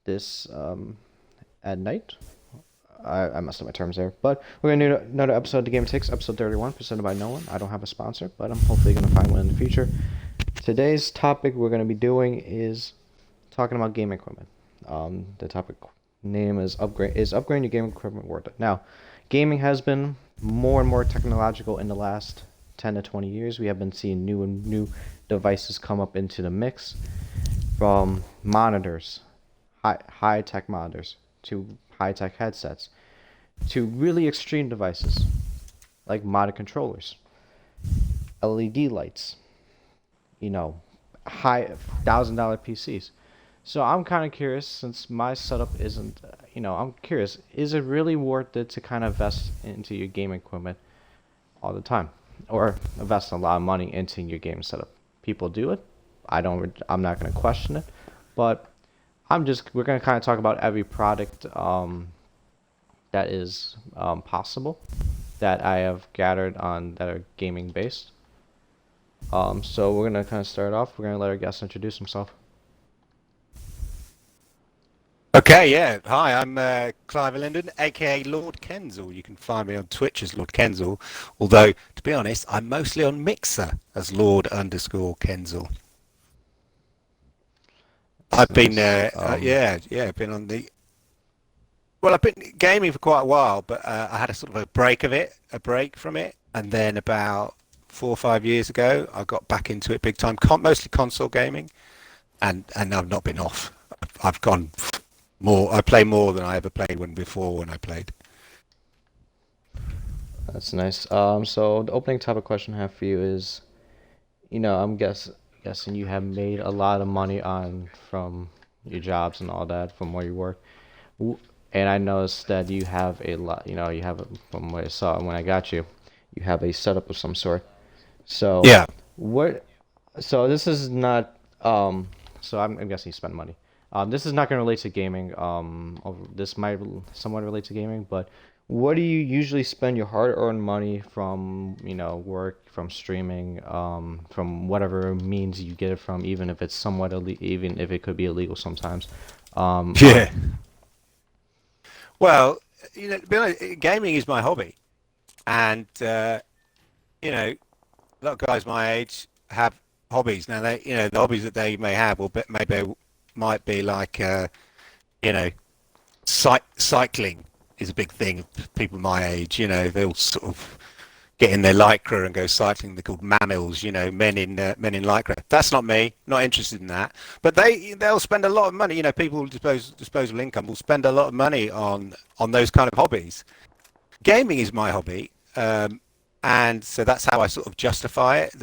this at night. I messed up my terms there, but we're gonna do another episode of the Game Takes, episode 31, presented by no one. I don't have a sponsor, but I'm hopefully gonna find one in the future. Today's topic we're gonna be doing is talking about game equipment. The topic name is upgrading your game equipment worth it? Now, gaming has been more and more technological in the last 10 to 20 years. We have been seeing new and new devices come up into the mix, from monitors, high tech monitors, to high tech headsets, to really extreme devices like modded controllers, LED lights, you know, high $1,000 PCs. So I'm kind of curious, since my setup isn't, I'm curious, is it really worth it to kind of invest into your game equipment all the time, or invest a lot of money into your game setup? People do it. I'm not going to question it, but we're going to kind of talk about every product that is possible that I have gathered on that are gaming based. So we're going to kind of start off. We're going to let our guest introduce himself. Okay, yeah. Hi, I'm Clive Linden, aka Lord Kensal. You can find me on Twitch as Lord Kensal, although, to be honest, I'm mostly on Mixer as Lord_Kensal. That's I've been, nice. been on the. Well, I've been gaming for quite a while, but I had a sort of a break from it, and then about 4 or 5 years ago, I got back into it big time, mostly console gaming, and I've not been off. I've gone more. I play more than I ever played when I played. That's nice. So the opening topic question I have for you is, guessing you have made a lot of money on from your jobs and all that from where you work. And I noticed that you have a lot, from what I saw when I got you, you have a setup of some sort. So Yeah. what, so this is not, so I'm guessing you spend money. This is not going to relate to gaming. This might somewhat relate to gaming, but what do you usually spend your hard-earned money from, work, from streaming, from whatever means you get it from, even if it's somewhat even if it could be illegal sometimes, on? Yeah. Well, to be honest, gaming is my hobby, and a lot of guys my age have hobbies. Now, the hobbies that they may have, or maybe might be like, you know, cycling is a big thing. People my age, they'll sort of get in their lycra and go cycling. They're called mammals, men in lycra. That's not me. Not interested in that. But they'll spend a lot of money. People with disposable income will spend a lot of money on those kind of hobbies. Gaming is my hobby, and so that's how I sort of justify it.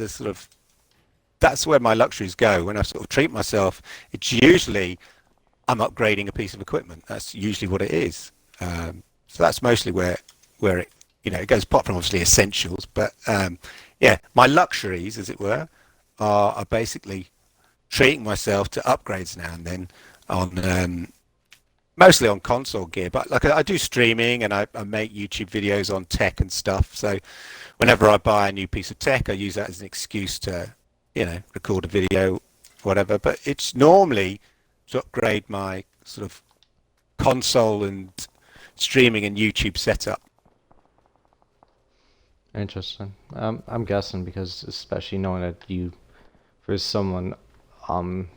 That's where my luxuries go. When I sort of treat myself, it's usually I'm upgrading a piece of equipment. That's usually what it is. So that's mostly where it goes, apart from obviously essentials. But yeah, my luxuries, as it were, are basically treating myself to upgrades now and then on mostly on console gear. But like I do streaming, and I make YouTube videos on tech and stuff. So whenever I buy a new piece of tech, I use that as an excuse to record a video, whatever. But it's normally to upgrade my sort of console and streaming and YouTube setup. Interesting. I'm guessing because, especially knowing that for someone, um,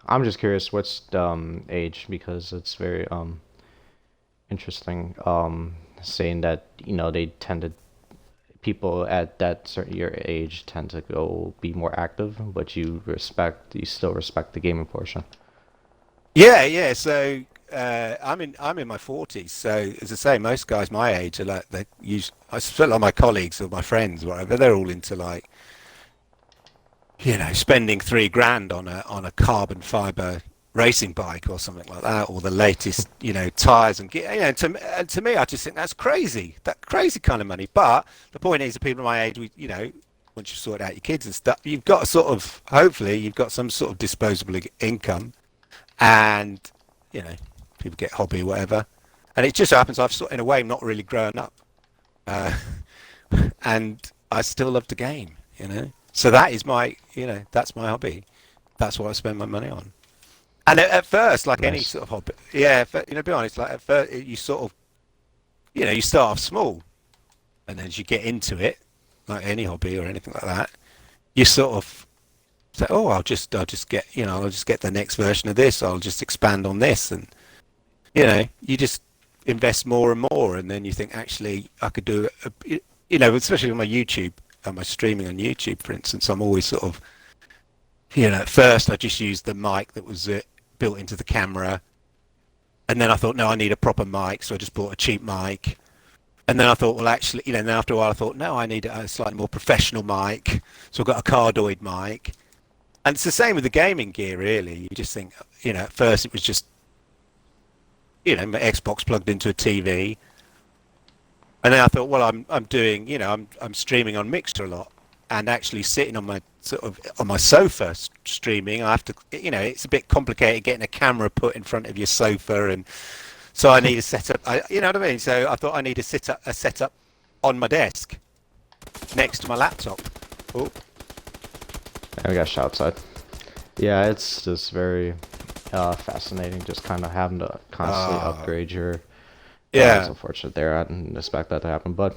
I'm just curious what's the age, because it's very interesting. Saying that they tend to people at that certain your age tend to go be more active, but you still respect the gaming portion. Yeah, yeah. So I'm in my 40s. So as I say, most guys my age are like they use. I suspect a lot of my colleagues or my friends, whatever, they're all into like spending 3 grand on a carbon fiber racing bike or something like that, or the latest tires and get and to me, I just think that's crazy. That crazy kind of money. But the point is, the people my age, once you sort out your kids and stuff, you've got hopefully you've got some sort of disposable income, and you know people get hobby or whatever, and it just happens I've sort in a way not really grown up, uh, and I still love the game. So that is my that's my hobby. That's what I spend my money on. And at first, like any Nice. sort of hobby, yeah, be honest, like at first, you sort of, you start off small, and then as you get into it, like any hobby or anything like that, you sort of say, oh, I'll just get, I'll just get the next version of this. I'll just expand on this, and you just invest more and more, and then you think, actually, I could do, especially with my YouTube, my streaming on YouTube, for instance. I'm always sort of, at first I just used the mic that was built into the camera, and then I thought, no, I need a proper mic, so I just bought a cheap mic. And then I thought, well, actually, then after a while, I thought, no, I need a slightly more professional mic. So I've got a cardioid mic. And it's the same with the gaming gear, really. You just think, at first it was just, my Xbox plugged into a TV. And then I thought, well, I'm doing, I'm streaming on Mixer a lot, and actually sitting on my on my sofa streaming. I have to, it's a bit complicated getting a camera put in front of your sofa, and so I need a setup. You know what I mean? So I thought I need a setup on my desk next to my laptop. Oh, And we got shot outside. Yeah, it's just very fascinating, just kind of having to constantly upgrade your. It's yeah, unfortunate there. I didn't expect that to happen, but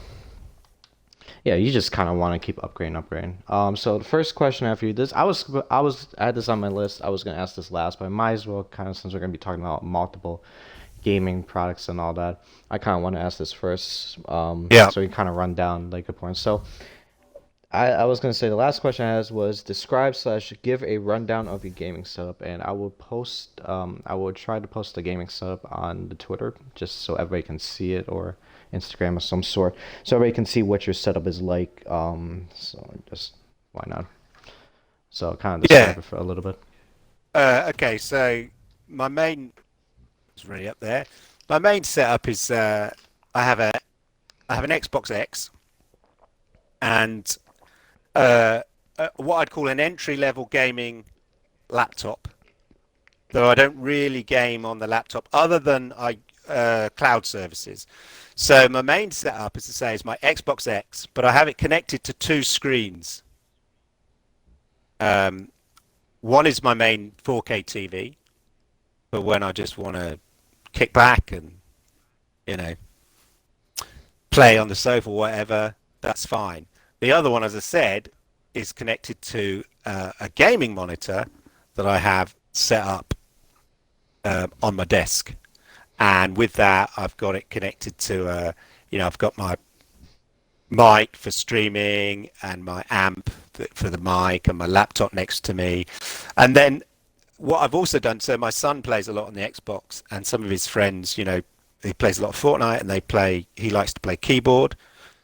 yeah, you just kind of want to keep upgrading. So the first question after you, I had this on my list. I was gonna ask this last, but I might as well kind of, since we're gonna be talking about multiple gaming products and all that, I kind of want to ask this first. yeah. So you kind of run down like the points. So I was gonna say the last question I asked was describe slash give a rundown of your gaming setup, and I will try to post the gaming setup on the Twitter just so everybody can see it, or Instagram of some sort, so everybody can see what your setup is like. So just why not? So kind of Yeah. describe it for a little bit. Okay, so my main is really up there. My main setup is I have a I have an Xbox X and what I'd call an entry level gaming laptop. Though I don't really game on the laptop, other than I cloud services. So my main setup, as I say, is my Xbox X, but I have it connected to two screens. Um, One is my main 4K TV, for when I just want to kick back and you know play on the sofa or whatever. That's fine. The other one, as I said, is connected to a gaming monitor that I have set up on my desk, and with that, I've got it connected to I've got my mic for streaming and my amp for the mic and my laptop next to me. And then what I've also done, so my son plays a lot on the Xbox, and some of his friends, he plays a lot of Fortnite, and he likes to play keyboard.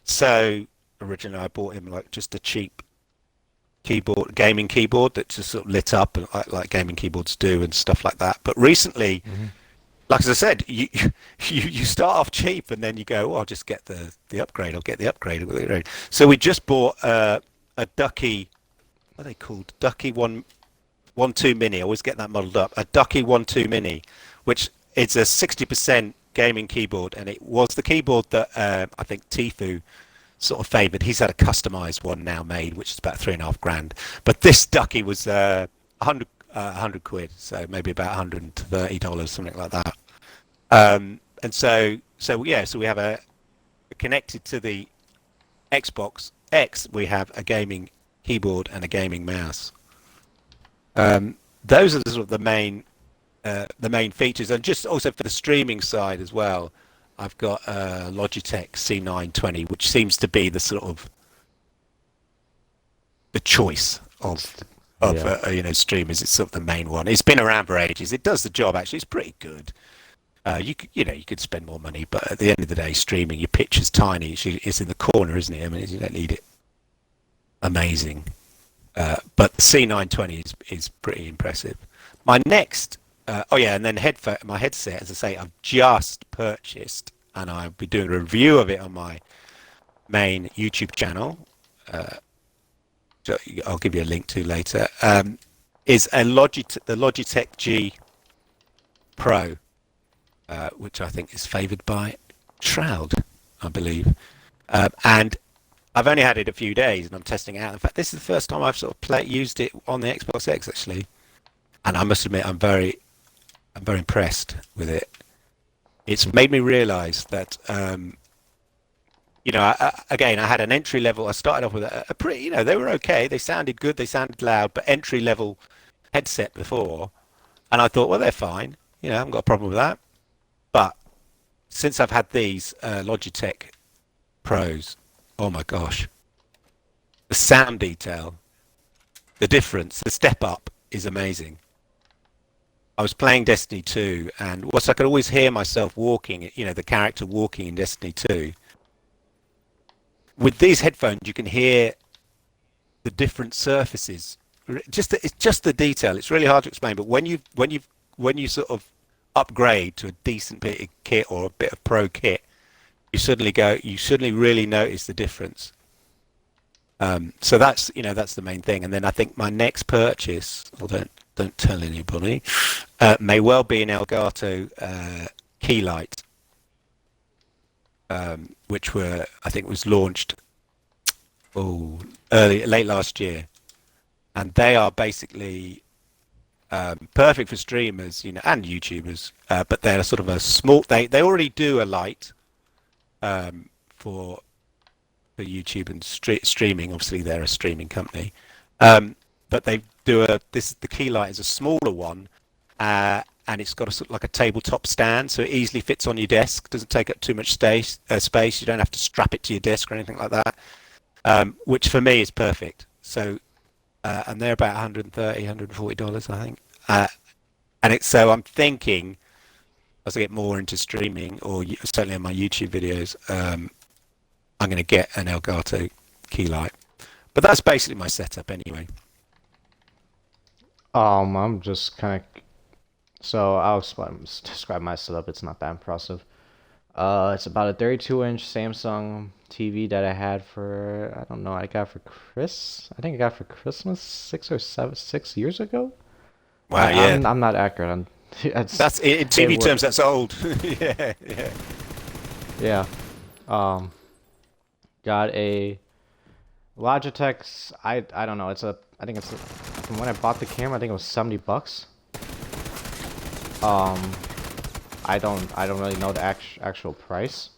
So originally I bought him like just a cheap gaming keyboard that just sort of lit up and like gaming keyboards do and stuff like that. But recently, Hmm. like as I said, you start off cheap and then you go, oh, I'll just get the upgrade. I'll get the upgrade. So we just bought a Ducky. What are they called? Ducky 112 Mini. I always get that modelled up. A Ducky 112 Mini, which is a 60% gaming keyboard, and it was the keyboard that I think Tifu sort of favoured. He's had a customised one now made, which is about 3.5 grand. But this Ducky was 100 quid, so maybe about $130, something like that. And so we have a connected to the Xbox X. We have a gaming keyboard and a gaming mouse. Those are the sort of the main features, and just also for the streaming side as well. I've got a Logitech C920, which seems to be the sort of the choice It's, of yeah. streamers. It's sort of the main one. It's been around for ages. It does the job actually. It's pretty good. You could spend more money, but at the end of the day, streaming, your picture's tiny. It's in the corner, isn't it? I mean, you don't need it amazing. But the C920 is pretty impressive. My next, and then my headset, as I say, I've just purchased, and I'll be doing a review of it on my main YouTube channel. I'll give you a link to later. Is the Logitech G Pro, which I think is favoured by Shroud, I believe. And I've only had it a few days, and I'm testing it out. In fact, this is the first time I've sort of used it on the Xbox X actually. And I must admit, I'm very I'm very impressed with it. It's made me realise that again, I had an entry level. I started off with a pretty, they were okay. They sounded good. They sounded loud, but entry level headset before, and I thought, well, they're fine. I haven't got a problem with that. But since I've had these Logitech Pros, oh my gosh, the sound detail, the difference, the step up is amazing. I was playing Destiny 2, and whilst I could always hear myself walking, the character walking in Destiny 2, with these headphones, you can hear the different surfaces. It's just the detail. It's really hard to explain, but when you sort of upgrade to a decent bit of kit or a bit of pro kit, you suddenly really notice the difference. So that's the main thing. And then I think my next purchase, or don't tell anybody, may well be an Elgato key light, which I think was launched late last year, and they are basically perfect for streamers, and YouTubers. But they're sort of a small. They already do a light for YouTube and streaming. Obviously, they're a streaming company, but they do the key light is a smaller one, and it's got a sort of like a tabletop stand, so it easily fits on your desk. Doesn't take up too much space. You don't have to strap it to your desk or anything like that, which for me is perfect. So, and they're about $130-$140, I think. So I'm thinking, as I get more into streaming, or certainly on my YouTube videos, I'm going to get an Elgato key light. But that's basically my setup anyway. I'm just kind of. So I'll describe my setup. It's not that impressive. It's about a 32-inch Samsung TV that I had for, I don't know, I got for I think I got for Christmas 6 years ago. Wow, yeah. I'm not accurate. That's in TV terms. That's old. Yeah, yeah. Yeah. Um, got a Logitech's. I don't know. I think from when I bought the camera, I think it was $70. I don't really know the actual price.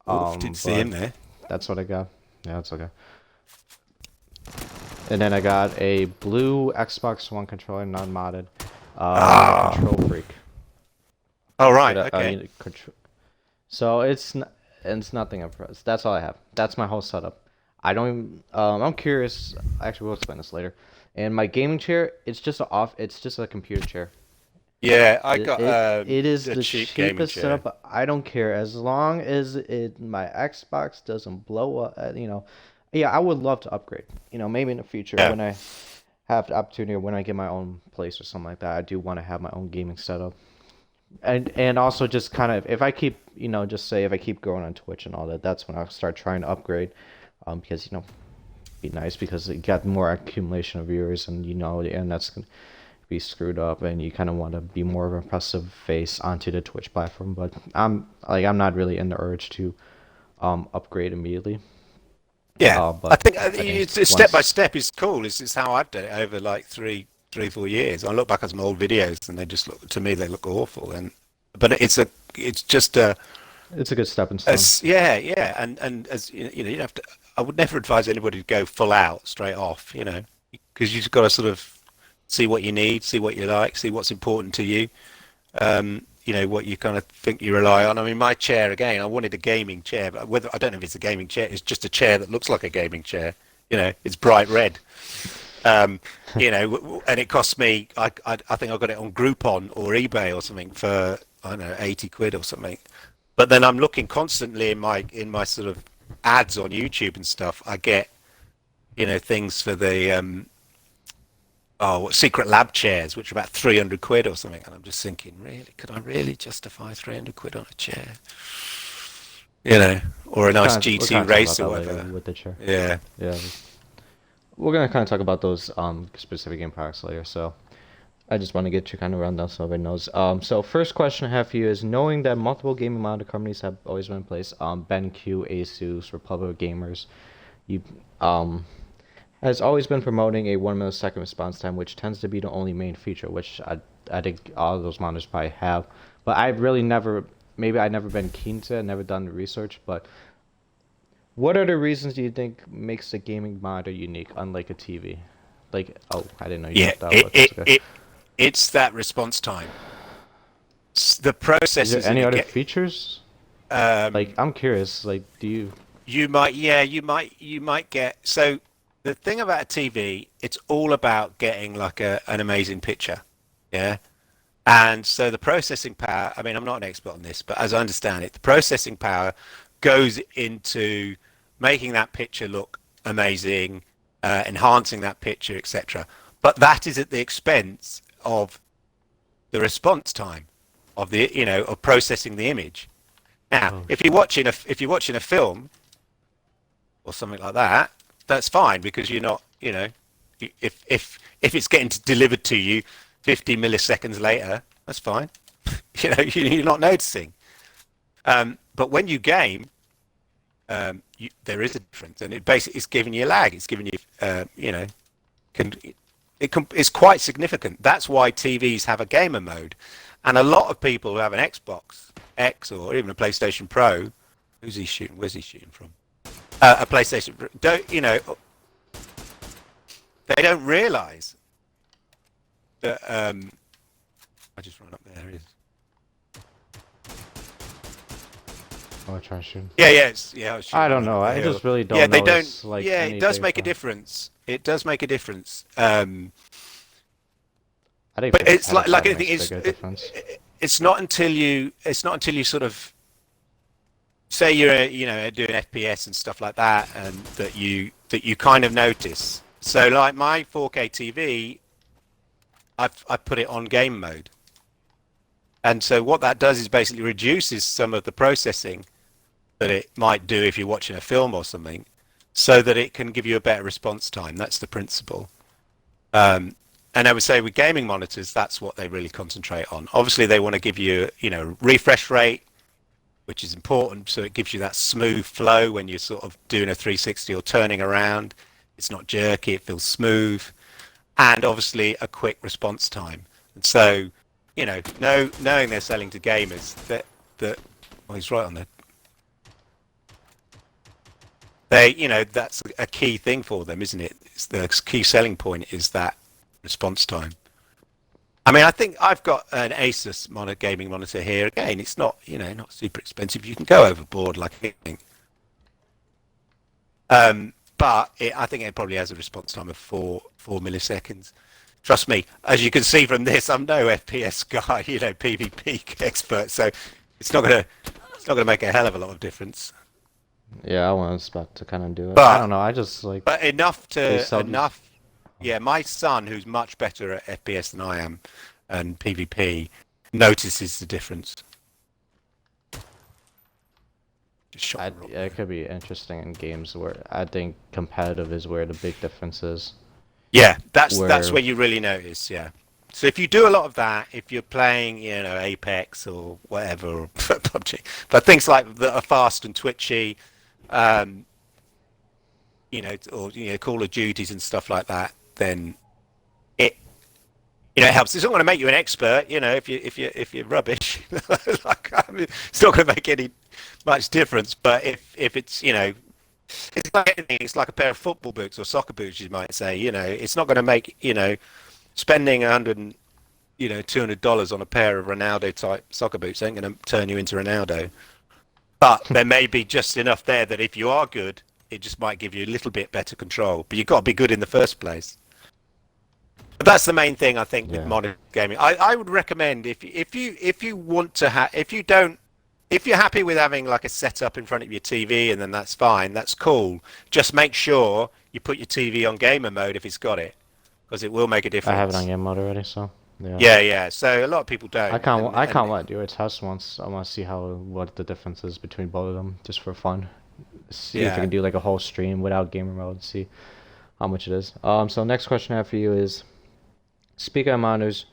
Didn't see him there. That's what I got. Yeah, that's okay. And then I got a blue Xbox One controller, non-modded. Control Freak. Oh right, okay. So it's nothing impressive. That's all I have. That's my whole setup. I don't even. I'm curious. Actually, we'll explain this later. And my gaming chair, it's just a computer chair. Yeah, I got it is the cheapest setup. I don't care as long as my Xbox doesn't blow up. Yeah, I would love to upgrade. Maybe in the future when I have the opportunity, or when I get my own place or something like that, I do want to have my own gaming setup. And also just kind of, if I keep just say if I keep growing on Twitch and all that, that's when I'll start trying to upgrade. Because be nice, because you got more accumulation of viewers, and and that's gonna be screwed up, and you kind of want to be more of an impressive face onto the Twitch platform. But I'm not really in the urge to upgrade immediately. Yeah, but I think it's step by step is cool. It's how I've done it over like 3-4 years. I look back at some old videos, and they just look awful. But it's a good stepping stone. Yeah, and as you have to. I would never advise anybody to go full out straight off, because you've got to sort of see what you need, see what you like, see what's important to you. What you kind of think you rely on. I mean, my chair, again, I wanted a gaming chair, but I don't know if it's a gaming chair. It's just a chair that looks like a gaming chair. It's bright red. And it cost me. I think I got it on Groupon or eBay or something for, I don't know, 80 quid or something. But then I'm looking constantly in my sort of ads on YouTube and stuff. I get things for the secret lab chairs, which are about 300 quid or something, and I'm just thinking, really, could I really justify 300 quid on a chair? Or a nice GT race or whatever. With the chair. Yeah. We're gonna kind of talk about those specific game products later, so I just want to get you kind of rundown so everybody knows. So first question I have for you is, knowing that multiple gaming monitor companies have always been in place, BenQ, Asus, Republic Gamers, has always been promoting a 1 millisecond response time, which tends to be the only main feature, which I I think all of those monitors probably have. But I've really never, maybe I've never been keen to it, never done the research. But what are the reasons do you think makes a gaming monitor unique, unlike a TV? Like, oh, I didn't know you Yeah, jumped out, but that's okay. it's that response time. The Is there processors in any a other get. features? Like, Um, I'm curious. Like, do you? you might get. So the thing about a TV, it's all about getting like an amazing picture. Yeah. And so the processing power, I mean, I'm not an expert on this, but as I understand it, the processing power goes into making that picture look amazing, enhancing that picture, etc. But that is at the expense of the response time of of processing the image. Now, Oh, if you're watching a film or something like that, that's fine because you're not, if it's getting delivered to you 50 milliseconds later, that's fine. You're not noticing. But when you game, there is a difference, and it basically is giving you lag. It's giving you, can it's quite significant. That's why TVs have a gamer mode, and a lot of people who have an Xbox X or even a PlayStation Pro, who's he shooting? Where's he shooting from? A PlayStation don't they don't realise that. I just run up there. It is. oh, try to shoot. Yeah. I was I shooting don't right know. up the I hill. just really Yeah, don't they notice don't. like Yeah, it does anything make a from. difference. It does make a difference. I think But for it's competitive like side it anything. makes a bigger difference. It's not until you sort of say you're doing FPS and stuff like that, and that you kind of notice. So like my 4K TV, I've put it on game mode, and so what that does is basically reduces some of the processing that it might do if you're watching a film or something, so that it can give you a better response time. That's the principle. And I would say with gaming monitors, that's what they really concentrate on. Obviously, they want to give you, refresh rate, which is important, so it gives you that smooth flow when you're sort of doing a 360 or turning around. It's not jerky, it feels smooth, and obviously a quick response time. And so, knowing they're selling to gamers, that well, he's right on there. That's a key thing for them, isn't it? It's the key selling point is that response time. I mean, I think I've got an Asus gaming monitor here. Again, it's not, not super expensive. You can go overboard like anything. But I think it probably has a response time of four milliseconds. Trust me, as you can see from this, I'm no FPS guy, PvP expert, so it's not gonna make a hell of a lot of difference. Yeah, I was about to kind of do it. I don't But know. I just like but enough they to sell these. enough. Yeah, my son, who's much better at FPS than I am, and PvP, notices the difference. Just shot the rock Yeah, it could be interesting in games where I think competitive is where the big difference is. Yeah, that's Where where you really notice. Yeah. So if you do a lot of that, if you're playing, Apex or whatever, or PUBG, but things like that are fast and twitchy, um, or Call of Duties and stuff like that, then it it helps. It's not going to make you an expert, if you're rubbish. Like, I mean, it's not going to make any much difference. But if it's it's like anything. It's like a pair of football boots or soccer boots, you might say. It's not going to make spending $200 on a pair of Ronaldo type soccer boots ain't going to turn you into Ronaldo. But there may be just enough there that if you are good, it just might give you a little bit better control. But you've got to be good in the first place. But that's the main thing I think with yeah, modern gaming. I would recommend if you want to if you're happy with having like a setup in front of your TV and then that's fine, that's cool. Just make sure you put your TV on gamer mode if it's got it, because it will make a I have it on difference. game mode already, so yeah. Yeah. So a lot of people I don't, can't and I can't let you do a test once. I want to see what the difference is between both of them, just for fun. See if I yeah. can do like a whole stream without gamer mode. See how much it is. So next question I have for you is, speaking of monitors,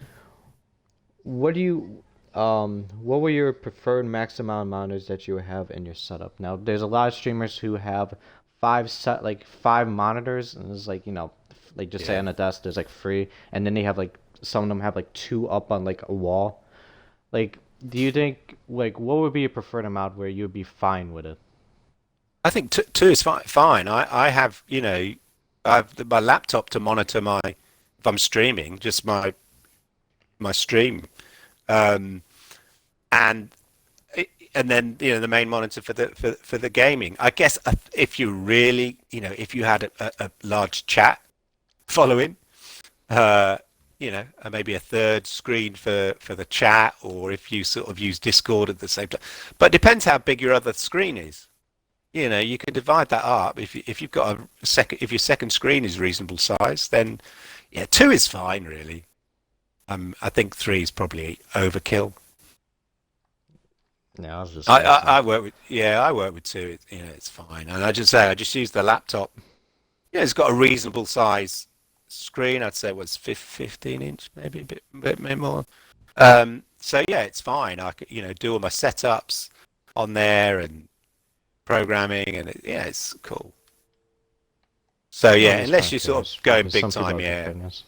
what do you what were your preferred max amount of monitors that you have in your setup? Now, there's a lot of streamers who have five monitors, and it's like like just say Yeah. on a desk there's like three, and then they have like some of them have like two up on like a wall. Like, do you think like what would be your preferred amount where you'd be fine with it? I think two is fine. I have, I have my laptop to monitor if I'm streaming, just my stream, um, and and then the main monitor for the gaming. I guess if you really, if you had a large chat following, uh, maybe a third screen for the chat, or if you sort of use Discord at the same time. But it depends how big your other screen is. You could divide that up. If you've got a second, if your second screen is reasonable size, then yeah, two is fine really. I think three is probably overkill. Yeah, I was just I guessing. work with I work with two. It's fine. And I just use the laptop. Yeah, it's got a reasonable size screen. I'd say it was 15 inch, maybe maybe more. So yeah, it's fine. I could do all my setups on there and programming, and yeah, it's cool. So No, I'm yeah, just kind unless of you're sort curious of going because big some people time, are yeah. companions.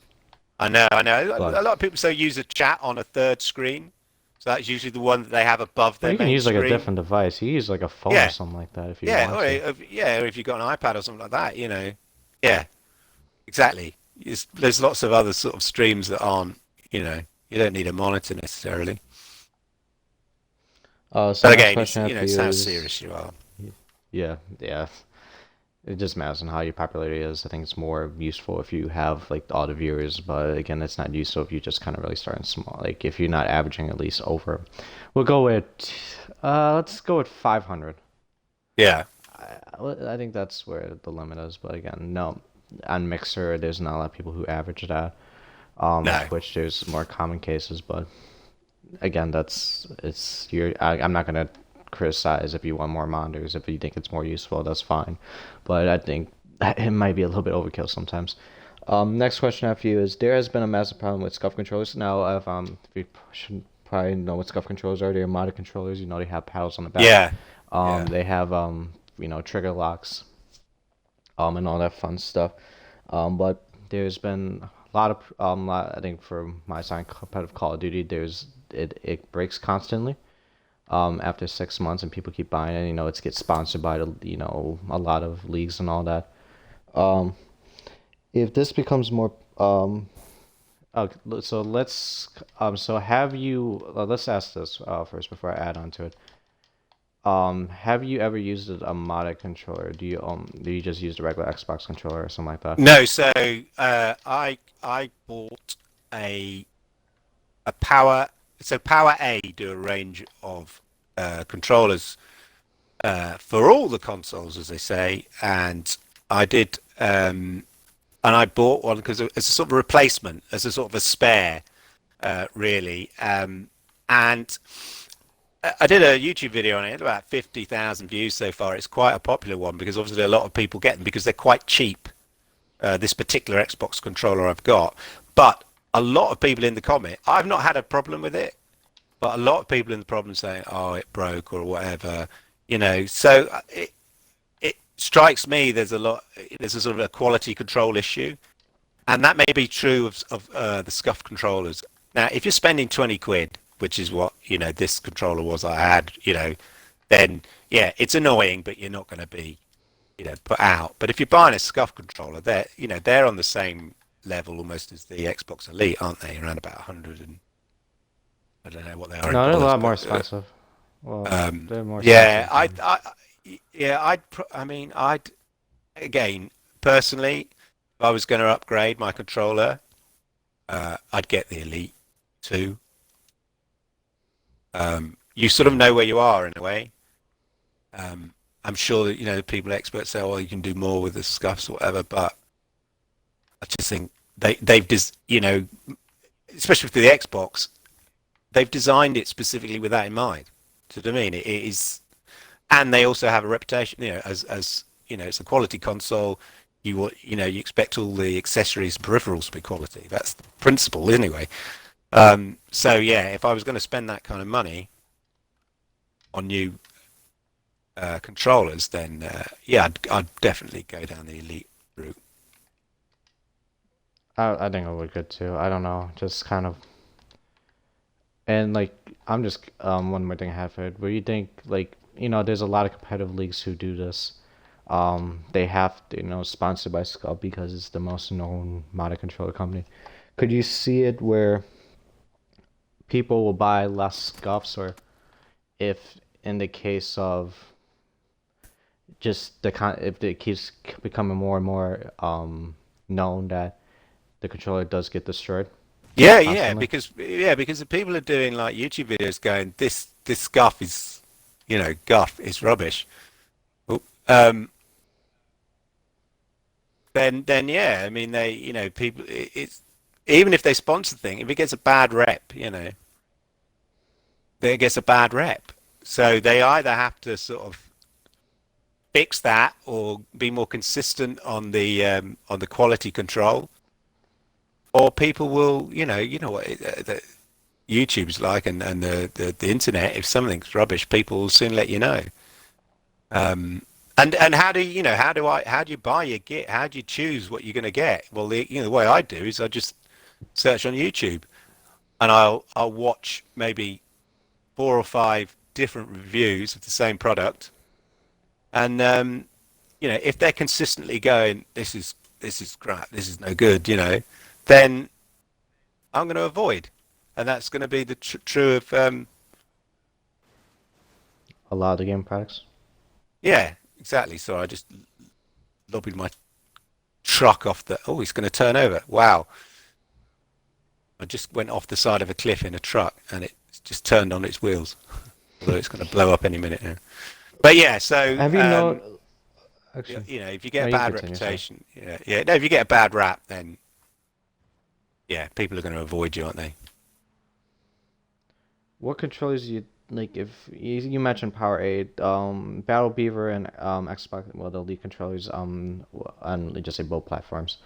I know. But A lot of people so use a chat on a third screen, so that's usually the one that they have above well, their you can main use like a screen. different device. You use like a phone or Yeah, something like that if you yeah, want to. or if you've got an iPad or something like that, Yeah, exactly. There's lots of other sort of streams that aren't, you don't need a monitor necessarily. So But next again, question I have for it's you how is, serious you are. yeah, yeah. It just matters on how your popularity is. I think it's more useful if you have like all the viewers, but again, it's not useful if you just kind of really starting small. Like if you're not averaging at least over, we'll go with, let's go with 500. Yeah, I think that's where the limit is. But again, no, on Mixer, there's not a lot of people who average that. no. Twitch, there's more common cases, but again, I'm not gonna criticize if you want more monitors. If you think it's more useful, that's fine. But I think it might be a little bit overkill sometimes. Next question I have for you is: there has been a massive problem with SCUF controllers. Now, if you should probably know what SCUF controllers are, they're modded controllers. They have paddles on the back. Yeah, yeah. They have trigger locks, and all that fun stuff. But there's been a lot of I think for my side competitive Call of Duty, it breaks constantly. After 6 months, and people keep buying it. It gets sponsored by a lot of leagues and all that. Um, if this becomes more so so have you let's ask this first before I add on to it. Have you ever used a modded controller? Do you just use the regular Xbox controller or something like that? No, so I bought a Power. So Power A do a range of controllers for all the consoles, as they say, and I did, and I bought one because it's a sort of replacement, as a sort of a spare, really, and I did a YouTube video on it, about 50,000 views so far. It's quite a popular one because obviously a lot of people get them because they're quite cheap. This particular Xbox controller I've got, but a lot of people in the comment, I've not had a problem with it, but a lot of people in the problem saying, "Oh, it broke" or whatever, So it strikes me there's a sort of a quality control issue, and that may be true of the SCUF controllers. Now, if you're spending 20 quid, which is what this controller was I had, then yeah, it's annoying, but you're not going to be put out. But if you're buying a SCUF controller, they're on the same level almost as the Xbox Elite, aren't they? Around about 100 and I don't know what they are in No, they're a dollars, lot more but expensive. Well, they're more yeah, expensive than. I mean, I'd again personally, if I was going to upgrade my controller, I'd get the Elite 2. You sort of Yeah. know where you are in a way. I'm sure that people experts say, "Oh, you can do more with the scuffs or whatever," but I just think they've just especially for the Xbox, they've designed it specifically with that in mind. Do you know what I mean? It is, and they also have a reputation, as it's a quality console. You expect all the accessories and peripherals to be quality. That's the principle anyway. So yeah, if I was going to spend that kind of money on new controllers, then yeah, I'd definitely go down the Elite route. I think it would good too. I don't know, just kind of, and like I'm just one more thing I have for it. Where you think like there's a lot of competitive leagues who do this. They have to, sponsored by Skull because it's the most known modded controller company. Could you see it where people will buy less scuffs, or if in the case of just if it keeps becoming more and more known that the controller does get destroyed Yeah, constantly? because the people are doing like YouTube videos going, this guff is, guff is rubbish. Oop. Then yeah, I mean they, people, it's even if they sponsor the thing, if it gets a bad rep, then it gets a bad rep. So they either have to sort of fix that or be more consistent on the quality control, or people will, what the YouTube's like, and the internet. If something's rubbish, people will soon let you know. Um, and how do how do you buy your gear? How do you choose what you're going to get? Well, the way I do is I just search on YouTube, and I'll watch maybe 4 or 5 different reviews of the same product, and if they're consistently going, this is crap, this is no good, then I'm going to avoid, and that's going to be the true of A lot of the game products. yeah, exactly. So I just lobbied my truck off the. Oh, he's going to turn over. Wow. I just went off the side of a cliff in a truck and it just turned on its wheels. Although it's going to blow up any minute now. But yeah, so Have you know? Actually, if you no, get a you bad continue. Sorry. reputation, yeah, no, if you get a bad rap, then yeah, people are going to avoid you, aren't they? What controllers you like? If you mentioned Power 8, Battle Beaver and Xbox, well, the Elite controllers, on let's just say both platforms,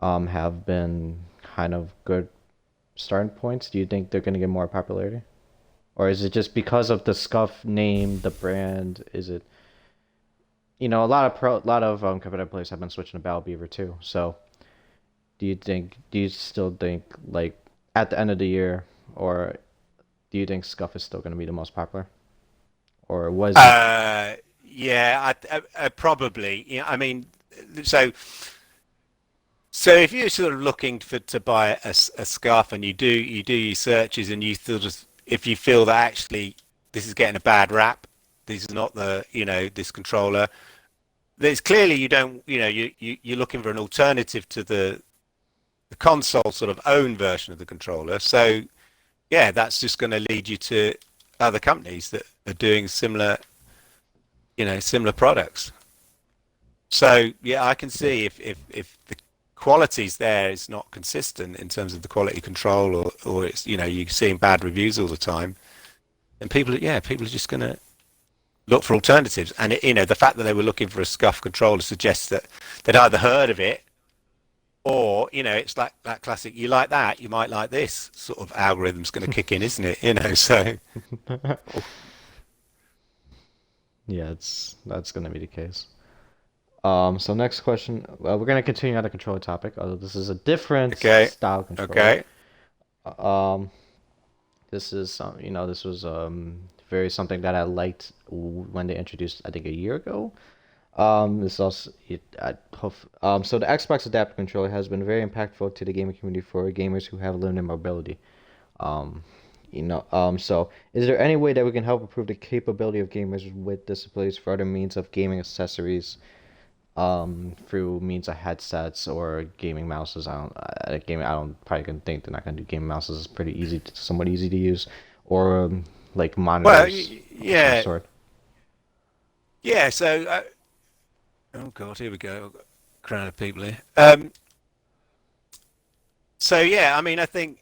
have been kind of good starting points. Do you think they're gonna get more popularity, or is it just because of the Scuff name, the brand? Is it a lot of competitive players have been switching to Battle Beaver too. So do you still think like at the end of the year, or do you think Scuff is still going to be the most popular, or was it? Yeah, probably. Yeah, I mean, so so if you're sort of looking to buy a scarf and you do your searches and you sort of if you feel that actually this is getting a bad rap, this is not the this controller. There's clearly you don't you're looking for an alternative to the console sort of own version of the controller. So yeah, that's just going to lead you to other companies that are doing similar similar products. So yeah, I can Yeah, see if the quality's there, it's not consistent in terms of the quality control, or it's you're seeing bad reviews all the time, and people are just going to look for alternatives. And the fact that they were looking for a scuff controller suggests that they'd either heard of it, or it's like that classic. You like that, you might like this sort of algorithm's going to kick in, isn't it? So yeah, it's that's going to be the case. So next question. Well, we're going to continue on the controller topic, although this is a different okay, style controller. okay. Um, this is this was very something that I liked when they introduced I think a year ago. This also so the Xbox adaptive controller has been very impactful to the gaming community for gamers who have limited mobility. Um, so is there any way that we can help improve the capability of gamers with disabilities for other means of gaming accessories, through means of headsets or gaming mouses? I don't probably can think they're not gonna do gaming mouses. It's pretty easy, somewhat easy to use, or like Well, monitors of some yeah, sort. yeah. So oh god, here we go. I've got a crowd of people here. So yeah, I mean, I think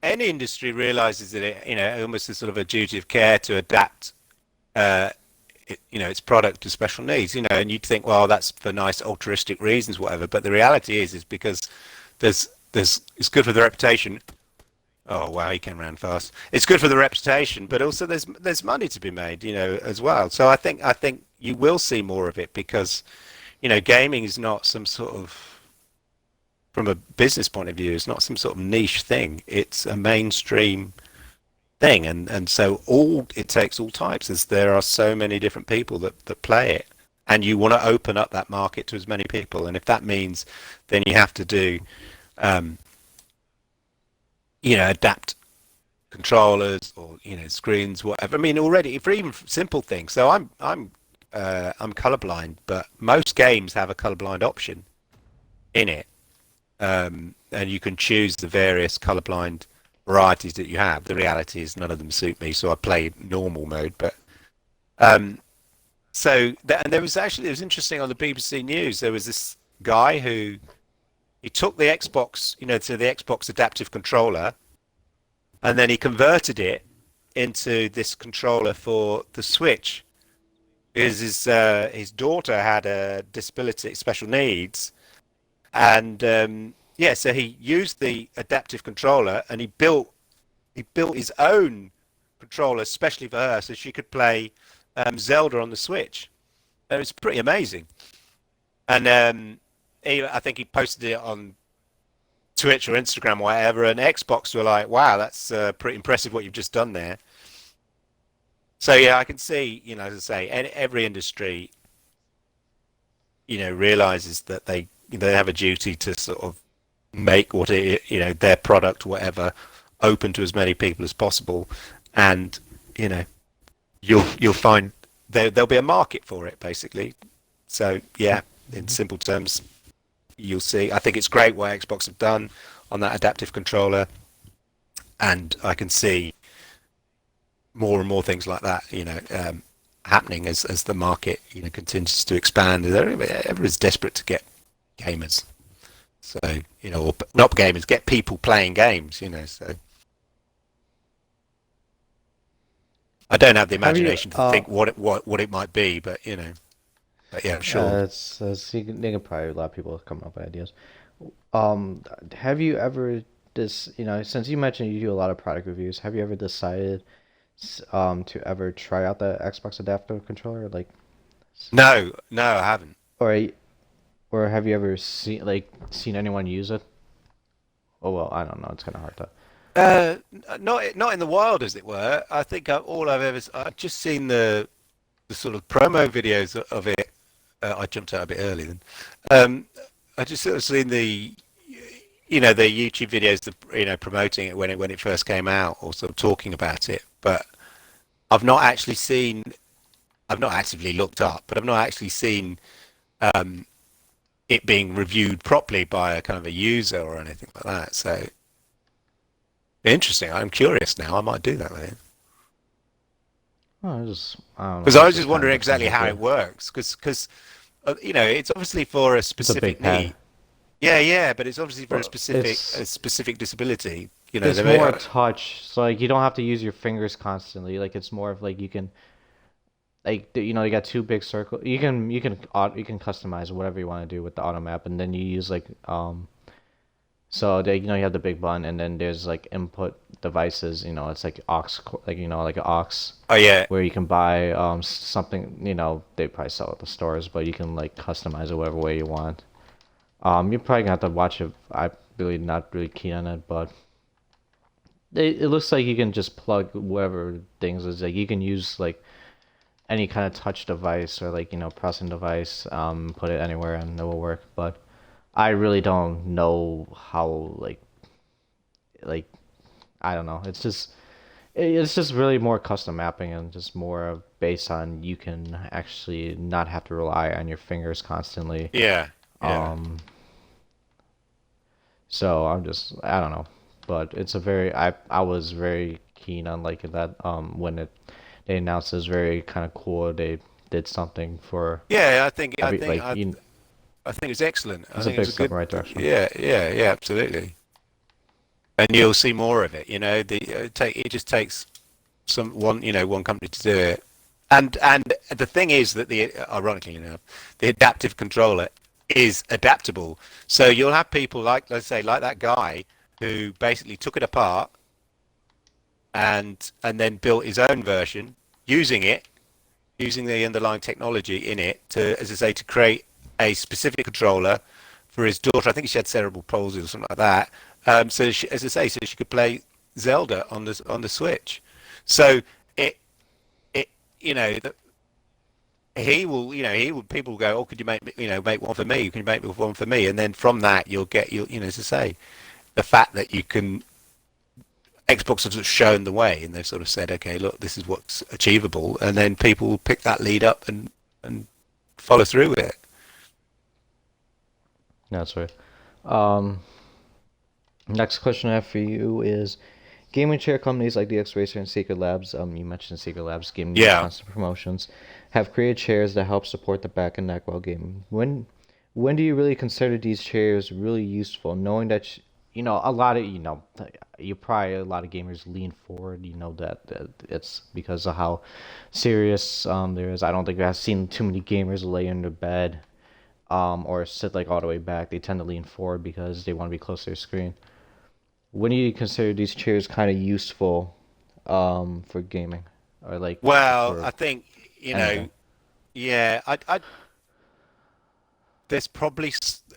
any industry realizes that almost is sort of a duty of care to adapt uh, its product to special needs. And you'd think, well, that's for nice altruistic reasons, whatever. But the reality is because there's it's good for the reputation. Oh wow, he came around fast. It's good for the reputation, but also there's money to be made, as well. So I think you will see more of it because gaming is not some sort of from a business point of view, it's not some sort of niche thing. It's a mainstream thing, and so all it takes all types. Is there are so many different people that play it, and you want to open up that market to as many people. And if that means, then you have to do, um, adapt controllers or screens, whatever. I mean, already for even simple things. So I'm colorblind, but most games have a colorblind option in it, and you can choose the various colorblind varieties that you have. The reality is none of them suit me, so I play normal mode. But um, and it was interesting on the BBC News. There was this guy who he took the Xbox, to the Xbox adaptive controller, and then he converted it into this controller for the Switch. Because his daughter had a disability, special needs, and so he used the adaptive controller and he built his own controller especially for her, so she could play Zelda on the Switch. It was pretty amazing. And I think he posted it on Twitch or Instagram or whatever, and Xbox were like, "Wow, that's pretty impressive what you've just done there." So yeah, I can see, as I say, every industry, realizes that they have a duty to sort of make their product, whatever, open to as many people as possible, and you'll find there'll be a market for it, basically. So yeah, in simple terms, you'll see. I think it's great what Xbox have done on that adaptive controller, and I can see more and more things like that, happening as the market, continues to expand. Everyone's desperate to get gamers, so or not gamers, get people playing games. So I don't have the imagination to think what it might be, but but yeah, sure. They can probably a lot of people come up with ideas. Have you ever since you mentioned you do a lot of product reviews, have you ever decided to ever try out the Xbox adaptive controller, like, No, I haven't. or or have you ever seen anyone use it? Oh well, I don't know. It's kind of hard to. Not in the wild, as it were. I think I've just seen the sort of promo videos of it. I jumped out a bit early then. I just sort of seen the YouTube videos, promoting it when it first came out, or sort of talking about it. But I've not actually seen. I've not actively looked up, but I've not actually seen it being reviewed properly by a kind of a user or anything like that. So interesting. I'm curious now. I might do that with it. Oh, I don't know. Because I It's was just just kind of wondering looks exactly how it interesting. works. Because it's obviously for a It's a big specific pad. need. Yeah, but it's obviously for Well, a specific disability. it's more touch, so like you don't have to use your fingers constantly. Like it's more of like you can you got two big circles. You can customize whatever you want to do with the auto map, and then you use so they, you have the big button, and then there's like input devices. It's like like an aux, Oh yeah, where you can buy something. They probably sell it at the stores, but you can like customize it whatever way you want. You're probably gonna have to watch it. I'm really not really keen on it, but it looks like you can just plug whatever things is. Like you can use like any kind of touch device or like pressing device, put it anywhere and it will work. But I really don't know how like I don't know. It's just really more custom mapping and just more based on you can actually not have to rely on your fingers constantly. yeah. Um, so I don't know, but it's a very I was very keen on liking that when they announced it was very kind of cool. They did something for Yeah, every like I think it's excellent. I it's a think it's big a step good. in the right direction. Yeah, absolutely. And you'll see more of it. It just takes one company to do it. And the thing is that ironically enough, the adaptive controller is adaptable. So you'll have people like, let's say, like that guy who basically took it apart and then built his own version using it, using the underlying technology in it to, as I say, to create a specific controller for his daughter. I think she had cerebral palsy or something like that. So she, as I say, so she could play Zelda on the Switch. So it it you know he will, he will. People will go, oh, could you make make one for me? Can you make one for me? And then from that, you'll get as I say, the fact that you can. Xbox have sort of shown the way, and they've sort of said, okay, look, this is what's achievable, and then people will pick that lead up and follow through with it. That's right. Um, Next question I have for you is gaming chair companies like the X Racer and Secret Labs, you mentioned Secret Labs giving you Yeah. constant promotions, have created chairs that help support the back and neck while gaming. When do you really consider these chairs really useful, knowing that a lot of you probably a lot of gamers lean forward, that it's because of how serious there is. I don't think I've seen too many gamers lay in their bed or sit like all the way back. They tend to lean forward because they want to be close to their screen. When do you consider these chairs kind of useful for gaming or like Well, for I think anything? yeah. There's probably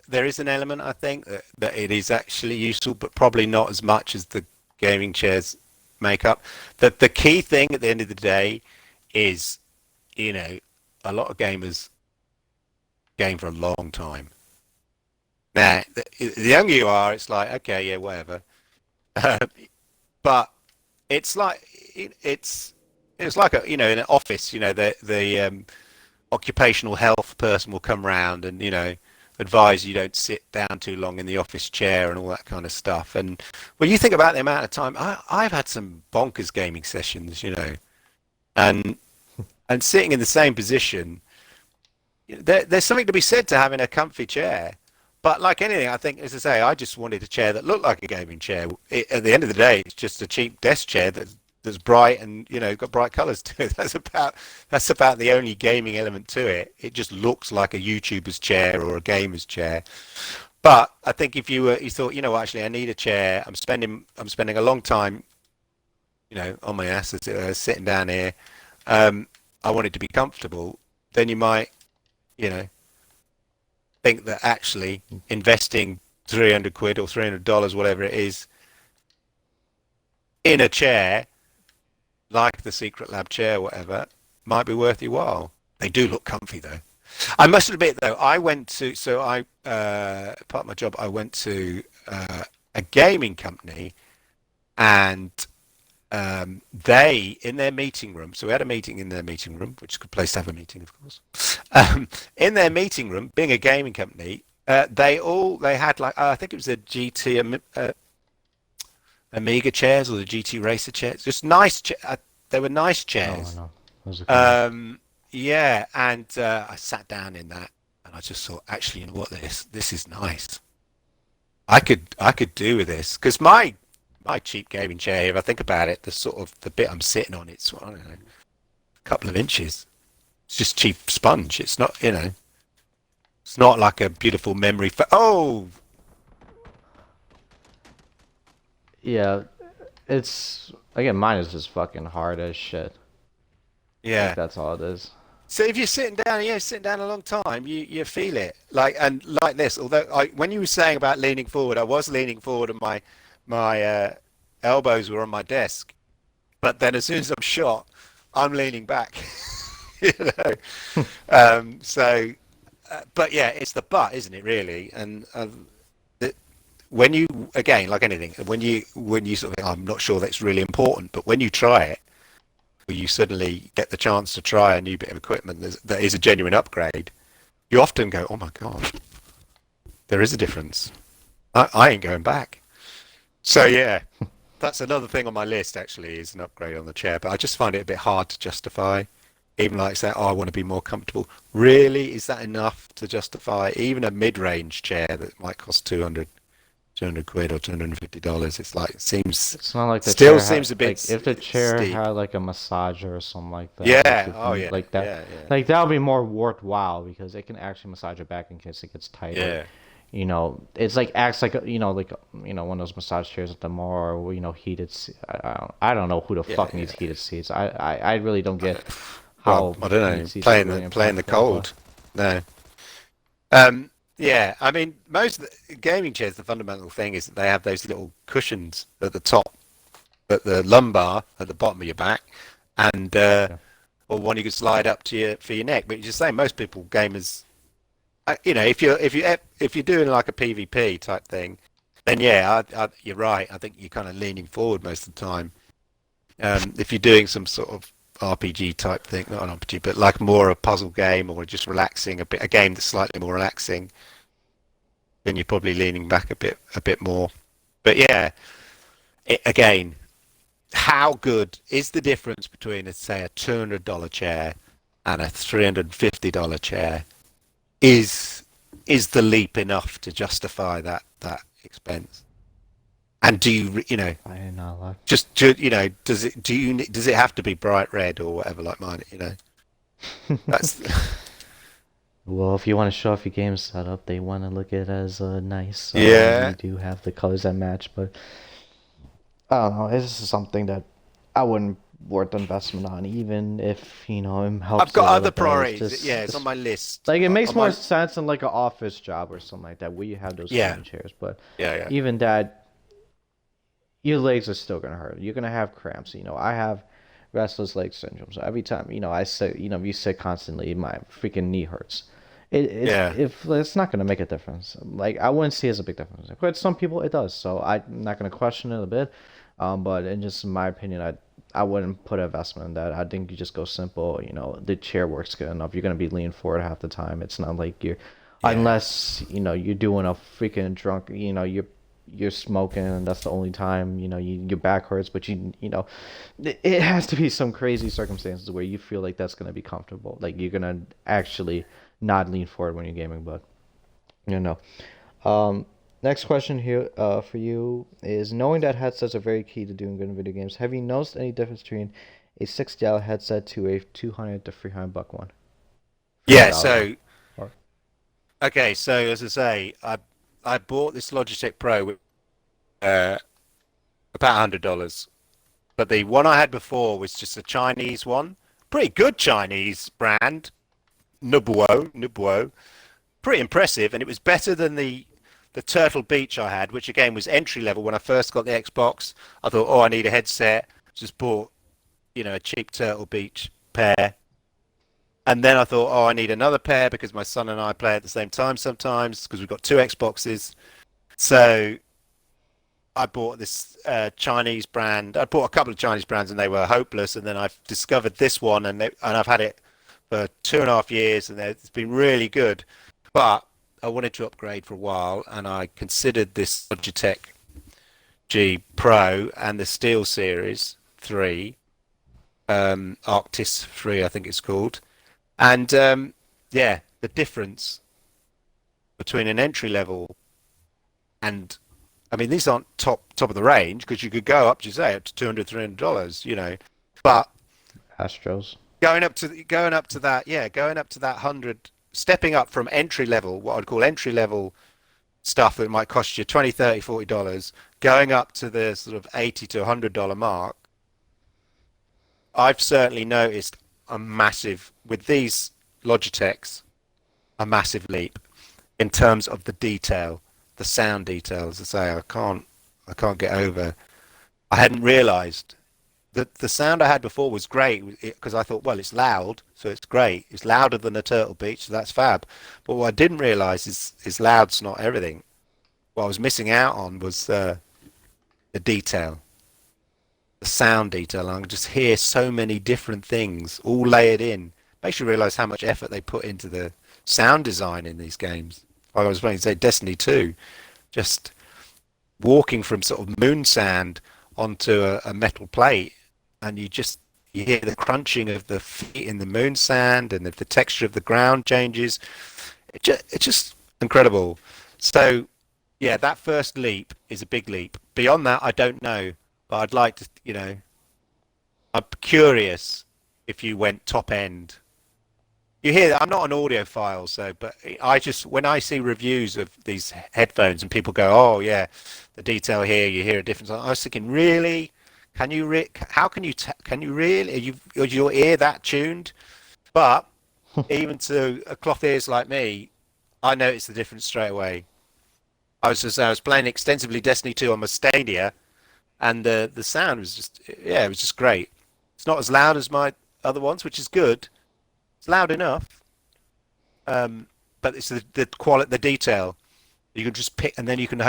there is an element I think that it is actually useful, but probably not as much as the gaming chairs make up. The key thing at the end of the day is you know a lot of gamers game for a long time. Now, the younger you are, it's like okay, yeah, whatever. But it's like it's like in an office. The occupational health person will come round and advise you don't sit down too long in the office chair and all that kind of stuff. And when you think about the amount of time, I've had some bonkers gaming sessions, and sitting in the same position, there's something to be said to having a comfy chair. But like anything, I think, as I say, I just wanted a chair that looked like a gaming chair. At the end of the day, it's just a cheap desk chair that's bright and got bright colours to it. That's about the only gaming element to it. It just looks like a YouTuber's chair or a gamer's chair. But I think if you thought, actually, I need a chair. I'm spending a long time, on my ass, sitting down here. I want it to be comfortable. Then you might, you know, think that actually investing 300 quid or $300, whatever it is, in a chair like the Secret Lab chair, whatever, might be worth your while. They do look comfy though. I must admit though, part of my job, I went to a gaming company, and they in their meeting room. So we had a meeting in their meeting room, which is a good place to have a meeting, of course. In their meeting room, being a gaming company, they had like I think it was a GT Amiga chairs or the GT Racer chairs, just nice. They were nice Oh, I chairs. know. Those are cool. Yeah, and I sat down in that, and I just thought, actually, you know what, this is nice. I could do with this because my cheap gaming chair, if I think about it, the sort of the bit I'm sitting on, it's I don't know, a couple of inches. It's just cheap sponge. It's not, it's not like a beautiful memory for. Oh, Yeah, it's again mine is just fucking hard as shit. Like yeah. that's all it is. So if you're sitting down, sitting down a long time, you feel it. Like and like this. Although when you were saying about leaning forward, I was leaning forward, and my elbows were on my desk. But then as soon as I'm shot, I'm leaning back. you know. So, but yeah, it's the butt, isn't it? Really, and the, when you again, like anything, when you sort of think, I'm not sure that's really important, but when you try it, or you suddenly get the chance to try a new bit of equipment that is a genuine upgrade, you often go, oh my god, there is a difference. I ain't going back. So yeah, that's another thing on my list actually is an upgrade on the chair, but I just find it a bit hard to justify. Even like say, oh, I want to be more comfortable. Really, is that enough to justify even a mid-range chair that might cost 200 quid or $250? It's like it seems It's not like the still chair had seems a bit like if the chair steep. had like a massager or something like that, like Yeah. you Oh can yeah. like that, Yeah. Yeah. like that would be more worthwhile because it can actually massage it back in case it gets tighter. Yeah. It's like acts like one of those massage chairs at the mall or heated. I don't know who the Yeah. fuck needs Yeah. heated seats. I really don't get Well, how I don't heated know. seats are Playing really the impactful, but cold. No. Um. Yeah, I mean, most of the gaming chairs, the fundamental thing is that they have those little cushions at the top, at the lumbar, at the bottom of your back, and Yeah. or one you can slide up to your for your neck. But you just say most people gamers, you know, if you're doing like a PvP type thing, then yeah, you're right. I think you're kind of leaning forward most of the time. If you're doing some sort of RPG type thing, not an RPG, but like more a puzzle game or just relaxing a game that's slightly more relaxing, then you're probably leaning back a bit more. But yeah, again, how good is the difference between, say, a $200 chair and a $350 chair? Is the leap enough to justify that expense? And do you know I did not lie. you know does it have to be bright red or whatever like mine? You know, that's Well, if you want to show off your game setup, they want to look at it as nice. So you yeah. do have the colors that match, but I don't know. This is something that I wouldn't worth the investment on, even if it I've helps a got little other bit. priorities. Yeah, it's on my list. Like it makes On more my sense in like an office job or something like that where you have those yeah, folding chairs. But yeah. even that, your legs are still gonna hurt. You're gonna have cramps. I have restless leg syndrome, so every time I sit, if you sit constantly, my freaking knee hurts. Yeah, If it's not gonna make a difference. Like I wouldn't see it as a big difference, but some people it does. So I'm not gonna question it a bit. But in just my opinion, I wouldn't put investment in that. I think you just go simple. The chair works good enough. You're gonna be leaning forward half the time. It's not like yeah, unless you're doing a freaking drunk. You're smoking, and that's the only time your back hurts. But it has to be some crazy circumstances where you feel like that's gonna be comfortable. Like you're gonna actually not lean forward when you're gaming. But you know. Um, Next question here for you is knowing that headsets are very key to doing good in video games. Have you noticed any difference between a $60 headset to a 200 to 300 buck one? yeah. $300 one. So Or okay, so as I say, I bought this Logitech Pro with about $100, but the one I had before was just a Chinese one, pretty good Chinese brand, Nubuo, pretty impressive, and it was better than the Turtle Beach I had, which again was entry level when I first got the Xbox. I thought, oh, I need a headset. Just bought, a cheap Turtle Beach pair. And then I thought, oh, I need another pair because my son and I play at the same time sometimes because we've got two Xboxes. So I bought this Chinese brand. I bought a couple of Chinese brands and they were hopeless. And then I've discovered this one and I've had it for 2.5 years and it's been really good. But I wanted to upgrade for a while and I considered this Logitech G Pro and the Steel Series 3, Arctis 3, I think it's called. And yeah, the difference between an entry level and I mean these aren't top of the range because you could go up, you say, up to $200, $300, but Astros. going up to that, yeah, going up to that 100, stepping up from entry level, what I'd call entry level stuff that might cost you 20, 30, $40, going up to the sort of $80 to $100 mark. I've certainly noticed with these Logitechs, a massive leap in terms of the detail, the sound detail. As I say, I can't get over. I hadn't realised that the sound I had before was great because I thought, well, it's loud, so it's great. It's louder than a Turtle Beach, so that's fab. But what I didn't realise is loud's not everything. What I was missing out on was the detail, the sound detail. I can just hear so many different things all layered in. Makes you realise how much effort they put into the sound design in these games. Like I was playing, say, Destiny 2, just walking from sort of moon sand onto a metal plate, and you hear the crunching of the feet in the moon sand, and if the texture of the ground changes, it's just incredible. So yeah, that first leap is a big leap. Beyond that, I don't know, but I'd like to, I'm curious if you went top end. You hear that I'm not an audiophile, so but I just when I see reviews of these headphones and people go, "Oh yeah, the detail here, you hear a difference." I was thinking, really? How can can you really? Is your ear that tuned? But even to a cloth ears like me, I noticed the difference straight away. I was playing extensively Destiny 2 on my Stadia, and the sound was just yeah, it was just great. It's not as loud as my other ones, which is good. It's loud enough, but it's the quality, the detail. You can just pick, and then you can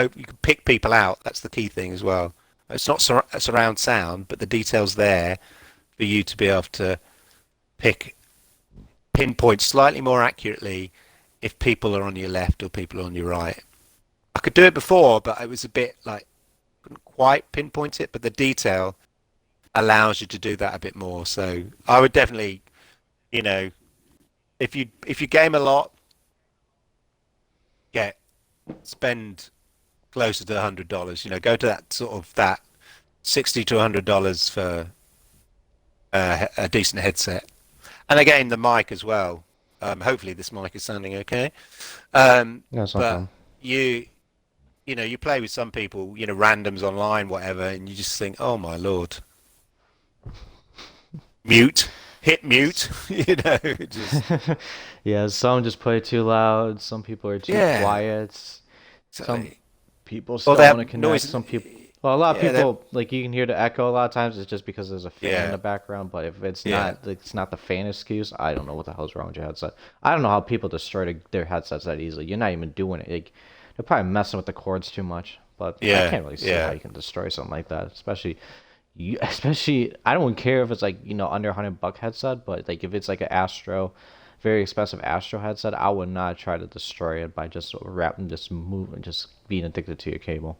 pick people out. That's the key thing as well. It's not surround sound, but the details there for you to be able to pick pinpoint slightly more accurately if people are on your left or people are on your right. I could do it before, but it was a bit like couldn't quite pinpoint it. But the detail allows you to do that a bit more. So I would definitely, you know, if you game a lot, get spend closer to $100. You know, go to that sort of that 60 to $100 for a decent headset. And again, the mic as well. Hopefully, this mic is sounding okay. Yeah, it's no But problem. you, you know, you play with some people, you know, randoms online, whatever, and you just think, oh my lord, mute, hit mute, you know, just Yeah, some just play too loud. Some people are too yeah. quiet. So, Some people just or they don't want to have connect. noise. Some people, well, a lot of Yeah, they people like you can hear the echo a lot of times. It's just because there's a fan in yeah, the background. But if it's yeah, not, like, it's not the fan excuse. I don't know what the hell's wrong with your headset. I don't know how people destroy their headsets that easily. You're not even doing it. Like, they're probably messing with the cords too much. But I yeah, can't really see how yeah. you can destroy something like that, especially especially I don't care if it's like under $100 headset, but like if it's like an Astro, very expensive Astro headset, I would not try to destroy it by just wrapping, just moving, just being addicted to your cable.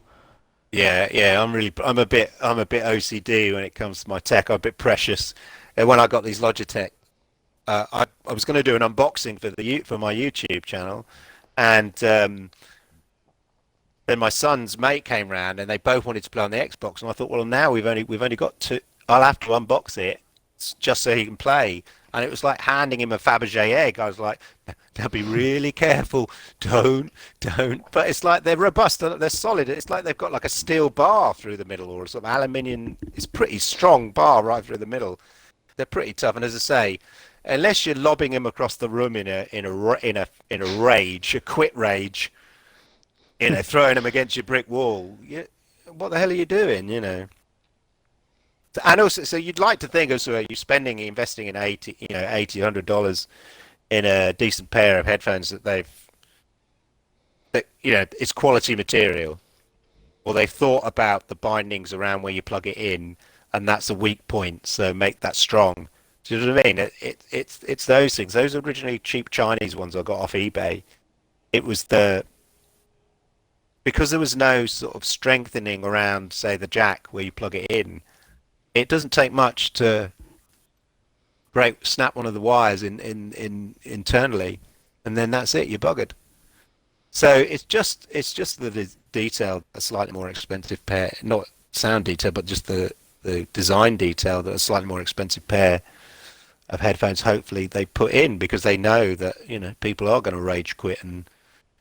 Yeah, yeah, I'm a bit OCD when it comes to my tech. I'm a bit precious. And when I got these Logitech, I was going to do an unboxing for for my YouTube channel, and then my son's mate came round, and they both wanted to play on the Xbox, and I thought, well, now we've only got to. I'll have to unbox it just so he can play. And it was like handing him a Fabergé egg. I was like, now be really careful. Don't. But it's like they're robust, they're solid. It's like they've got like a steel bar through the middle or some aluminium. It's pretty strong bar right through the middle. They're pretty tough. And as I say, unless you're lobbing him across the room in a rage, a quit rage, you know, throwing them against your brick wall, what the hell are you doing, you know? And also, so you'd like to think also you're investing in 80, you know, $100 in a decent pair of headphones that, you know, it's quality material, or they've thought about the bindings around where you plug it in, and that's a weak point, so make that strong. Do you know what I mean? It's those things. Those originally cheap Chinese ones I got off eBay. It was because there was no sort of strengthening around, say, the jack where you plug it in. It doesn't take much to snap one of the wires in internally, and then that's it. You're buggered. So it's just the detail, a slightly more expensive pair, not sound detail, but just the design detail that a slightly more expensive pair of headphones. Hopefully they put in because they know that you know people are going to rage quit and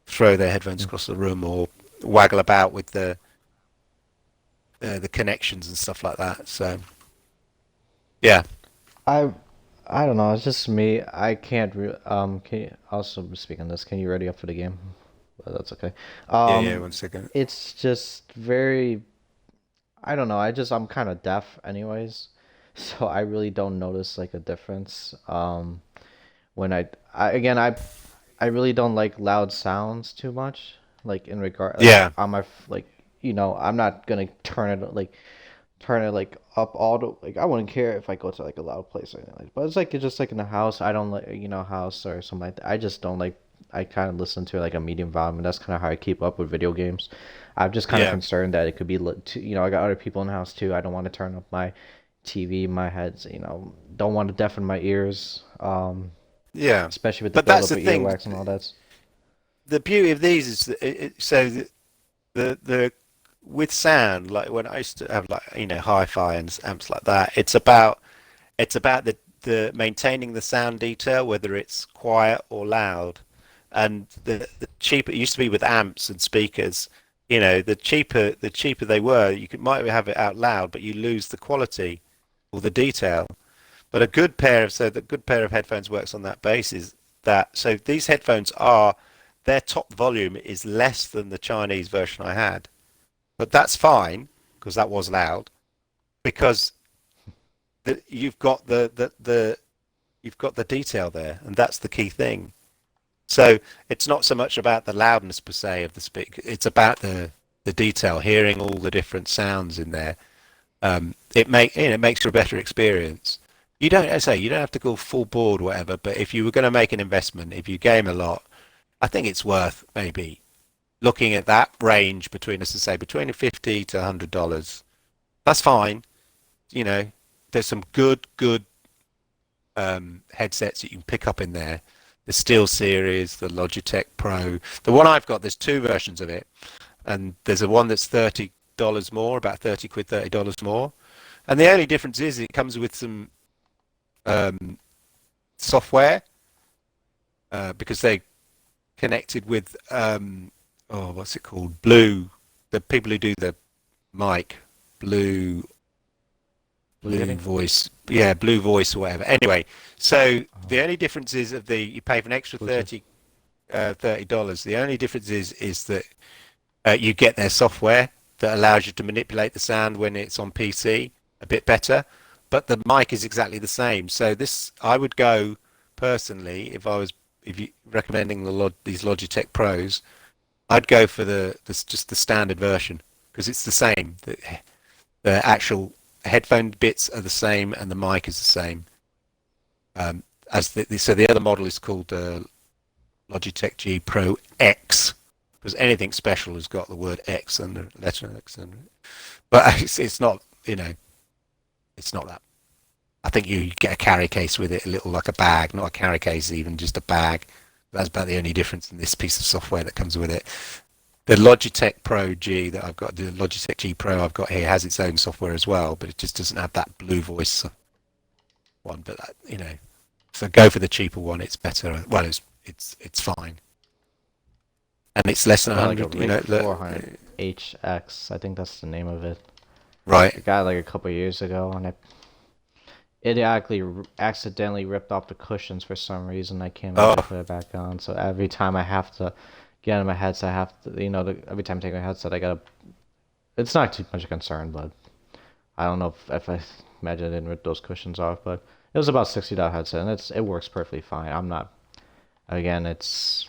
throw their headphones across the room or waggle about with the connections and stuff like that. So yeah, I I don't know. It's just me. I can't. Can you also speak on this? Can you ready up for the game? That's okay. yeah, yeah. Um, 1 second. it's just very. I don't know. I'm kind of deaf, anyways, so I really don't notice like a difference. When I again I really don't like loud sounds too much. Like in regard like Yeah, on my like I'm not gonna turn it like up all the like I wouldn't care if I go to like a loud place or anything like but it's just like in the house I don't like house or something like that. I just don't like I kind of listen to like a medium volume and that's kind of how I keep up with video games. I'm just kind of yeah, concerned that it could be too, I got other people in the house too. I don't want to turn up my TV, my heads, don't want to deafen my ears, yeah. especially with the But that's buildup the of thing. earwax and all that. The beauty of these is that the with sound, like when I used to have like you know hi-fi and amps like that, it's about the maintaining the sound detail, whether it's quiet or loud. And the cheaper it used to be with amps and speakers, you know, the cheaper they were, might have it out loud, but you lose the quality or the detail. But the good pair of headphones works on that basis. That so these headphones are their top volume is less than the Chinese version I had. But that's fine because that was loud because you've got you've got the detail there, and that's the key thing. So it's not so much about the loudness per se of the speaker; it's about the detail, hearing all the different sounds in there. It makes for a better experience. You don't, as I say, you don't have to go full board, or whatever. But if you were going to make an investment, if you game a lot, I think it's worth maybe looking at that range between, as I say, between $50 to $100. That's fine. You know, there's some good headsets that you can pick up in there. The Steel Series, the Logitech Pro. The one I've got, there's two versions of it, and there's a one that's $30 more, about 30 quid, $30 more. And the only difference is it comes with some software because they connected with what's it called? The people who do the mic, Blue Voice, yeah, Blue Voice or whatever. Anyway, so the only difference is that you pay for an extra $30. The only difference is that you get their software that allows you to manipulate the sound when it's on PC a bit better, but the mic is exactly the same. So this, I would go personally if you recommending these Logitech Pros, I'd go for just the standard version because it's the same. The actual headphone bits are the same and the mic is the same. So the other model is called Logitech G Pro X because anything special has got the word X and the letter X under it. But it's not, it's not that. I think you get a carry case with it, a little like a bag, not a carry case, even just a bag. That's about the only difference in this piece of software that comes with it. The Logitech Pro G that I've got, the Logitech G Pro I've got here has its own software as well, but it just doesn't have that Blue Voice one. But so go for the cheaper one. It's better. Well, it's fine, and it's less than 100. Like a 400 HX, I think that's the name of it. Right. I got it like a couple years ago, and it accidentally ripped off the cushions for some reason. I can't remember to put it back on. So every time I have to get in my headset, I have to, every time I take my headset, I gotta. It's not too much of a concern, but I don't know if I imagine I didn't rip those cushions off, but it was about $60 headset, and it works perfectly fine. I'm not. Again, it's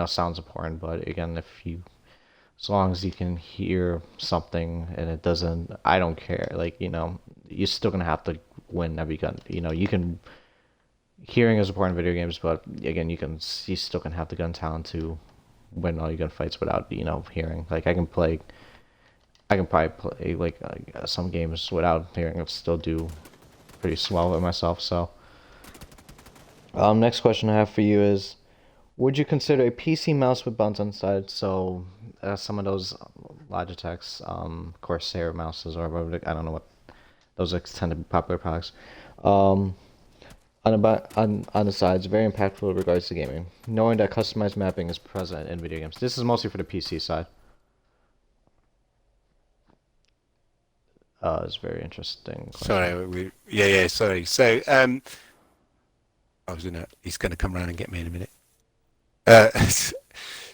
sounds important, but again, as long as you can hear something and it doesn't, I don't care. Like, you're still gonna have to win every gun. You can. Hearing is important in video games, but again, you still can have the gun talent to win all your gunfights without hearing. Like I can probably play like some games without hearing. I still do pretty swell with myself. So, next question I have for you is: would you consider a PC mouse with buttons on the side? So, some of those Logitech's Corsair mouses, or whatever, I don't know what those tend to be popular products. On the sides, very impactful in regards to gaming. Knowing that customized mapping is present in video games. This is mostly for the PC side. It's very interesting question. Sorry, sorry. So, he's gonna come around and get me in a minute.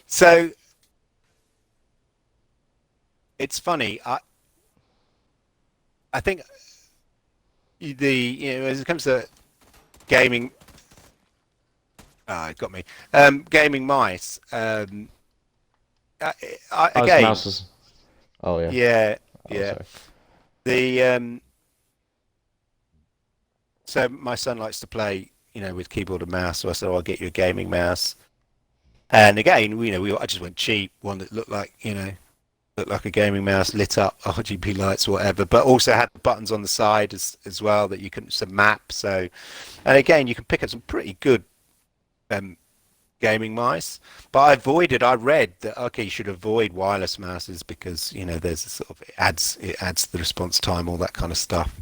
So it's funny. I think as it comes to gaming, it got me. Gaming mice. Again, Mouses. Oh yeah. Yeah. So my son likes to play, with keyboard and mouse. So I said, I'll get you a gaming mouse. And again, I just went cheap, one that looked like a gaming mouse, lit up RGB lights or whatever, but also had the buttons on the side as well that you can map. So, and again, you can pick up some pretty good gaming mice. But I read that you should avoid wireless mouses because there's a sort of it adds the response time, all that kind of stuff.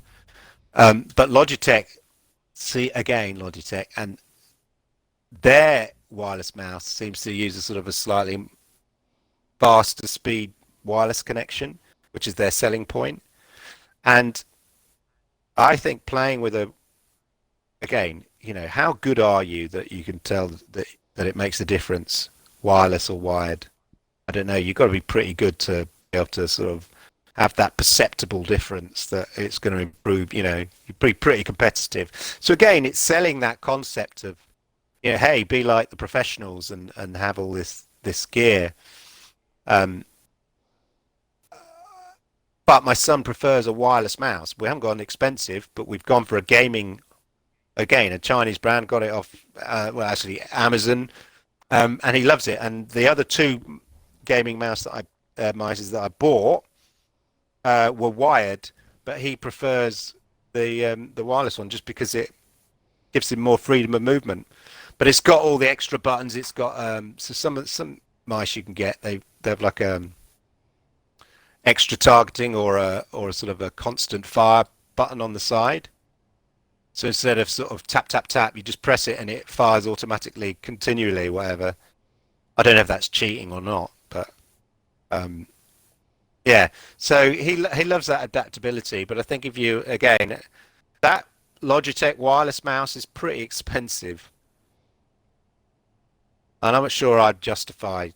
But Logitech and their wireless mouse seems to use a sort of a slightly faster speed wireless connection, which is their selling point. And I think playing with how good are you that you can tell that that it makes a difference, wireless or wired. I don't know. You've got to be pretty good to be able to sort of have that perceptible difference that it's going to improve. You're pretty competitive. So again, it's selling that concept of, hey, be like the professionals and have all this gear. Um, but my son prefers a wireless mouse. We haven't gone expensive, but we've gone for a gaming, again, a Chinese brand. Got it off, well, actually Amazon, and he loves it. And the other two gaming mice that I bought were wired, but he prefers the wireless one just because it gives him more freedom of movement. But it's got all the extra buttons. It's got so some mice you can get they have like extra targeting or a sort of a constant fire button on the side. So instead of sort of tap tap tap, you just press it and it fires automatically, continually, whatever. I don't know if that's cheating or not, but yeah. So he loves that adaptability. But I think if you again, that Logitech wireless mouse is pretty expensive, and I'm not sure I'd justify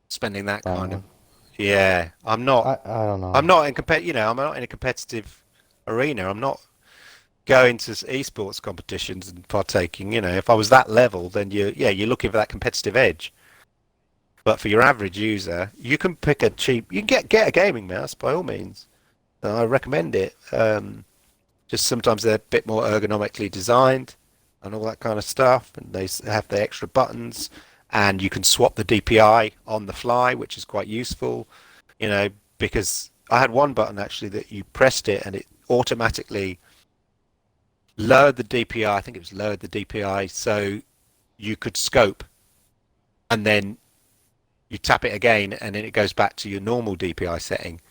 spending that kind of. Yeah, I'm not. I don't know. I'm not in I'm not in a competitive arena. I'm not going to esports competitions and partaking. If I was that level, then you're looking for that competitive edge. But for your average user, you can pick a cheap. You can get a gaming mouse by all means. I recommend it. Just sometimes they're a bit more ergonomically designed and all that kind of stuff, and they have the extra buttons, and you can swap the DPI on the fly, which is quite useful. Because I had one button actually that you pressed it and it automatically lowered the DPI. I think it was lowered the DPI so you could scope, and then you tap it again and then it goes back to your normal DPI setting.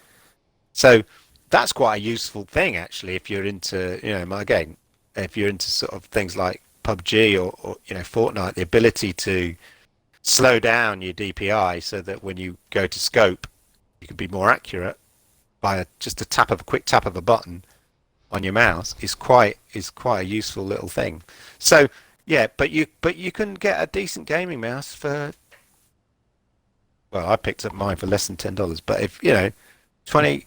So that's quite a useful thing actually if you're into, again, if you're into sort of things like PUBG or Fortnite, the ability to slow down your DPI so that when you go to scope, you can be more accurate by just a quick tap of a button on your mouse is quite a useful little thing. So yeah, but you can get a decent gaming mouse for, well, I picked up mine for less than $10, but if 20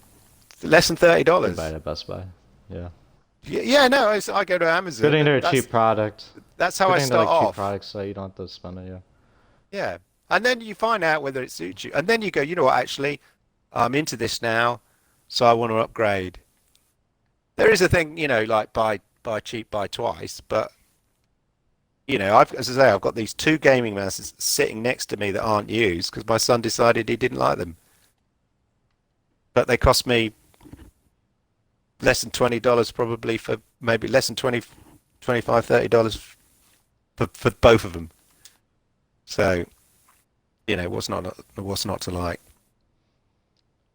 less than $30. Buy it at Best Buy. Yeah. Yeah, no, I go to Amazon. Good thing they're a cheap product. That's how Good I thing start they're like off. cheap products, so you don't have to spend it. Yeah. Yeah, and then you find out whether it suits you, and then you go, you know what, actually, I'm into this now, so I want to upgrade. There is a thing, like buy cheap, buy twice, but as I say, I've got these two gaming mouses sitting next to me that aren't used because my son decided he didn't like them, but they cost me less than $20 probably, for maybe less than 20, 25, $30 for both of them. So, what's not to like?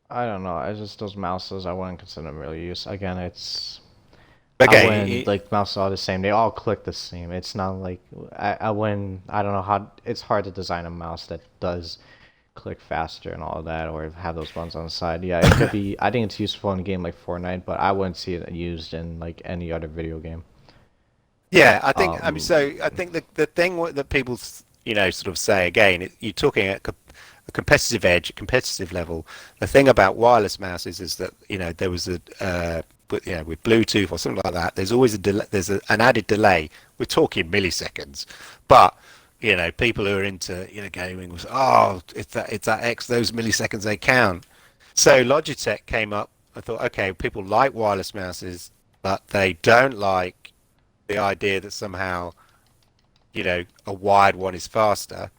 I don't know. It's just those mouses. I wouldn't consider them really use. Again, it's. Okay, I wouldn't like mouses are the same. They all click the same. It's not like I wouldn't. I don't know how. It's hard to design a mouse that does click faster and all of that, or have those buttons on the side. Yeah, it could be. I think it's useful in a game like Fortnite, but I wouldn't see it used in like any other video game. yeah, I think. So I think the thing that people, sort of say again, you're talking at a competitive edge, a competitive level. The thing about wireless mouses is that there was with Bluetooth or something like that, there's always a delay, an added delay. We're talking milliseconds, but people who are into gaming was, oh, it's that X, those milliseconds, they count. So Logitech came up. I thought, okay, people like wireless mouses, but they don't like the idea that somehow a wired one is faster.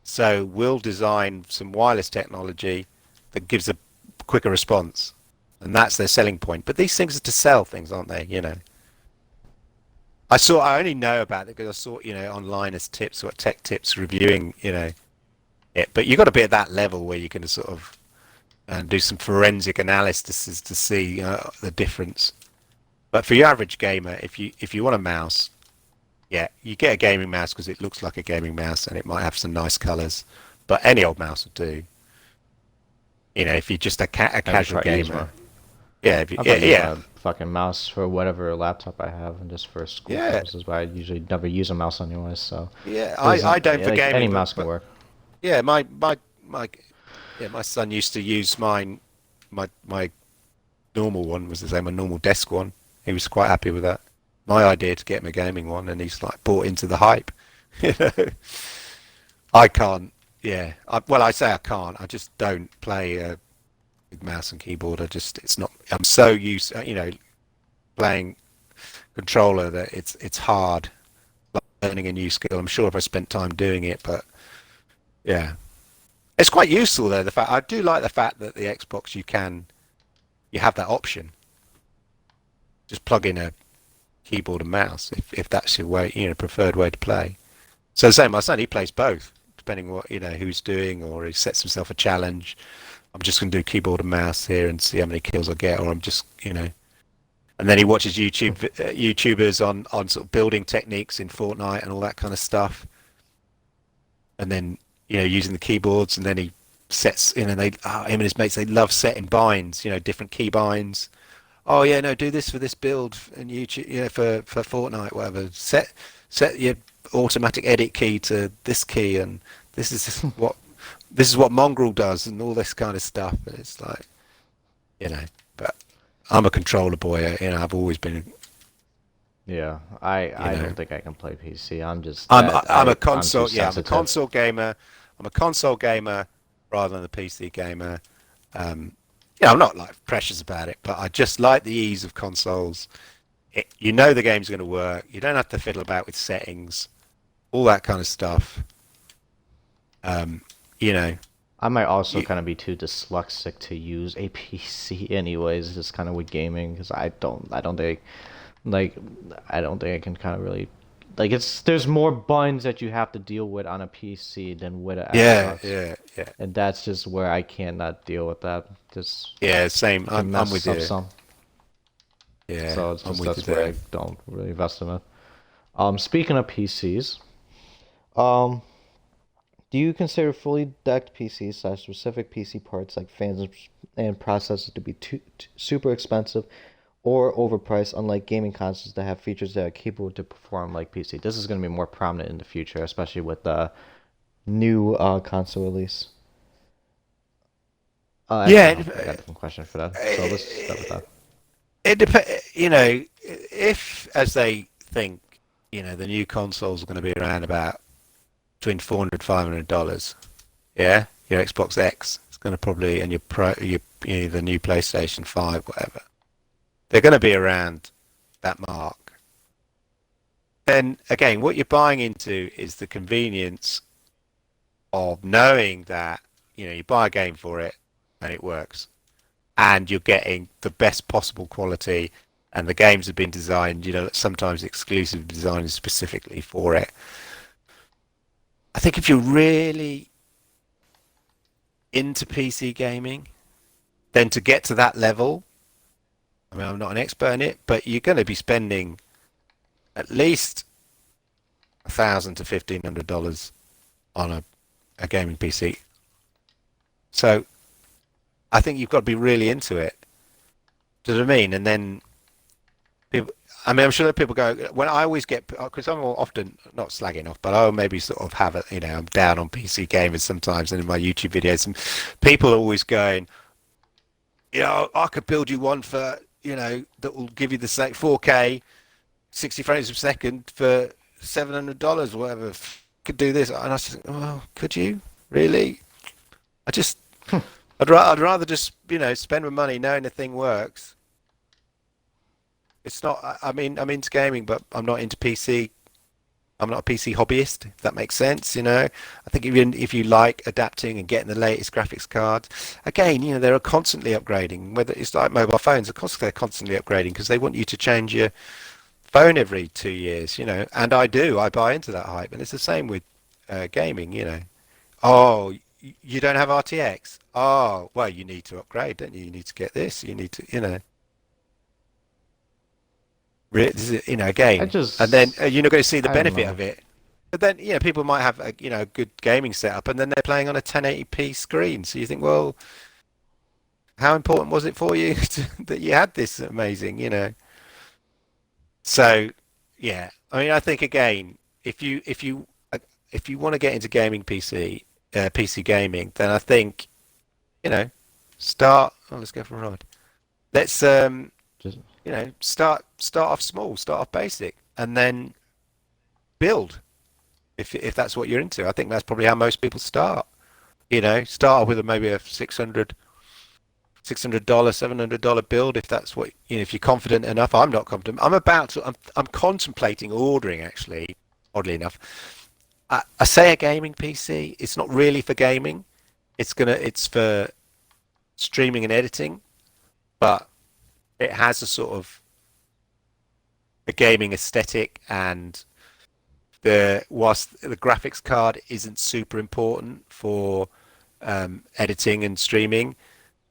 So we'll design some wireless technology that gives a quicker response, and that's their selling point. But these things are to sell things, aren't they? I only know about it because I saw online as tips or tech tips reviewing it. But you've got to be at that level where you can sort of do some forensic analysis to see the difference. But for your average gamer, if you want a mouse, yeah, you get a gaming mouse because it looks like a gaming mouse and it might have some nice colours. But any old mouse will do. If you're just a casual gamer. Yeah, if you, I yeah, probably use yeah, my fucking mouse for whatever laptop I have, and just for school yeah, purposes. But I usually never use a mouse anyways, so yeah. there's I don't for like any gaming, mouse can but work. yeah, my yeah, my son used to use mine. My normal one was the same, my normal desk one. He was quite happy with that. My idea to get him a gaming one, and he's like bought into the hype. You know, I can't. Yeah, well, I say I can't. I just don't play with mouse and keyboard. I just it's not. I'm so used, playing controller that it's hard learning a new skill. I'm sure if I spent time doing it, but yeah, it's quite useful though. The fact I do like the fact that the Xbox you have that option. Just plug in a keyboard and mouse if that's your way, preferred way to play. So the same, my son he plays both, depending on what who's doing, or he sets himself a challenge. I'm just going to do keyboard and mouse here and see how many kills I get, or I'm just and then he watches YouTubers on sort of building techniques in Fortnite and all that kind of stuff, and then using the keyboards, and then he sets they him and his mates they love setting binds, different key binds. Oh yeah, no, do this for this build and YouTube, for Fortnite, whatever. Set your automatic edit key to this key, and this is what this is what Mongrel does, and all this kind of stuff. And it's like, but I'm a controller boy. I've always been. Yeah, I You know, don't think I can play PC. I'm just I'm that I'm a I'm too console. Yeah, I'm a sensitive. console gamer. I'm a console gamer rather than a PC gamer. I'm not like precious about it, but I just like the ease of consoles. The game's going to work. You don't have to fiddle about with settings, all that kind of stuff. Um, you know, I might also you, kind of be too dyslexic to use a PC anyways, just kind of with gaming because I don't think like I don't think I can kind of really like it's there's more buttons that you have to deal with on a PC than with an yeah, Xbox, yeah, yeah, and that's just where I cannot deal with that. Just yeah. Same. it can I'm with mess up you. some, Yeah, so it's I'm just with you that's where there. I don't really invest in it. Speaking of PCs, um, do you consider fully decked PCs slash specific PC parts like fans and processors to be super expensive or overpriced, unlike gaming consoles that have features that are capable to perform like PC? This is going to be more prominent in the future, especially with the new console release. Actually, Yeah, no, I got a different question for that. So let's start with it, that. it depends. If as they think, the new consoles are going to be around about between $400 $500. Yeah, your Xbox X is going to probably, and your Pro, the new PlayStation 5, whatever. They're going to be around that mark. Then again, what you're buying into is the convenience of knowing that you buy a game for it and it works, and you're getting the best possible quality, and the games have been designed, sometimes exclusive design specifically for it. I think if you're really into PC gaming, then to get to that level, I mean, I'm not an expert in it, but you're going to be spending at least $1,000 to $1,500 on a gaming PC. So I think you've got to be really into it. Do you know what I mean? And then people, I mean, I'm sure that people go when I always get because I'm often not slagging off, but I'll maybe sort of have it. I'm down on PC gamers sometimes, and in my YouTube videos, and people are always going, I could build you one for that will give you the same 4K 60 frames per second for $700 or whatever. Could do this, and I said, well, could you really? I just, I'd rather just spend my money knowing the thing works. It's not. I mean, I'm into gaming, but I'm not into PC. I'm not a PC hobbyist, if that makes sense. I think if you like adapting and getting the latest graphics cards, again, they're constantly upgrading. Whether it's like mobile phones, they're constantly upgrading because they want you to change your phone every 2 years. And I do. I buy into that hype, and it's the same with gaming. Oh, you don't have RTX. Oh, well, you need to upgrade, don't you? You need to get this. You need to, I again, and then just you're not going to see the I don't benefit know. of it. But then, people might have a good gaming setup, and then they're playing on a 1080p screen. So you think, well, how important was it for you that you had this amazing, So, yeah, I mean, I think again, if you want to get into gaming PC gaming, then I think you know, start. Oh, let's go for a ride. Let's Just start off small, start off basic, and then build. If that's what you're into, I think that's probably how most people start. Start off with maybe a $600, $700 build if that's what if you're confident enough. I'm not confident. I'm contemplating ordering actually, oddly enough. I say a gaming PC. It's not really for gaming. It's for streaming and editing, but it has a sort of a gaming aesthetic, and whilst the graphics card isn't super important for editing and streaming,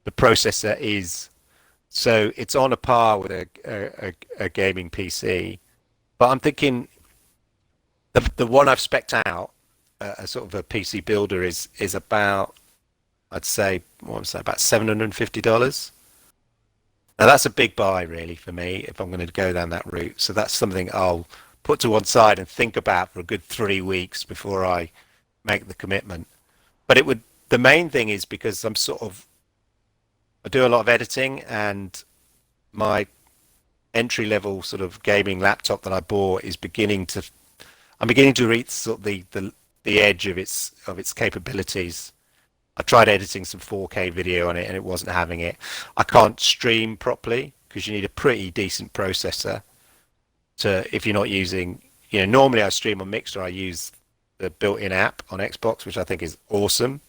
the processor is. So it's on a par with a gaming PC. But I'm thinking the one I've spec'd out, a sort of a PC builder is about, I'd say, what was that, about $750. Now that's a big buy really for me if I'm going to go down that route. So that's something I'll put to one side and think about for a good 3 weeks before I make the commitment. But the main thing is because I do a lot of editing, and my entry level sort of gaming laptop that I bought I'm beginning to reach sort of the edge of its capabilities. I tried editing some 4K video on it and it wasn't having it. I can't stream properly because you need a pretty decent processor if you're not using, normally I stream on Mixer. I use the built-in app on Xbox, which I think is awesome.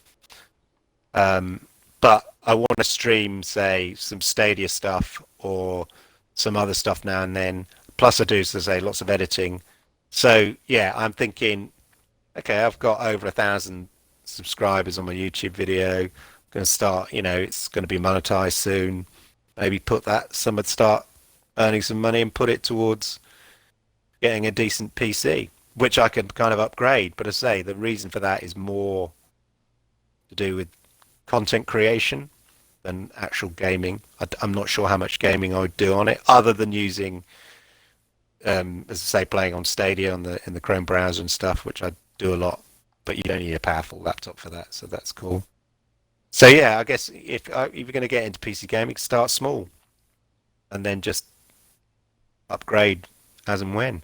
But I want to stream, say, some Stadia stuff or some other stuff now and then. Plus I do, as I say, lots of editing. So yeah, I'm thinking, okay, I've got over 1,000 subscribers on my YouTube video. I'm going to start, it's going to be monetized soon. Maybe start earning some money and put it towards getting a decent PC, which I can kind of upgrade. But as I say, the reason for that is more to do with content creation than actual gaming. I'm not sure how much gaming I would do on it, other than using, as I say, playing on Stadia in the Chrome browser and stuff, which I do a lot. But you don't need a powerful laptop for that, so that's cool. So yeah, I guess if you're going to get into PC gaming, start small, and then just upgrade as and when.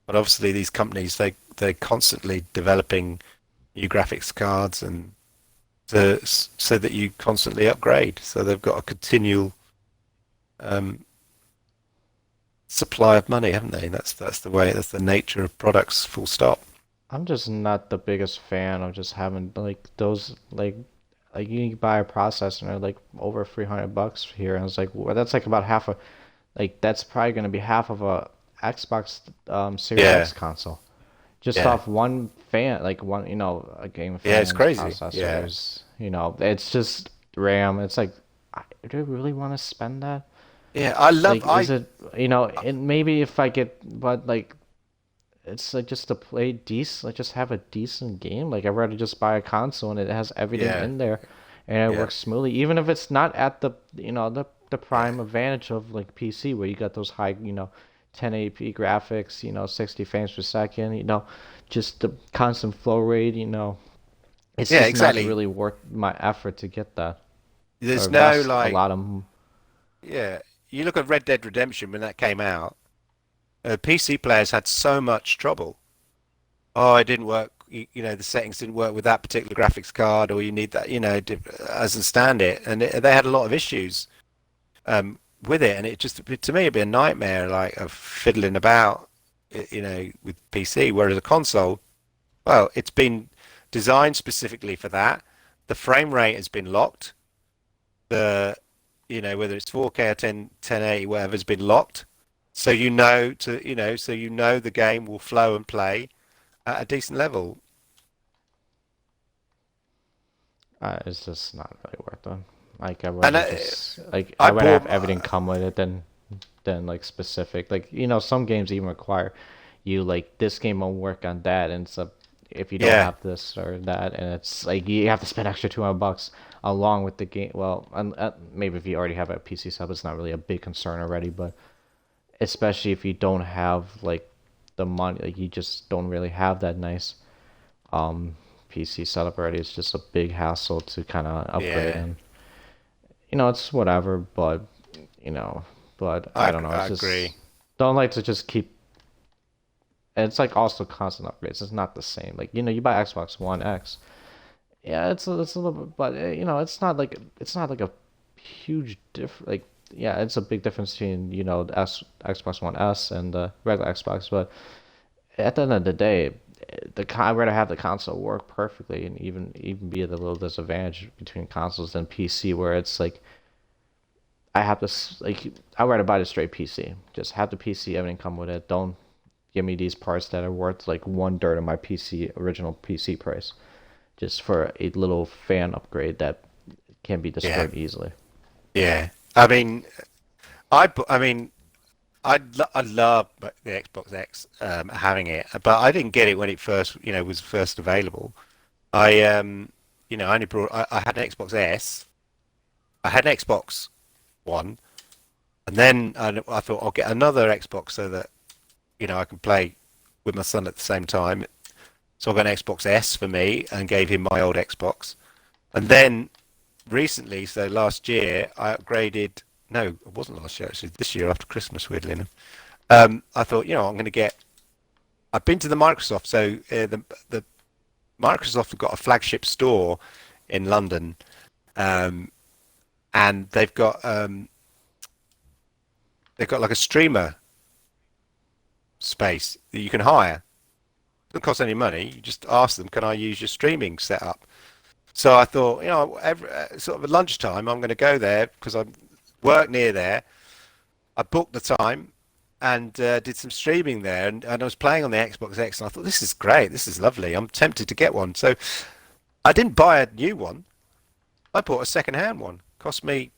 But obviously, these companies they're constantly developing new graphics cards and so that you constantly upgrade. So they've got a continual supply of money, haven't they? That's the way. That's the nature of products. Full stop. I'm just not the biggest fan of just having like those like you can buy a processor and they're like over $300 here, and it's like well, that's like about half a that's probably going to be half of a Xbox Series Yeah, X console just yeah, off one fan, like one a game yeah. It's fan crazy. Yeah, processors. It's just RAM. It's like, do I really want to spend that? yeah. I love. Like, is it and maybe if I get, but like it's like just to play decent, like just have a decent game. Like I'd rather just buy a console and it has everything Yeah, in there, and it yeah, works smoothly, even if it's not at the the yeah. prime advantage of like PC where you got those high 1080p graphics, 60 frames per second, just the constant flow rate, it's Yeah, just not exactly. really worth my effort to get that or There's no invest a like, lot of. yeah. You look at Red Dead Redemption when that came out. PC players had so much trouble. Oh, it didn't work. The settings didn't work with that particular graphics card, or you need that, as I stand it, and they had a lot of issues with it, and to me it'd be a nightmare, like of fiddling about, with PC. Whereas a console, well, it's been designed specifically for that. The frame rate has been locked. The whether it's 4K or 1080, whatever, has been locked. So the game will flow and play at a decent level. It's just not really worth it. Like And I I would have bought, everything come with it than like specific. Like some games even require you like this game won't work on that, and if you don't yeah, have this or that, and it's like you have to spend extra $200 along with the game. Well, maybe if you already have a PC sub, it's not really a big concern already. But especially if you don't have like the money, like you just don't really have that nice um PC setup already. It's just a big hassle to kind of upgrade, Yeah, and it's whatever. But you know, but I don't know. I It's agree. just don't like to just keep. And it's like also constant upgrades. It's not the same. Like you buy Xbox One X. Yeah, it's a little bit, but it's not like a huge like yeah, it's a big difference between the Xbox One S and the regular Xbox. But at the end of the day, I'd rather have the console work perfectly and even be at a little disadvantage between consoles than PC, where it's like I have to like I'd rather buy the straight PC. Just have the PC, everything come with it. Don't give me these parts that are worth like one third of my original PC price, just for a little fan upgrade that can be Yeah, destroyed easily. yeah. I mean, I love the Xbox X having it, but I didn't get it when it first, was first available. I I only brought I had an Xbox S, I had an Xbox One, and then I thought I'll get another Xbox so that I can play with my son at the same time. So I got an Xbox S for me and gave him my old Xbox. And then recently, so last year, I upgraded. No, it wasn't last year actually. This year after Christmas, weirdly enough. I thought, I'm going to get. I've been to the Microsoft, so the Microsoft have got a flagship store in London, um, and they've got like a streamer space that you can hire. It doesn't cost any money. You just ask them, can I use your streaming setup? So I thought, every sort of at lunchtime, I'm going to go there because I work near there. I booked the time and did some streaming there, and I was playing on the Xbox X, and I thought, this is great, this is lovely. I'm tempted to get one. So I didn't buy a new one. I bought a second-hand one. Cost me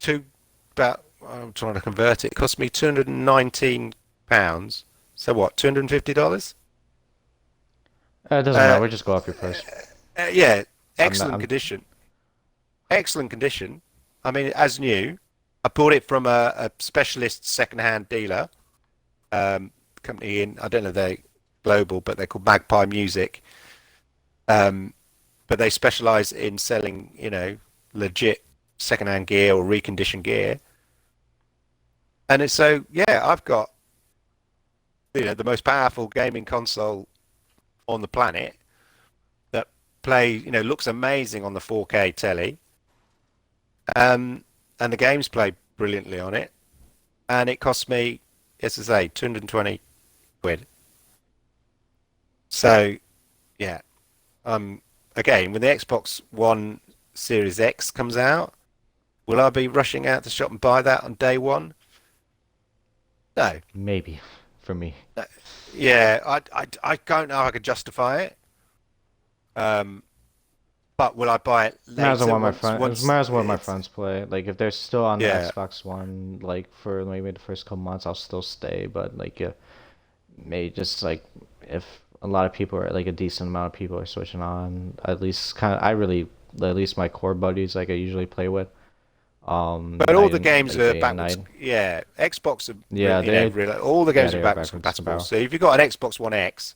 two, about, I'm trying to convert it. It cost me £219. So what, $250? It doesn't matter. Uh, We just go up your price. yeah, I'm not. excellent condition. Excellent condition. I mean, as new. I bought it from a specialist second-hand dealer company I don't know, they're global, but they're called Magpie Music. But they specialize in selling, legit second-hand gear or reconditioned gear. And it's so, yeah, I've got, the most powerful gaming console on the planet that looks amazing on the 4K telly. And the games play brilliantly on it. And it cost me, as I say, 220 quid. So, yeah. Again, when the Xbox One Series X comes out, will I be rushing out to shop and buy that on day one? No. Maybe for me. No. Yeah, I don't know how I could justify it. Um, but will I buy it Might as well later want my friends. once Might as well let my it's friends play. Like if they're still on the yeah. Xbox One, like for maybe the first couple months, I'll still stay. But like, maybe just like if a lot of people are like a decent amount of people are switching on, at least kind of I really at least my core buddies like I usually play with, But all night the and games like are day and backwards. night. Yeah, Xbox are Yeah, really all the yeah, games are they are backwards backwards compatible. compatible. So if you've got an Xbox One X,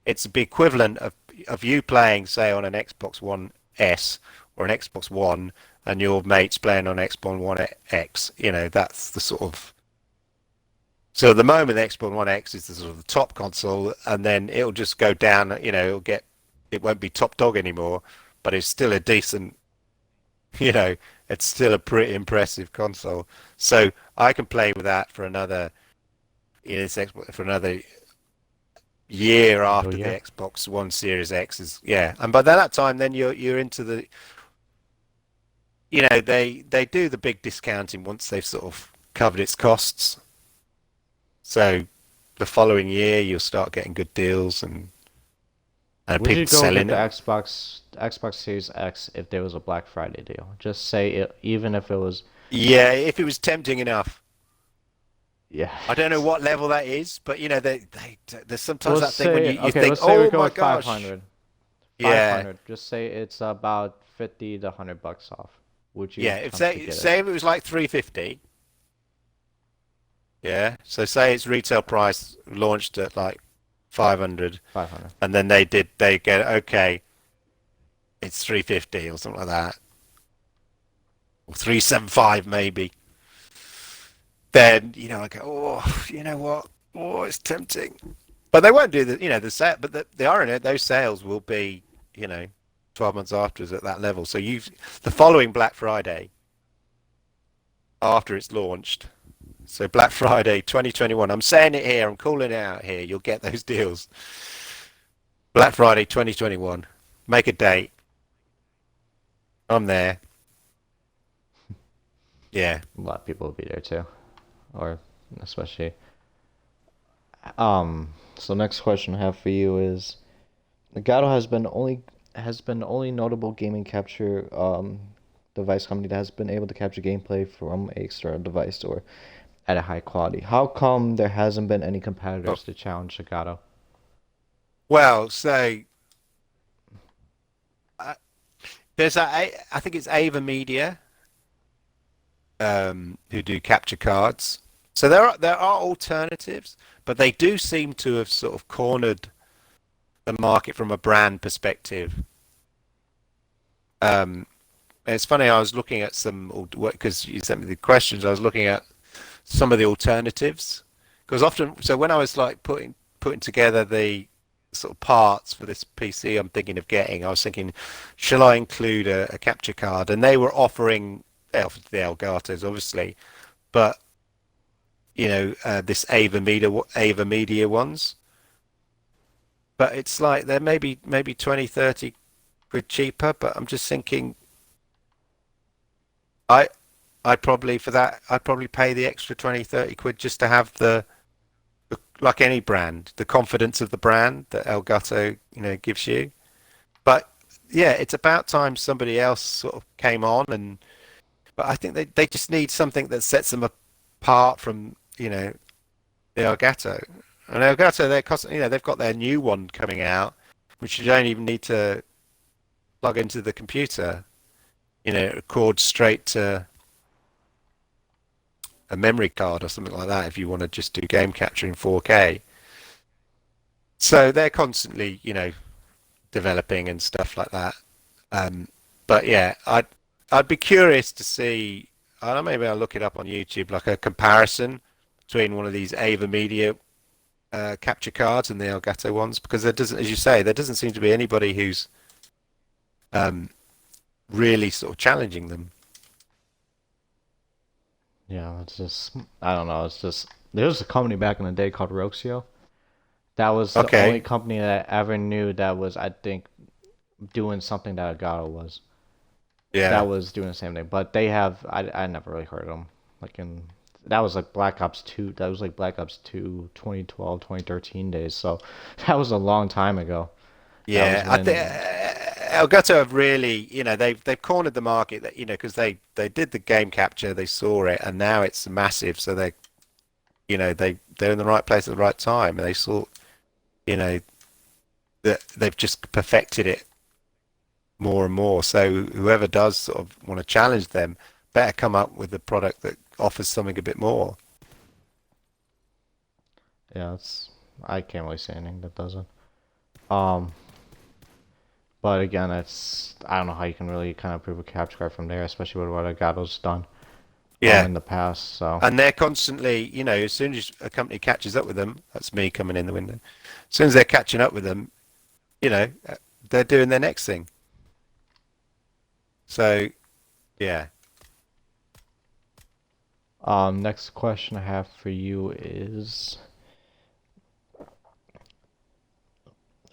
it's the equivalent of you playing, say, on an Xbox One S or an Xbox One, and your mates playing on Xbox One X. That's the sort of. So at the moment, the Xbox One X is the sort of the top console, and then it'll just go down. It won't be top dog anymore, but it's still a decent. You know, it's still a pretty impressive console. So I can play with that for another, for another year Whole after the year. Xbox One Series X is, yeah. And by that time, then you're into the, they do the big discounting once they've sort of covered its costs. So the following year, you'll start getting good deals and Would people you go get selling the it. Xbox Series X if there was a Black Friday deal? Just say it, even if it was, Yeah, if it was tempting enough. yeah. I don't know what level that is, but there's sometimes We'll that thing when you, say you okay. think, Let's say we oh go my with gosh, 500. yeah, 500. Just say it's about $50 to $100 off, would you Yeah, if attempt to say get it? say if it was like 350, yeah. So say its retail price launched at like 500, 500. and then they get okay, it's 350 or something like that, or 375 maybe. Then I go, oh, you know what? Oh, it's tempting. But they won't do the set. But the irony, those sales will be, you know, 12 months after is at that level. So the following Black Friday after it's launched. So Black Friday 2021. I'm saying it here. I'm calling it out here. You'll get those deals. Black Friday 2021. Make a date. I'm there. Yeah. A lot of people will be there too, or especially. So next question I have for you is, Elgato has been the only notable gaming capture device company that has been able to capture gameplay from a external device or at a high quality. How come there hasn't been any Oh, competitors to challenge Elgato? well, so uh, I think it's Ava Media who do capture cards. So there are alternatives, but they do seem to have sort of cornered the market from a brand perspective. Um, it's funny. I was looking at some because you sent me the questions. I was looking at some of the alternatives because often. So when I was like putting together the sort of parts for this PC I'm thinking of getting, I was thinking, shall I include a capture card? And they offered the Elgatos obviously, but this Ava Media ones. But it's like they're maybe 20, 30 quid cheaper. But I'm just thinking, I I'd probably for that I'd probably pay the extra 20, 30 quid just to have like any brand, the confidence of the brand that Elgato gives you. But yeah, it's about time somebody else sort of came on, and but I think they just need something that sets them apart from the Elgato. And Elgato, they've got their new one coming out, which you don't even need to plug into the computer. It records straight to a memory card or something like that if you want to just do game capture in 4K. So they're constantly, developing and stuff like that. Um, but yeah, I'd be curious to see. I don't know, maybe I'll look it up on YouTube, like a comparison between one of these Ava Media capture cards and the Elgato ones, because there doesn't, as you say, there doesn't seem to be anybody who's um, really sort of challenging them. Yeah, it's just I don't know. It's just there was a company back in the day called Roxio. That was the only Okay. company that I ever knew that was, I think, doing something that Elgato was. That Yeah. was doing the same thing. But they have I never really heard of them. Like in that was like Black Ops 2. That was like Black Ops 2 2012 2013 days. So that was a long time ago. That was Yeah, I think when Elgato have really, they've cornered the market that, because they did the game capture, they saw it, and now it's massive. So they're in the right place at the right time, and they saw, you know, that they've just perfected it more and more. So whoever does sort of want to challenge them, better come up with a product that offers something a bit more. yeah, it's I can't really say anything that doesn't. Um but again, it's I don't know how you can really kind of prove a capture card from there, especially with what Elgato's done Yeah, in the past. So and they're constantly, as soon as a company catches up with them, that's me coming in the window. As soon as they're catching up with them, you know, they're doing their next thing. So, yeah. next question I have for you is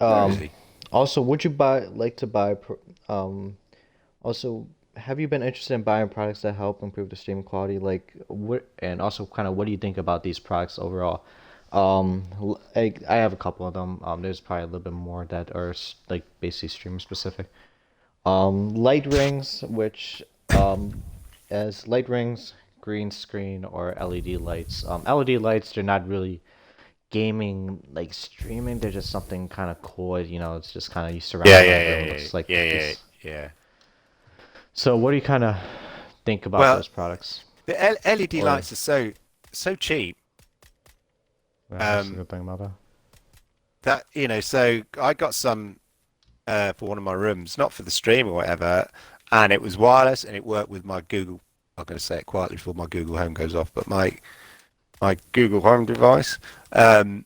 Where is um he? also would you buy also have you been interested in buying products that help improve the stream quality, like what, and also kind of what do you think about these products overall? I have a couple of them. There's probably a little bit more that are like basically stream specific. Light rings, which as light rings, green screen, or LED lights. LED lights, they're not really gaming like streaming. They're just something kind of cool. It's just kind of you surround Yeah, it by yeah, a room. yeah, It yeah, looks like yeah, yeah, this. yeah. So what do you kind of think about Well, those products? the LED Or lights are so cheap. yeah, that's a Um, good thing about that. that so I got some for one of my rooms, not for the stream or whatever, and it was wireless and it worked with my Google. I'm going to say it quietly before my Google Home goes off, but my Google Home device, um,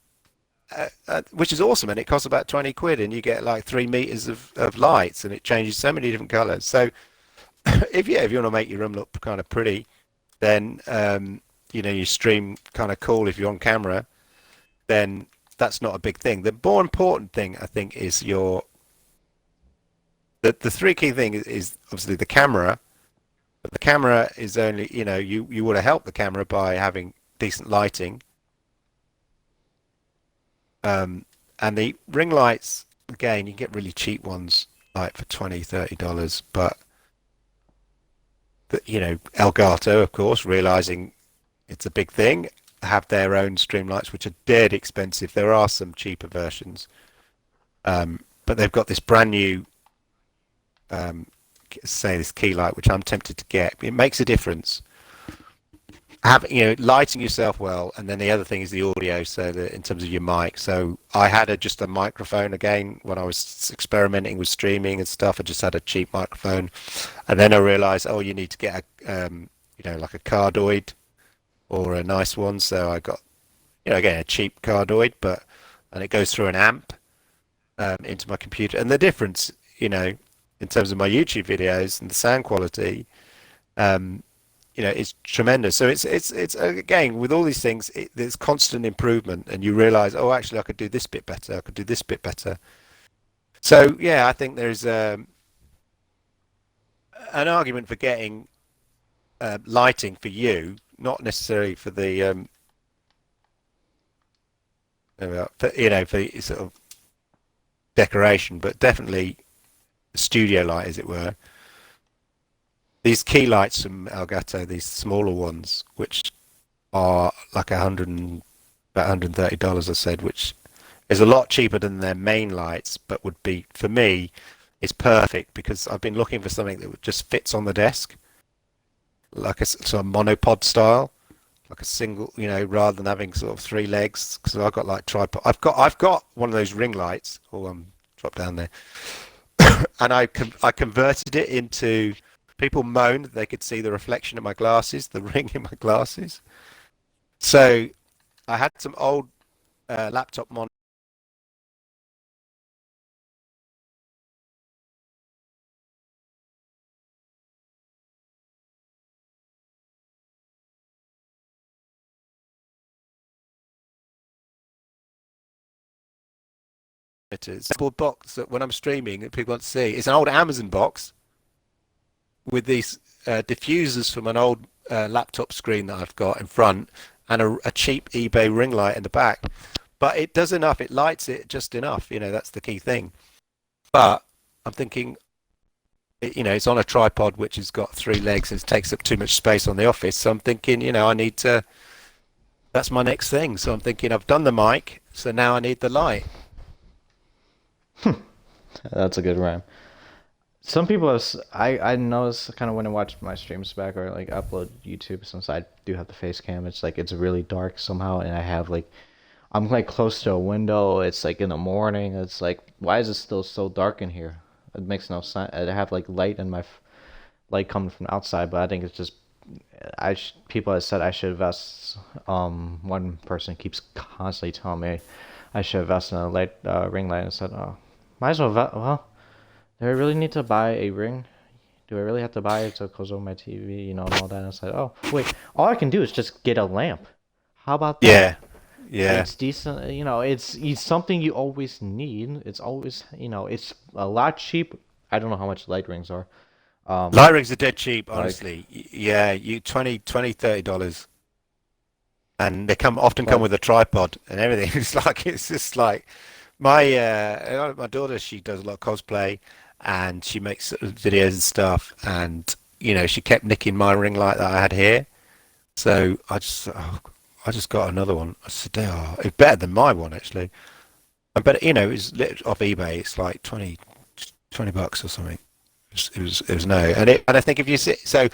which is awesome, and it costs about 20 quid, and you get like 3 meters of lights, and it changes so many different colors. So if you want to make your room look kind of pretty, then you stream kind of cool if you're on camera, then that's not a big thing. The more important thing, I think, is the three key thing is obviously the camera. But the camera is only, you want to help the camera by having decent lighting. And the ring lights, again, you can get really cheap ones like for $20, $30, but Elgato, of course, realizing it's a big thing, have their own stream lights, which are dead expensive. There are some cheaper versions, but they've got this brand new, say, this key light, which I'm tempted to get. It makes a difference. Having, lighting yourself well, and then the other thing is the audio. So that in terms of your mic, so I had just a microphone again when I was experimenting with streaming and stuff. I just had a cheap microphone, and then I realized, oh, you need to get like a cardioid or a nice one. So I got, again, a cheap cardioid, and it goes through an amp into my computer. And the difference, in terms of my YouTube videos and the sound quality, um, it's tremendous. So it's again, with all these things, there's constant improvement, and you realize, oh, actually, I could do this bit better. I could do this bit better. So yeah, I think there's an argument for getting lighting for you, not necessarily for the for sort of decoration, but definitely the studio light, as it were. These key lights from Elgato, these smaller ones, which are like about $130, I said, which is a lot cheaper than their main lights, but would be, for me, is perfect because I've been looking for something that just fits on the desk, like a sort of monopod style, like a single, rather than having sort of three legs. Because I've got like tripod. I've got one of those ring lights. Oh, drop down there, and I converted it into. People moaned that they could see the reflection of my glasses, the ring in my glasses. So I had some old laptop monitors. A box that when I'm streaming that people want to see. It's an old Amazon box with these diffusers from an old laptop screen that I've got in front and a cheap eBay ring light in the back. But it does enough. It lights it just enough. That's the key thing. But I'm thinking, it's on a tripod which has got three legs and it takes up too much space on the office. So I'm thinking, I need to. That's my next thing. So I'm thinking, I've done the mic, so now I need the light. That's a good rhyme. Some people have, I notice kind of when I watch my streams back or like upload YouTube, since I do have the face cam, it's like it's really dark somehow, and I have like I'm like close to a window. It's like in the morning. It's like why is it still so dark in here? It makes no sense. I have like light in my light coming from outside, but I think it's just people have said I should invest. One person keeps constantly telling me I should invest in a light ring light. And I said, oh, might as well. Well, do I really need to buy a ring? Do I really have to buy it so it goes over my TV, and all that? And it's like, oh, wait, all I can do is just get a lamp. How about that? Yeah, yeah. It's decent, it's something you always need. It's always, it's a lot cheap. I don't know how much light rings are. Light rings are dead cheap, Like, honestly. Yeah, you $20, $30, and they often come but with a tripod and everything. It's just like my daughter. She does a lot of cosplay, and she makes videos and stuff. And she kept nicking my ring light that I had here. So I just got another one. I said, oh, it's better than my one actually. And but it's lit off eBay. It's like 20 bucks or something. It was no, and I think if you sit, so,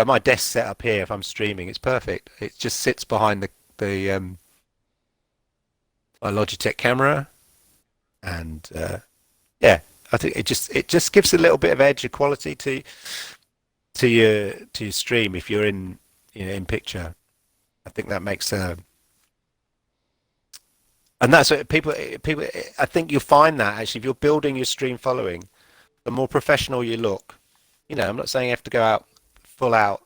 my desk set up here, if I'm streaming, it's perfect. It just sits behind the my Logitech camera, and yeah, I think it just gives a little bit of edge of quality to your stream if you're in picture. I think that makes and that's what people. I think you'll find that actually if you're building your stream following, the more professional you look. I'm not saying you have to go out full out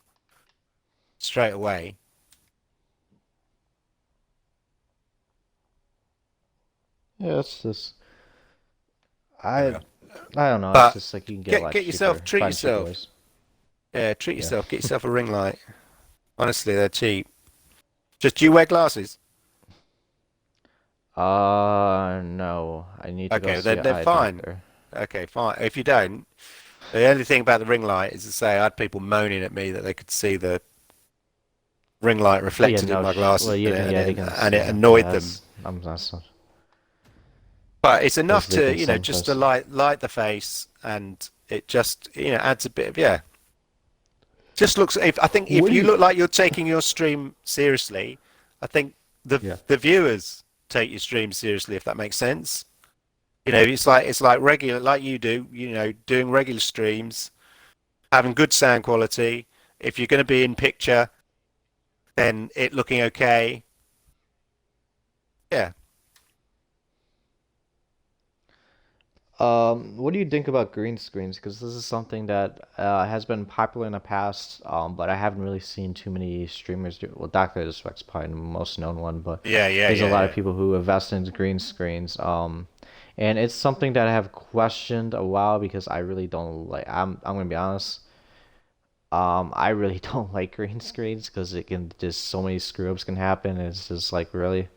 straight away. Yeah, it's just I Yeah. I don't know. It's But just like you can get a get lot get yourself, cheaper, treat find cheaper yourself. ways. Yeah, treat Yeah. yourself. Get yourself a ring light. Honestly, they're cheap. Just do you wear glasses? No. I need to go Okay, see then an they're eye fine. doctor. Okay, fine. If you don't, the only thing about the ring light is to say I had people moaning at me that they could see the ring light Oh yeah, reflected in no. my Well, glasses, you can. Yeah, they can and see. it Yeah, yeah. annoyed them. That's I'm that's But it's enough because they to, can some just to just. light the face, and it just, adds a bit of, yeah. Just looks. If I think What if do you you? look like you're taking your stream seriously, I think the Yeah. the viewers take your stream seriously. If that makes sense. It's like regular, like you do. Doing regular streams, having good sound quality. If you're going to be in picture, then it looking okay. Yeah. What do you think about green screens? Because this is something that has been popular in the past, but I haven't really seen too many streamers do. Well, Doctor Disrespect's probably the most known one, but Yeah, yeah, there's a yeah, lot of yeah. people who invest in green screens. And it's something that I have questioned a while because I really don't like. I'm gonna be honest. I really don't like green screens because it can just so many screw ups can happen. It's just like really.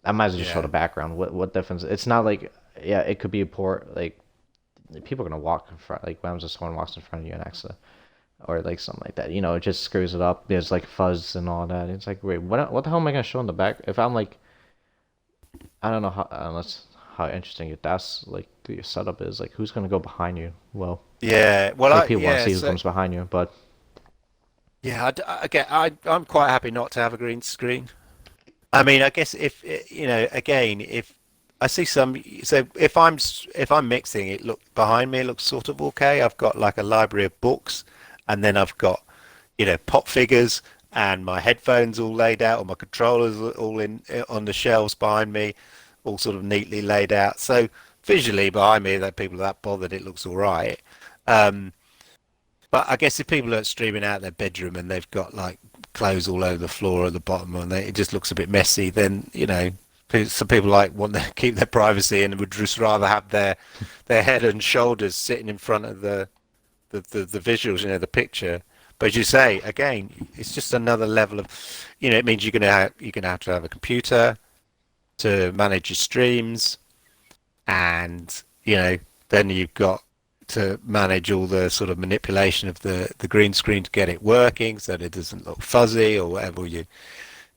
I might as well just show the Yeah. background. What difference? It's not like yeah, it could be a poor like people are gonna walk in front like when I'm just someone walks in front of you and accident or like something like that. It just screws it up. There's like fuzz and all that. It's like wait, what the hell am I gonna show in the back? If I'm like I don't know how unless how interesting your that's like your setup is. Like who's gonna go behind you? Well, Yeah. Well, like people want to yeah. see who So comes behind you, but yeah, again, I'm quite happy not to have a green screen. I mean, I guess if again, if I see some, so if I'm mixing, it look behind me, it looks sort of okay. I've got like a library of books, and then I've got pop figures and my headphones all laid out, or my controllers all in on the shelves behind me, all sort of neatly laid out. So visually behind me, that people are that bothered, it looks all right. Um, but I guess if people are streaming out their bedroom and they've got like clothes all over the floor at the bottom and it just looks a bit messy, then some people like want to keep their privacy and would just rather have their head and shoulders sitting in front of the visuals, the picture. But as you say, again, it's just another level of, it means you're gonna have to have a computer to manage your streams, and then you've got to manage all the sort of manipulation of the green screen to get it working so that it doesn't look fuzzy or whatever, or you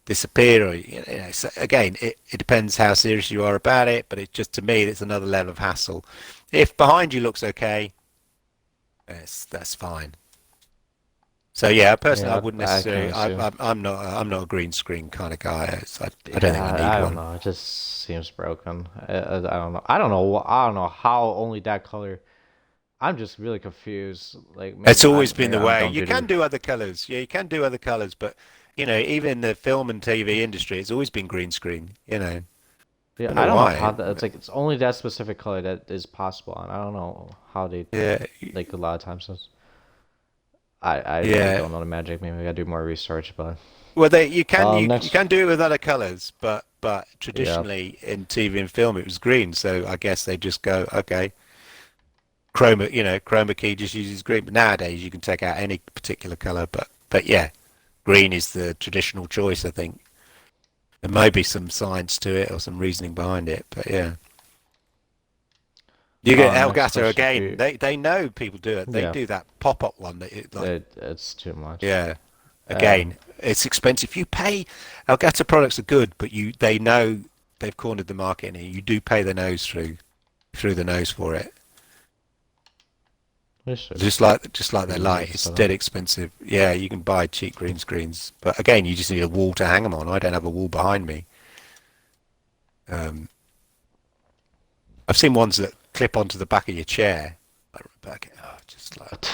disappear, or so again, it depends how serious you are about it, but it just, to me, it's another level of hassle. If behind you looks okay, that's fine. So yeah, personally, I yeah, wouldn't I can necessarily. I, assume. I'm not a green screen kind of guy. I don't think I Yeah, need I don't one. know. It just seems broken. I don't know. I don't know. I don't know how only that color. I'm just really confused. Like It's maybe always I'm been maybe the I'm way. dumb You due to can do other colors. Yeah, you can do other colors, but even in the film and TV industry, it's always been green screen. yeah. Don't know I don't know how why. that. It's like it's only that specific color that is possible, and I don't know how they Yeah, like a lot of times. I really yeah. don't know the magic. Maybe I gotta do more research, but Well, you can you next can do it with other colors, but yeah. traditionally in TV and film it was green. So I guess they just go, okay, chroma key just uses green. But nowadays you can take out any particular color, but yeah, green is the traditional choice, I think. There may be some science to it or some reasoning behind it, but yeah. You get Next Elgato question for again. you. They know people do it. They Yeah, do that pop-up one that like, it's too much. yeah. Um, Again, it's expensive. You pay. Elgato products are good, but they know they've cornered the market, and you do pay the nose through the nose for it. They should. Just like Pretty they easy like. to It's set up. dead expensive. Yeah, you can buy cheap green screens, but again, you just need a wall to hang them on. I don't have a wall behind me. Um, I've seen ones that clip onto the back of your chair. Just like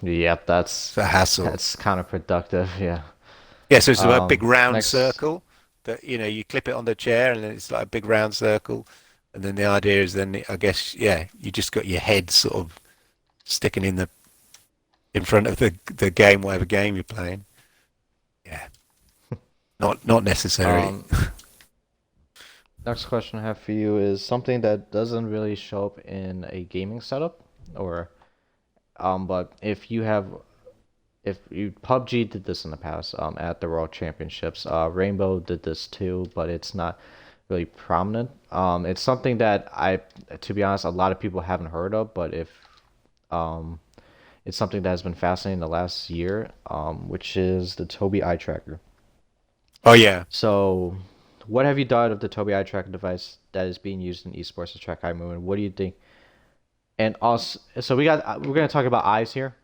Yep, it's a hassle. that's counterproductive. Yeah. Yeah, so it's a big round Next. circle that you clip it on the chair, and then it's like a big round circle. And then the idea is then I guess you just got your head sort of sticking in front of the game, whatever game you're playing. Yeah, not necessary. Um, Next question I have for you is something that doesn't really show up in a gaming setup, or but if you PUBG did this in the past at the World Championships. Rainbow did this too, but it's not really prominent. It's something that to be honest, a lot of people haven't heard of, but if um, it's something that has been fascinating the last year, which is the Tobii eye tracker. Oh yeah, So, what have you thought of the Tobii eye tracker device that is being used in esports to track eye movement? What do you think? And also, so we're gonna talk about eyes here.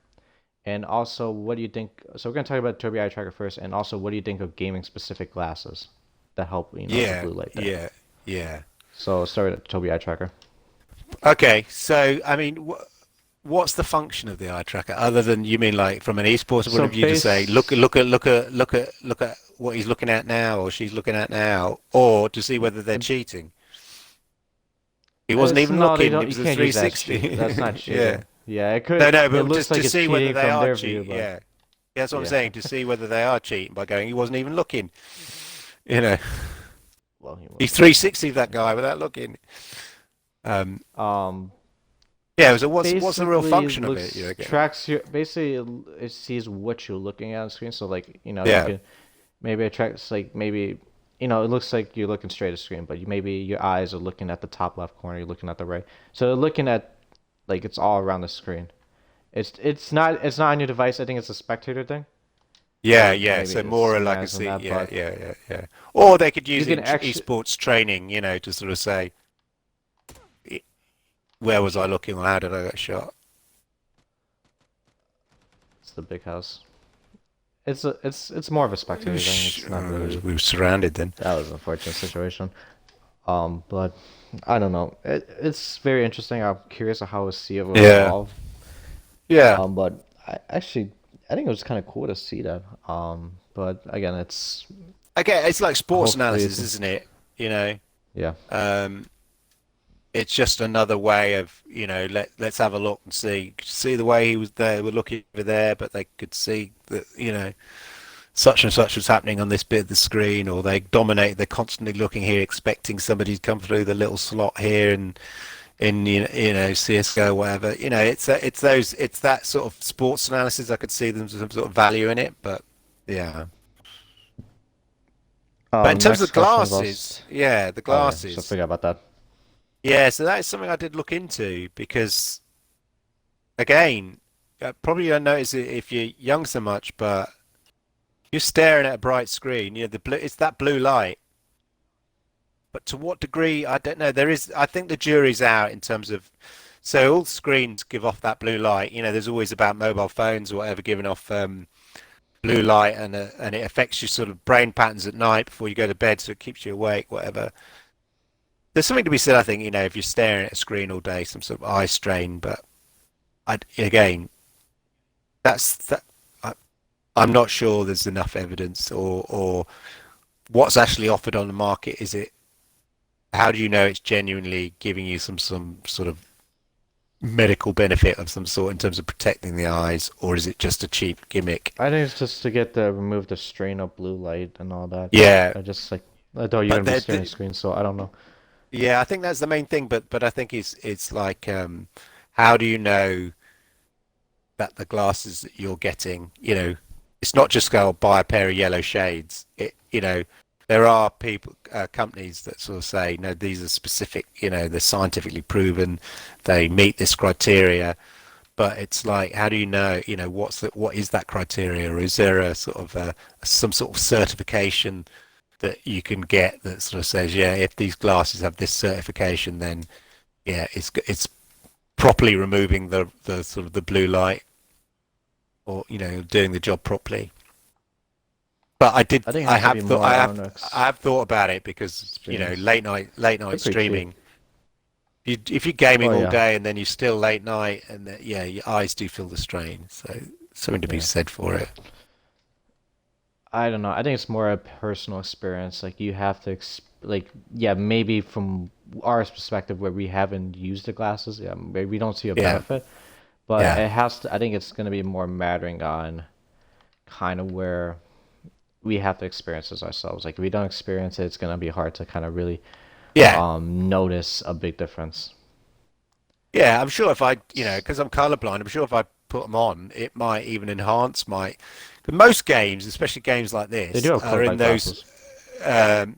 And also, what do you think? So we're gonna talk about Tobii Eye Tracker first, and also, what do you think of gaming-specific glasses that help, the yeah, blue light there? yeah, yeah. So start with Tobii Eye Tracker. Okay, so I mean, what's the function of the eye tracker other than you mean like from an esports point So of view to say look base, look at look at look at look at what he's looking at now or she's looking at now, or to see whether they're cheating? He wasn't it's even no, they looking. It don't. You was a can't use that as cheat. That's 360. not Yeah. cheating. Yeah, it No, could. no, It but looks just like to it's see whether cheating they from are their view, cheating. but Yeah. Yeah, that's what I'm yeah. saying. To see whether they are cheating by going, he wasn't even looking. You know, Well, he he's wasn't. 360 that guy without looking. Um, Um, yeah. So what's the real basically it function of it? looks Okay. tracks your basically it sees what you're looking at on the screen. So like you Yeah. can maybe it tracks like maybe it looks like you're looking straight at the screen, but maybe your eyes are looking at the top left corner, you're looking at the right. So they're looking at like it's all around the screen. It's not on your device. I think it's a spectator thing, Yeah, or yeah. maybe So it's more like I something on see. that. Yeah, But yeah, yeah, yeah. Or they could you use it can in actually esports training, to sort of say, "I- where was I looking or how did I get shot? it's the big house. It's more of a spectator thing. It's not really We were surrounded then. that was an unfortunate situation. But I don't know. It's very interesting. I'm curious of how see it will Yeah, evolve. yeah. But I think it was kind of cool to see that. But again, it's Okay, it's like sports hopefully analysis, it's isn't it? You know, yeah. um, it's just another way of, let's have a look and see the way he was there. We're looking over there, but they could see that, such and such was happening on this bit of the screen, or they dominate. They're constantly looking here, expecting somebody to come through the little slot here, and in CS:GO, whatever. It's that sort of sports analysis. I could see them some sort of value in it, but yeah. But in terms of Next the question glasses, was yeah, the oh yeah, so glasses, forget about that. yeah. So that is something I did look into because, again, probably you don't notice it if you're young so much, but you're staring at a bright screen. The blue, it's that blue light. But to what degree, I don't know. I think the jury's out in terms of, so all screens give off that blue light. There's always about mobile phones or whatever giving off blue light, and it affects your sort of brain patterns at night before you go to bed, so it keeps you awake, whatever. There's something to be said, I think, if you're staring at a screen all day, some sort of eye strain. But again, that's that. I'm not sure there's enough evidence, or what's actually offered on the market. How do you know it's genuinely giving you some sort of medical benefit of some sort in terms of protecting the eyes, or is it just a cheap gimmick? I think it's just to get the remove the strain of blue light and all that. Yeah, I thought you're but gonna be staring at the screen, so I don't know. yeah, I think that's the main thing. But I think it's like, how do you know that the glasses that you're getting, it's not just go buy a pair of yellow shades. There are companies that sort of say, no, these are specific, they're scientifically proven, they meet this criteria. But it's like, how do you know, what is that criteria? Or is there a sort of some sort of certification that you can get that sort of says, yeah, if these glasses have this certification, then yeah, it's properly removing the sort of the blue light, or doing the job properly. But I think it has to be more on I have thought about it because experience. late They're night pretty cheap. streaming. If you're gaming Oh all yeah, day and then you're still late night, and yeah, your eyes do feel the strain. So something to be yeah. said for it. I don't know. I think it's more a personal experience. Like you have to, like, yeah, maybe from our perspective where we haven't used the glasses, yeah, maybe we don't see a Yeah, benefit. But yeah, it has to. I think it's gonna be more mattering on kind of where we have to experience this ourselves. Like if we don't experience it, it's gonna be hard to kind of really yeah, notice a big difference. yeah. I'm sure if because I'm colorblind, I'm sure if I put them on, it might even enhance my. 'Cause most games, especially games like They do this, have are color in light those. glasses.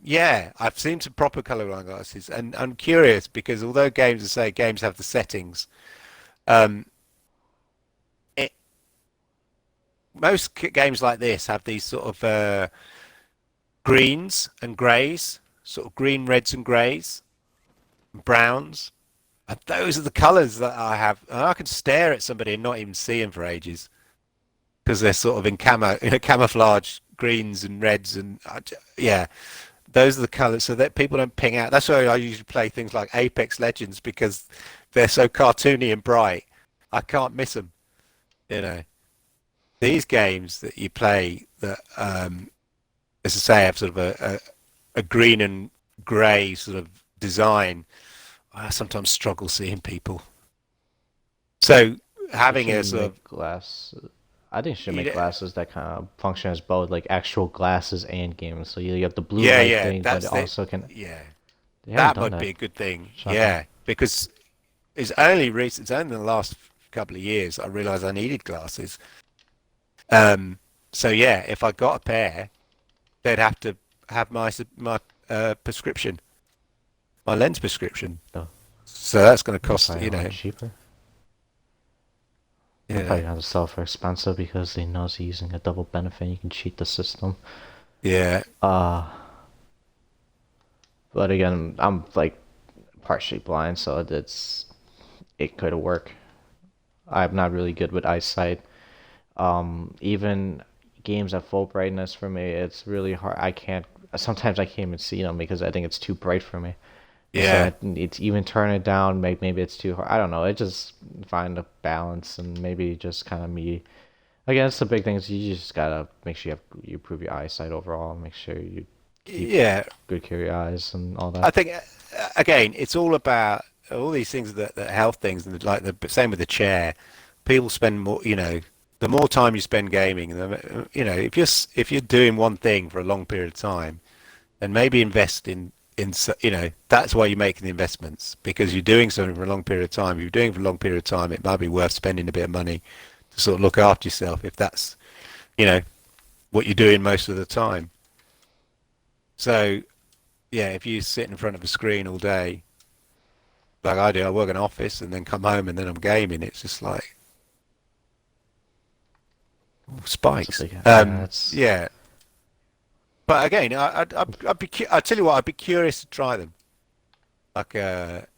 Yeah, I've seen some proper colorblind glasses, and I'm curious because although games have the settings, um, it, most games like this have these sort of greens and greys, sort of green, reds, and greys, browns. And those are the colors that I have. And I can stare at somebody and not even see them for ages because they're sort of in camouflage greens and reds, and yeah, those are the colors so that people don't ping out. That's why I usually play things like Apex Legends because they're so cartoony and bright. I can't miss them. You know, these games that you play that, as I say, have sort of a green and grey sort of design. I sometimes struggle seeing people. So They having should a sort of make glass. I think they should make yeah, glasses that kind of function as both like actual glasses and games. So you have the blue yeah, light yeah, thing, but it that's the also can. yeah. They haven't That done might that. be a good thing. Shocking. Yeah, because it's only recent. It's only in the last couple of years I realised I needed glasses. Um, so yeah, if I got a pair, they'd have to have my prescription, my lens prescription. No, So that's going to they're cost, probably a lot cheaper. They're yeah, probably gonna sell for expensive because they know it's using a double benefit. You can cheat the system. yeah, Uh, but again, I'm like partially blind, so it could work. I'm not really good with eyesight. Even games at full brightness for me, it's really hard. I can't. Sometimes I can't even see them because I think it's too bright for me. And so yeah, it's even turn it down. Maybe it's too hard. I don't know. It just find a balance and maybe just kind of me. Again, it's the big thing is you just gotta make sure you improve your eyesight overall. Make sure you keep yeah. good care of your eyes and all I that. think again, it's all about all these things that health things, and like the same with the chair. People spend more, the more time you spend gaming, if you're doing one thing for a long period of time, then maybe invest that's why you're making the investments because you're doing something for a long period of time. If you're doing it for a long period of time, it might be worth spending a bit of money to sort of look after yourself if that's you know what you're doing most of the time. So yeah, if you sit in front of a screen all day, like I do, I work in an office and then come home and then I'm gaming. It's just like It's a spikes. big yeah. It's Yeah, but again, I tell you what, I'd be curious to try them. Like the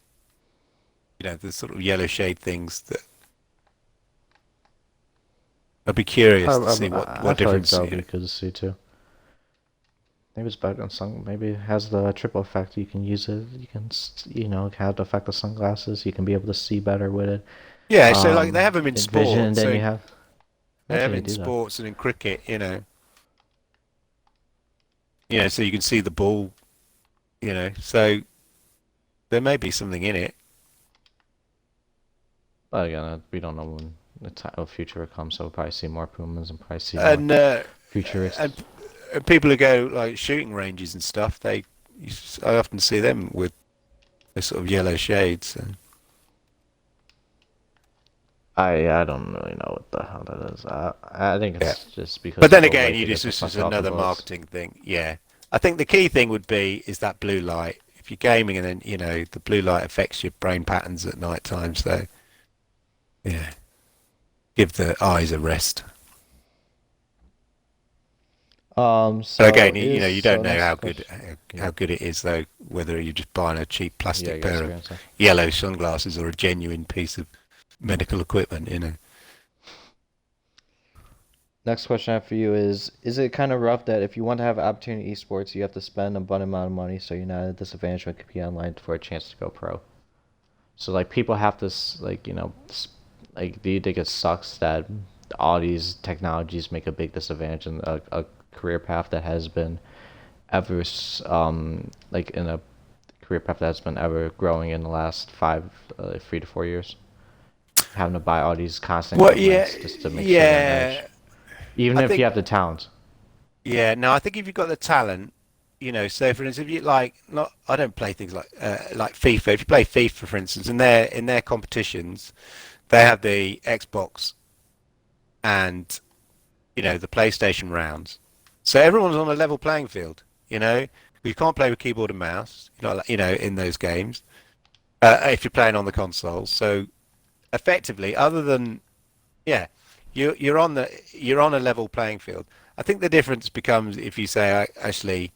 sort of yellow shade things. That I'd be curious to see I what feel like difference. that'll be good to see too. Maybe it's better than sun. Maybe it has the triple effect. You can use it. You can have the effect of sunglasses. You can be able to see better with it. Yeah, so like they have them in In vision, and sports. then So you have. they have Imagine it they in do that. sports and in cricket. So you can see the ball. So there may be something in it. But again, we don't know when the time of future comes. So we'll probably see more Pumas and probably see more And futurists. and people who go like shooting ranges and stuff, I often see them with the sort of yellow shades. So. I don't really know what the hell that is. I think Yeah, it's just because but then people again, like to get the this is fuck off the another boats. marketing thing. Yeah, I think the key thing would be is that blue light. If you're gaming and then the blue light affects your brain patterns at night time, so yeah, give the eyes a rest. But So again, you is know, you so don't know next how good question. how Yeah, good it is though. Whether you're just buying a cheap yeah, plastic your pair of experience. yellow sunglasses or a genuine piece of medical equipment, you know. Next question I have for you is it kind of rough that if you want to have an opportunity in esports, you have to spend an abundant amount of money so you're not at a disadvantage when competing online for a chance to go pro? So like people have this like like do you think it sucks that all these technologies make a big disadvantage in a career path that has been ever like in a career path that's been ever growing in the last 3 to 4 years, having to buy all these constant Well, yeah, equipments just to make sure you're on edge, yeah. even I if you think, have the talent. yeah. No, I think if you've got the talent, you know. So, for instance, if you like, not, I don't play things like FIFA. If you play FIFA, for instance, in their competitions, they have the Xbox and you know the PlayStation rounds. So everyone's on a level playing field. You know, you can't play with keyboard and mouse. You know, in those games, if you're playing on the console. So effectively, other than yeah, you're on a level playing field. I think the difference becomes if you say actually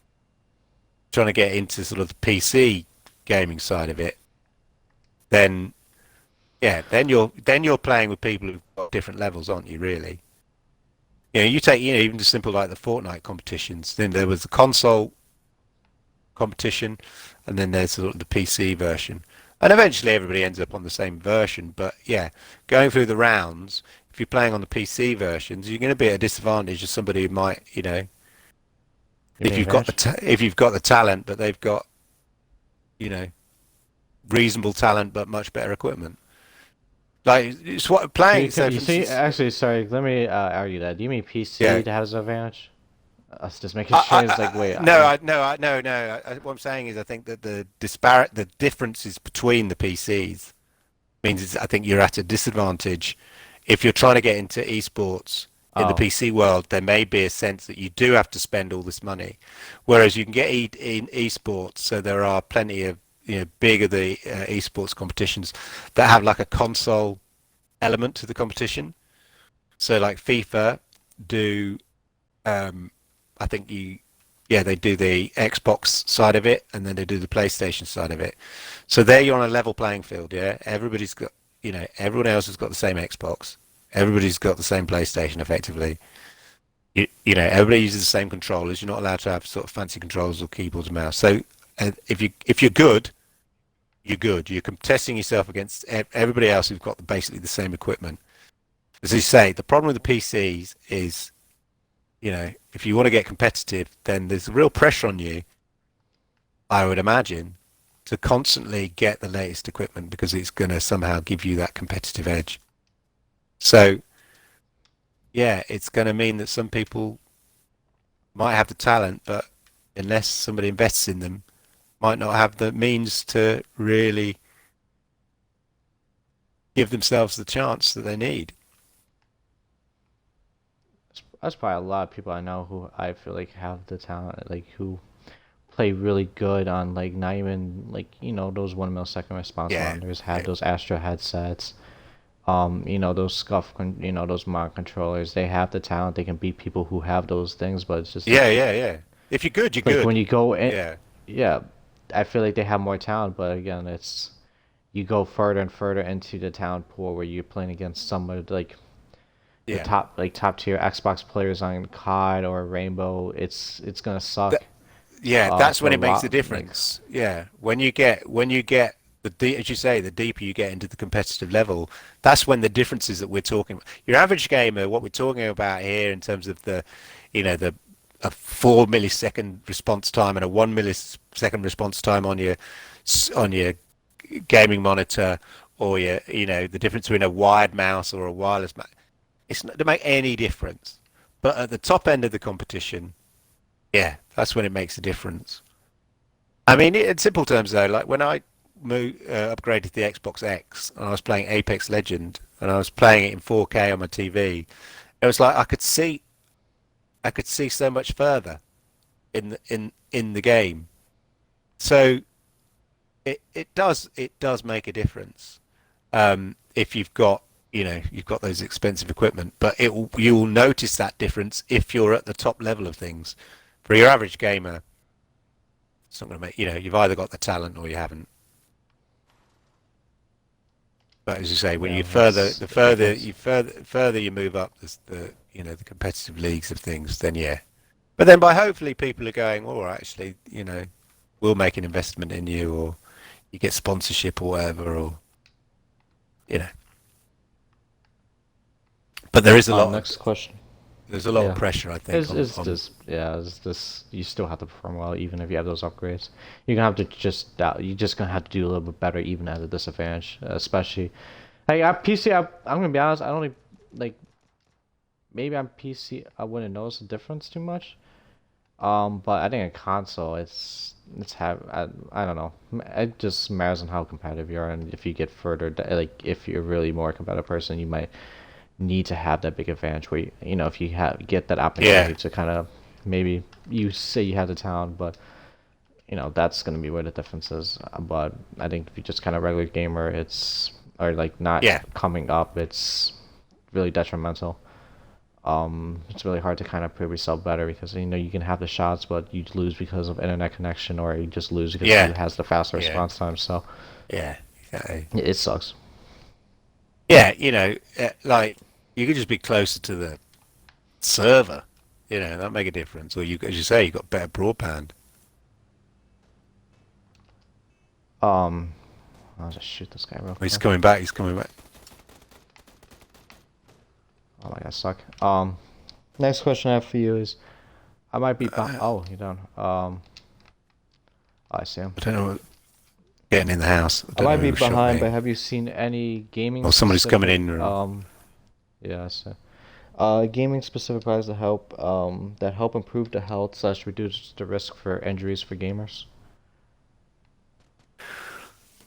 trying to get into sort of the PC gaming side of it, then yeah, then you're playing with people who've got different levels, aren't you? Really, you know, you take even just simple like the Fortnite competitions. Then there was the console competition, and then there's sort of the PC version, and eventually everybody ends up on the same version. But yeah, going through the rounds, if you're playing on the PC versions, you're going to be at a disadvantage of somebody who might, you know, You mean advantage? if you've got the talent, but they've got, you know, reasonable talent but much better equipment. Like it's what So playing. So you for see, instance, actually, sorry, let me argue that. Do you mean PC yeah. that has an advantage? I was just making sure. It's like, wait, No, what I'm saying is, I think that the differences between the PCs means I think you're at a disadvantage if you're trying to get into esports in the oh, PC world. There may be a sense that you do have to spend all this money, whereas you can get in esports. So there are plenty of big of the esports competitions that have like a console element to the competition. So like FIFA do, I think they do the Xbox side of it, and then they do the PlayStation side of it. So there you're on a level playing field. Yeah, everybody's got, everyone else has got the same Xbox. Everybody's got the same PlayStation. Effectively, everybody uses the same controllers. You're not allowed to have sort of fancy controllers or keyboards and mouse. So if you're good, you're good. You're testing yourself against everybody else who's got basically the same equipment. As you say, the problem with the PCs is, if you want to get competitive, then there's real pressure on you, I would imagine, to constantly get the latest equipment because it's going to somehow give you that competitive edge. So, yeah, it's going to mean that some people might have the talent, but unless somebody invests in them, might not have the means to really give themselves the chance that they need. that's probably a lot of people I know who I feel like have the talent, like who play really good on like not even like those 1 millisecond response Yeah, monitors, have yeah, those Astro headsets, those those mod controllers. They have the talent. They can beat people who have those things, but it's just yeah, yeah, yeah. If you're good, you're like when good. you go in, Yeah, yeah, I feel like they have more talent, but again, it's you go further and further into the talent pool where you're playing against somebody like the yeah. top tier Xbox players on COD or Rainbow. It's gonna Th- suck. yeah, that's For when a it makes the lot like difference. Yeah, when you get as you say, the deeper you get into the competitive level, that's when the differences that we're talking about. Your average gamer, what we're talking about here in terms of the a 4 millisecond response time and a 1 millisecond response time on your gaming monitor, or the difference between a wired mouse or a wireless mouse. It's not to make any difference. But at the top end of the competition, yeah, that's when it makes a difference. I mean, in simple terms, though, like when I upgraded the Xbox X and I was playing Apex Legend and I was playing it in 4K on my TV, it was like I could see so much further in the game. So it does make a difference if you've got you've got those expensive equipment, but you will notice that difference if you're at the top level of things. For your average gamer, it's not going to make, you've either got the talent or you haven't. But as you say, when Yeah, you further, that's the the further difference. you further you move up the competitive leagues of things, then yeah. But then by hopefully people are going, all right, actually, we'll make an investment in you, or you get sponsorship or whatever, or you know. But there is a lot of Next question. there's a lot of Yeah. pressure, I think, Is on this yeah, is this you still have to perform well even if you have those upgrades. You're gonna have to you're just gonna have to do a little bit better even at a disadvantage, especially hey, I PC I'm gonna be honest, I don't like maybe on PC I wouldn't notice a difference too much. But I think a console I don't know. It just matters on how competitive you are and if you get further like if you're really more a competitive person, you might need to have that big advantage where if you get that yeah, opportunity to kind of maybe you say you have the talent, but that's going to be where the difference is. But I think if you're just kind of regular gamer, it's or like not yeah, coming up, it's really detrimental. It's really hard to kind of prove yourself better because you can have the shots, but you lose because of internet connection, or you just lose because yeah, who has the faster yeah, response time. So yeah, exactly. it sucks. Yeah, like you could just be closer to the server, that make a difference. Or as you say, you got better broadband. Um, I'll just shoot this guy real Oh, he's quick. coming back. He's coming back. Oh my god, I suck. Next question I have for you is, I might be. Oh, you done. I see him. I don't know. Getting in the house. I I don't might know be who shot behind, me. but have you seen any gaming Or somebody's coming specific? in. Yeah, I see. Gaming specific products that help improve the health slash reduce the risk for injuries for gamers.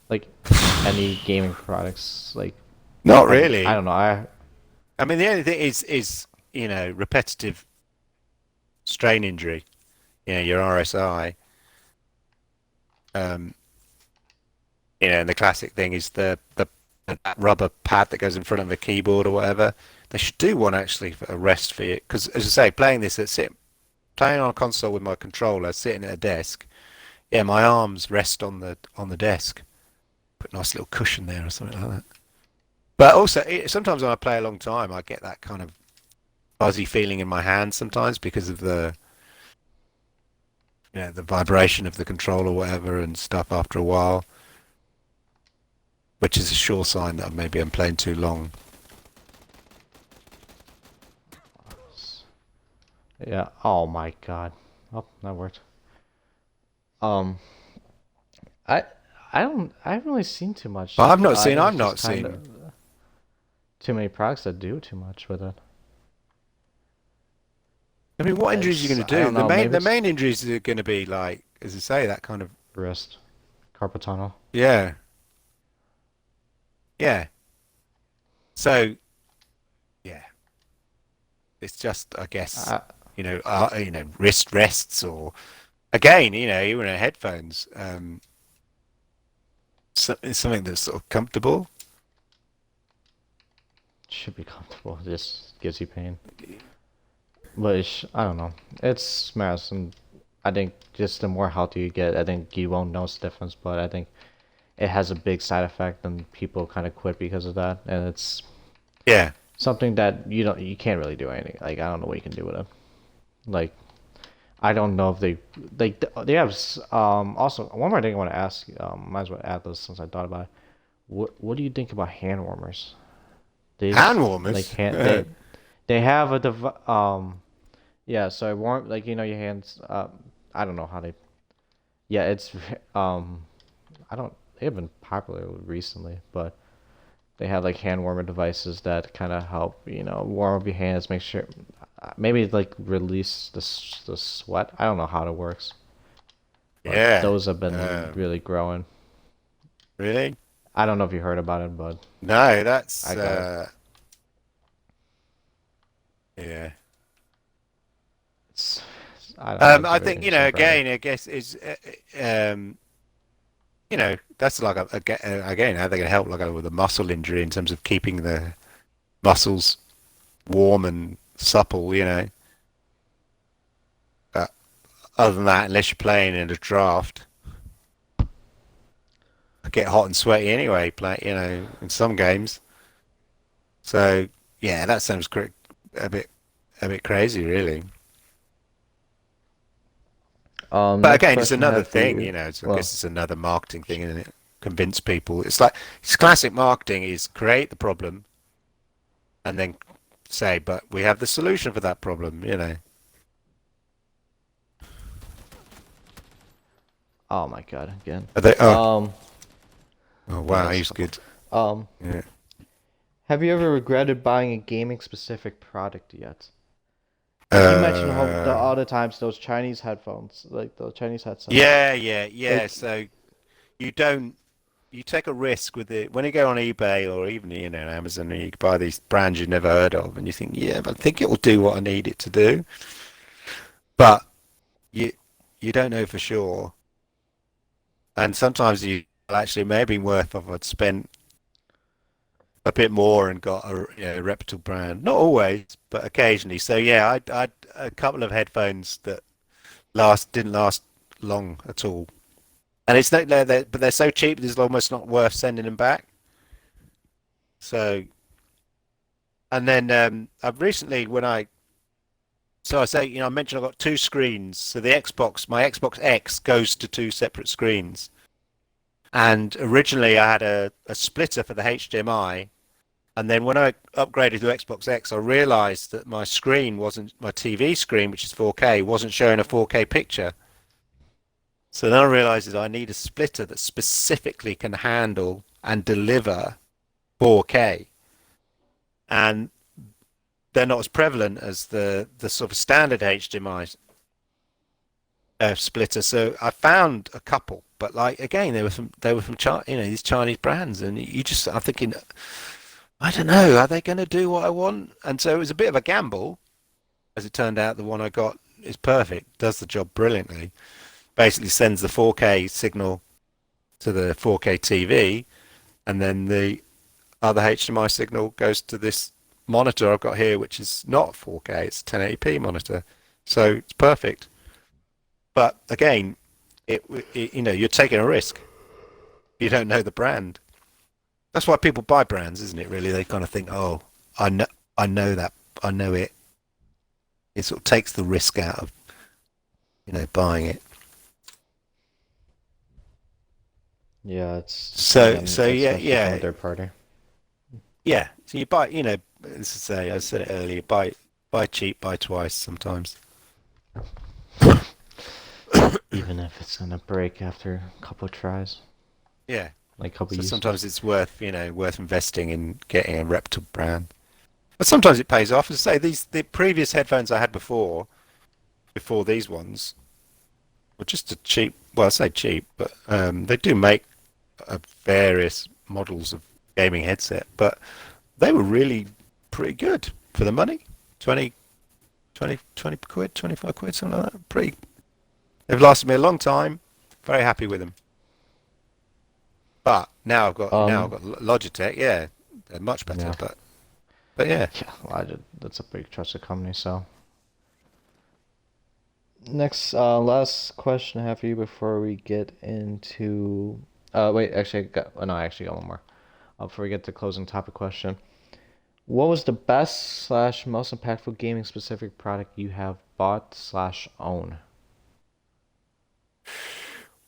Like any gaming products, like Not I really. don't know. I mean, the only thing is repetitive strain injury. Your RSI. Um, and the classic thing is that rubber pad that goes in front of the keyboard or whatever. They should do one actually for a rest for you, because as I say, playing on a console with my controller, sitting at a desk. Yeah, my arms rest on the desk. Put a nice little cushion there or something like that. But also, sometimes when I play a long time, I get that kind of fuzzy feeling in my hands sometimes because of the vibration of the control or whatever and stuff after a while, which is a sure sign that maybe I'm playing too long. Yeah. Oh my god. Oh, that worked. Um, I I haven't really seen too But much. I've not I seen. think I've it's just not kind seen. of too many products that do too much with it. I mean, what injuries are you It's going to I do? don't The know. main Maybe the it's main injuries are going to be like, as I say, that kind of wrist, carpal tunnel. yeah, yeah. So yeah, it's just I guess I, wrist rests or again even headphones. It's something that's sort of comfortable. should be comfortable. It just gives you pain. But I don't know. It's mass, and I think just the more healthy you get, I think you won't notice the difference. But I think it has a big side effect, and people kind of quit because of that. And it's Yeah, something that you can't really do anything. Like I don't know what you can do with it. Like I don't know if they have also one more thing I want to ask. Might as well add this since I thought about it. What do you think about hand warmers? hand Like warmers. hand they have a yeah, so warm like your hands I don't know how they yeah, it's I don't they have been popular recently, but they have like hand warmer devices that kind of help, warm up your hands, make sure maybe like release the sweat. I don't know how it works, but Yeah. those have been Um, really growing. really? I don't know if you heard about it, but No, that's I got it. yeah. It's it's I very think interesting product. again, I guess is that's like again how they're going to help like with a muscle injury in terms of keeping the muscles warm and supple, you know. But other than that, unless you're playing in a draft, I get hot and sweaty anyway. Play, you know, in some games. So yeah, that sounds a bit a bit crazy, really. But Next again, it's question I another have for thing, you. you know. I Well, guess it's another marketing thing, isn't it? Convince people. It's like it's classic marketing is create the problem and then say, but we have the solution for that problem, you know. oh my God, again. Are they, Um, oh yeah, wow, that's a he's couple. good. Um, Yeah. have you ever regretted buying a gaming specific product yet? Like you mentioned Uh, all the times those Chinese headphones, like the Chinese headsets. yeah. Like, So you don't you take a risk with it when you go on eBay or even you know Amazon and you buy these brands you've never heard of and you think, yeah, but I think it will do what I need it to do, but you you don't know for sure, and sometimes you well, actually it may have been worth if I'd spent a bit more and got a you know, reputable brand. Not always, but occasionally. So yeah, I'd a couple of headphones that last didn't last long at all. And it's not but they're so cheap it's almost not worth sending them back. So and then I've recently when I so I say you know I mentioned I've got two screens. So the Xbox my Xbox X goes to two separate screens. And originally I had a splitter for the HDMI. And then when I upgraded to Xbox X, I realized that my screen wasn't my TV screen, which is 4K, wasn't showing a 4K picture. So then I realized that I need a splitter that specifically can handle and deliver 4K. And they're not as prevalent as the sort of standard HDMI splitter. So I found a couple, but like again, they were from you know these Chinese brands, and you just I'm thinking, I don't know, are they going to do what I want? And so it was a bit of a gamble. As it turned out, the one I got is perfect, does the job brilliantly. Basically sends the 4K signal to the 4K TV, and then the other HDMI signal goes to this monitor I've got here, which is not 4K, it's a 1080p monitor. So it's perfect. But again, it you know, you're taking a risk. You don't know the brand. That's why people buy brands, isn't it? Really, they kind of think, "Oh, I know that, I know it." It sort of takes the risk out of you know buying it. yeah, it's So, again, so yeah, especially from a yeah, third party. yeah. So you buy, you know, as I say, I said it earlier, buy cheap, buy twice sometimes. Even if it's gonna break after a couple of tries, Yeah. like a couple So uses. sometimes it's worth, you know, worth investing in getting a reputable brand. But sometimes it pays off. As I say, the previous headphones I had before these ones, were just a cheap. Well, I say cheap, but they do make various models of gaming headset, but they were really pretty good for the money. 20, 20 quid, 25 quid, something like that. Pretty. They've lasted me a long time. Very happy with them. But now I've Um, got Logitech. Yeah, they're much better. yeah, But yeah. yeah. Well, that's a big trusted company. So next, last question I have for you before we get into. Wait, actually, no, I actually got one more. Before we get to closing topic question, what was the best slash most impactful gaming specific product you have bought slash own?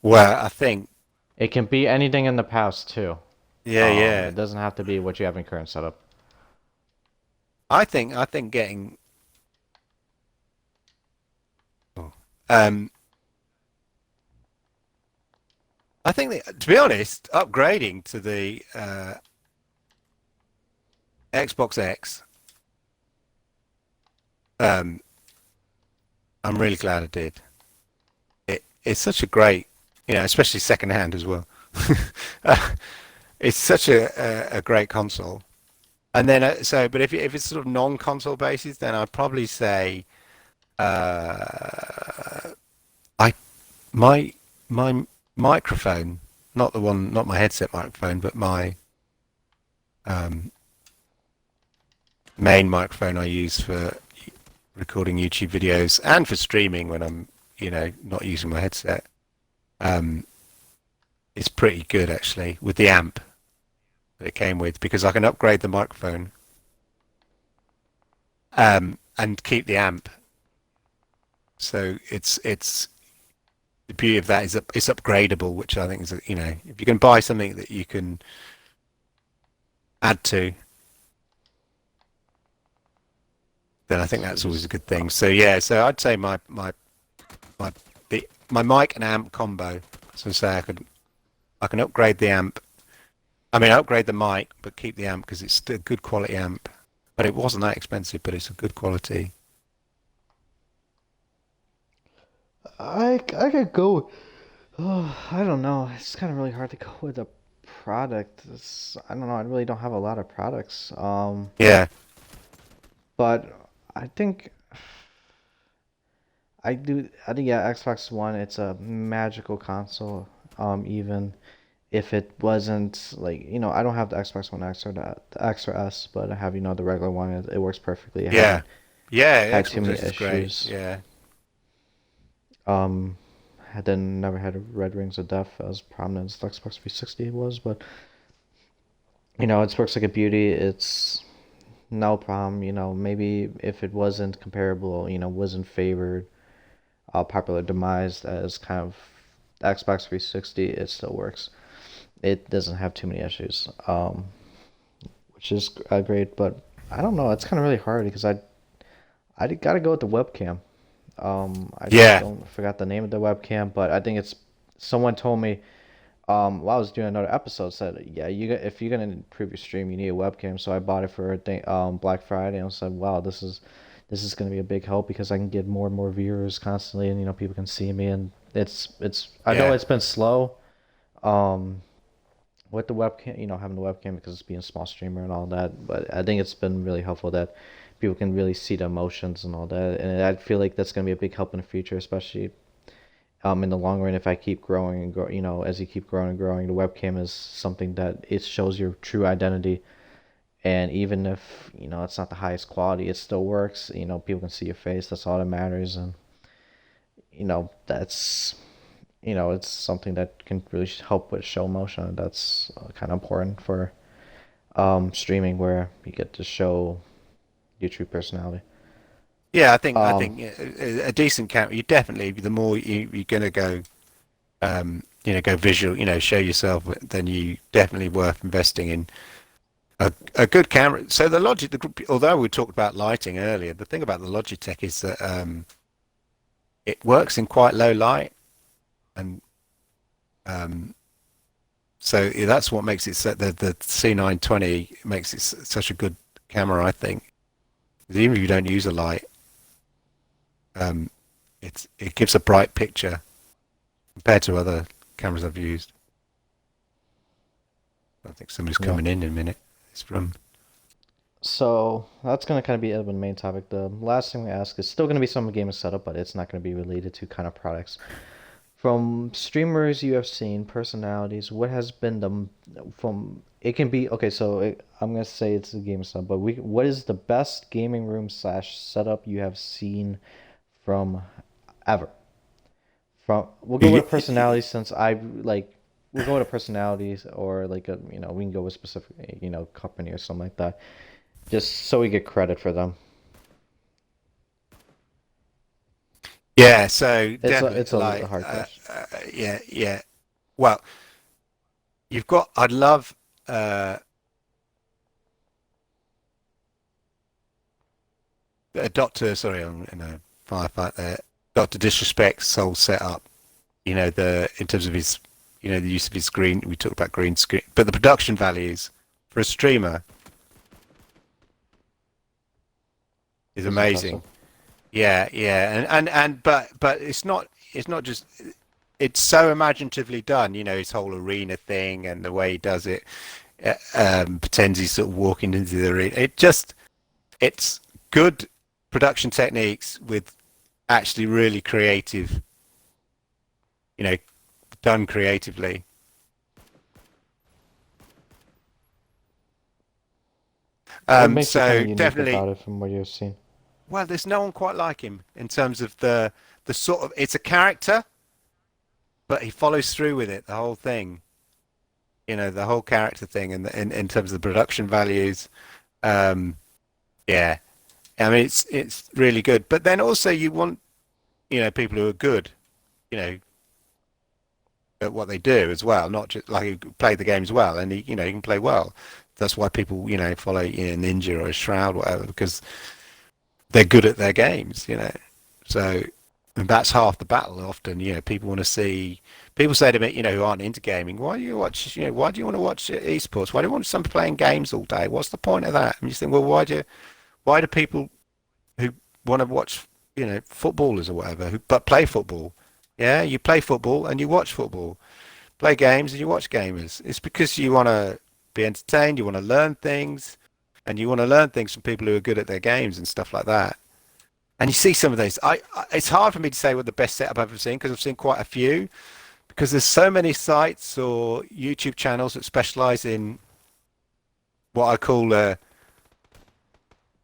Well, I think It can be anything in the past too. yeah. It doesn't have to be what you have in current setup. I think getting um I think that, to be honest, upgrading to the Xbox X, um, I'm really glad I did. It's such a great, you know, especially second hand as well. uh, it's such a great console. And then but if it's sort of non-console basis, then I'd probably say uh, I my my microphone, not the one, not my headset microphone, but my um, main microphone I use for recording YouTube videos and for streaming when I'm, not using my headset. Um, it's pretty good actually with the amp that it came with because I can upgrade the microphone and keep the amp. So it's the beauty of that is that it's upgradable, which I think is if you can buy something that you can add to, then I think that's always a good thing. So yeah, so I'd say my my mic and amp combo. So say I can upgrade the amp. I mean, upgrade the mic, but keep the amp because it's still a good quality amp. But it wasn't that expensive, but it's a good quality. I could go. Oh, I don't know. It's kind of really hard to go with a product. I don't know. I really don't have a lot of products. Yeah, But I think I do. I think yeah, Xbox One. It's a magical console. Even if it wasn't like I don't have the Xbox One X or the X or S, but I have the regular one. It works perfectly. It yeah, hasn't yeah. had too Xbox many X is great. issues. Yeah, Um, I then never had red rings of death as prominent as the Xbox 360 was, but it works like a beauty. It's no problem. Maybe if it wasn't comparable, wasn't favored, popular demised as kind of the Xbox 360, it still works. It doesn't have too many issues, which is great. But I don't know. It's kind of really hard because I gotta go with the webcam. I yeah, don't forgot the name of the webcam, but I think it's someone told me while I was doing another episode said, yeah, if you're gonna improve your stream, you need a webcam. So I bought it for Black Friday and I said, wow, this is gonna be a big help because I can get more and more viewers constantly, and people can see me, and it's I know yeah, it's been slow um with the webcam, having the webcam because it's being a small streamer and all that, but I think it's been really helpful that people can really see the emotions and all that, and I feel like that's gonna be a big help in the future, especially in the long run, if I keep growing and grow, as you keep growing and growing, the webcam is something that it shows your true identity. And even if, it's not the highest quality, it still works. People can see your face. That's all that matters. And, that's, it's something that can really help with show motion. That's kind of important for streaming where you get to show your true personality. yeah. I think Um, a decent camera. You definitely the more you're gonna go, go visual. Show yourself. Then you definitely worth investing in a good camera. So although we talked about lighting earlier, the thing about the Logitech is that it works in quite low light, and um, so yeah, that's what makes it the C920 makes it such a good camera, I think. Even if you don't use a light, um, it gives a bright picture compared to other cameras I've used. I think somebody's yeah. coming in a minute. It's from So that's gonna kind of be the main topic. The last thing we ask is still gonna be some gaming setup, but it's not gonna be related to kind of products. From streamers you have seen, personalities, what has been from it can be okay. So I'm gonna say it's a gaming setup, but what is the best gaming room slash setup you have seen from ever? From we'll go with a personality since I like we'll go with a personalities or like a we can go with specific company or something like that just so we get credit for them. yeah. So It's definitely a like hard question. yeah, yeah. Well, you've got. I'd love uh, a Doctor. Sorry, I'm in a firefight there. Doctor Disrespect's Soul setup. The in terms of his, the use of his screen. We talked about green screen, but the production values for a streamer is It's amazing. impressive. Yeah, yeah, but it's not just it's so imaginatively done. His whole arena thing and the way he does it. Pretends he's sort of walking into the arena. It's good production techniques with actually really creative, you know, done creatively. What makes it kind So of unique definitely, about it from what you've seen? well, there's no one quite like him in terms of the sort of it's a character, but he follows through with it, the whole thing. The whole character thing, and in terms of the production values. Um, yeah, I mean it's really good. But then also you want people who are good, you know, at what they do as well, not just like who play the games well, and he can play well. That's why people follow Ninja or Shroud, whatever, because they're good at their games, So, and that's half the battle. Often, people want to see. People say to me, who aren't into gaming, why do you watch? Why do you want to watch esports? Why do you want someone playing games all day? What's the point of that? And you think, well, why do people who want to watch, footballers or whatever, who but play football? Yeah, you play football and you watch football. Play games and you watch gamers. It's because you want to be entertained. You want to learn things, and you want to learn things from people who are good at their games and stuff like that. And you see some of those. It's hard for me to say what the best setup I've ever seen because I've seen quite a few. Because there's so many sites or YouTube channels that specialize in what I call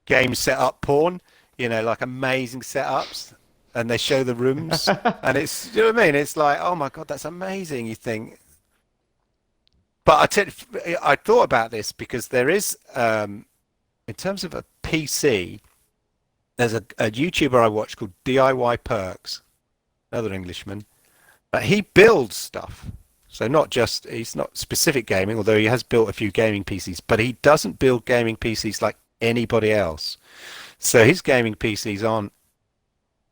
game setup porn. Like amazing setups, and they show the rooms, and it's you know what I mean. It's like, oh my god, that's amazing. You think, but I thought about this because there is, in terms of a PC. There's a YouTuber I watch called DIY Perks, another Englishman, but he builds stuff. So he's not specific gaming, although he has built a few gaming PCs, but he doesn't build gaming PCs like anybody else. So his gaming PCs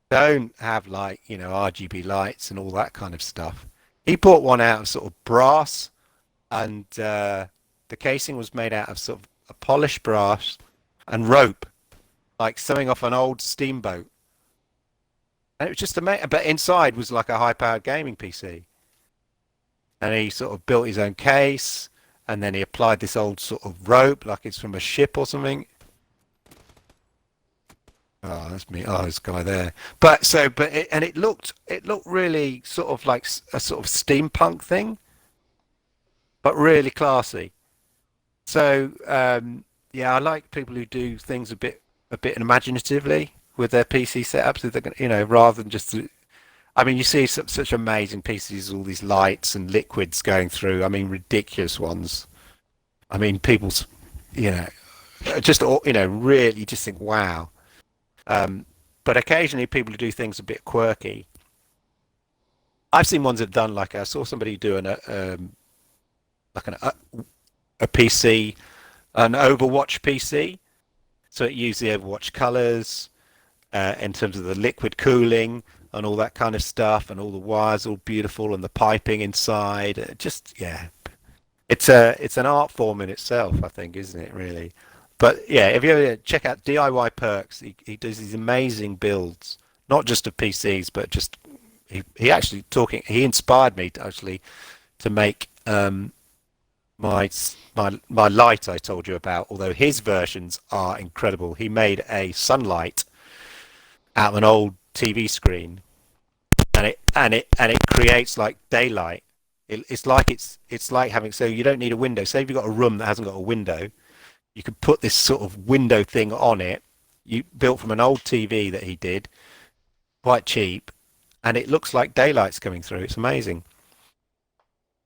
don't have like, RGB lights and all that kind of stuff. He bought one out of sort of brass, and the casing was made out of sort of a polished brass and rope, like something off an old steamboat. And it was just amazing. But inside was like a high-powered gaming PC. And he sort of built his own case, and then he applied this old sort of rope, like it's from a ship or something. Oh, that's me. Oh, this guy there. It looked really sort of like a sort of steampunk thing, but really classy. So yeah, I like people who do things a bit imaginatively with their PC setups. If they're gonna, rather than just. I mean, you see such amazing PCs, all these lights and liquids going through. I mean, ridiculous ones. I mean, people's, you know, just really, you just think, wow. But occasionally, people do things a bit quirky. I've seen ones that have done like I saw somebody doing like a PC, an Overwatch PC. So it used the Overwatch colors in terms of the liquid cooling and all that kind of stuff, and all the wires all beautiful and the piping inside. Just yeah, it's an art form in itself, I think, isn't it? Really. But yeah, if you ever check out DIY Perks, he does these amazing builds, not just of PCs, but just he inspired me to actually to make my light I told you about. Although his versions are incredible, he made a sunlight out of an old TV screen, and it creates like daylight. It's like having, so you don't need a window. Say if you've got a room that hasn't got a window, you could put this sort of window thing on it. You built from an old TV that he did, quite cheap, and it looks like daylight's coming through. It's amazing.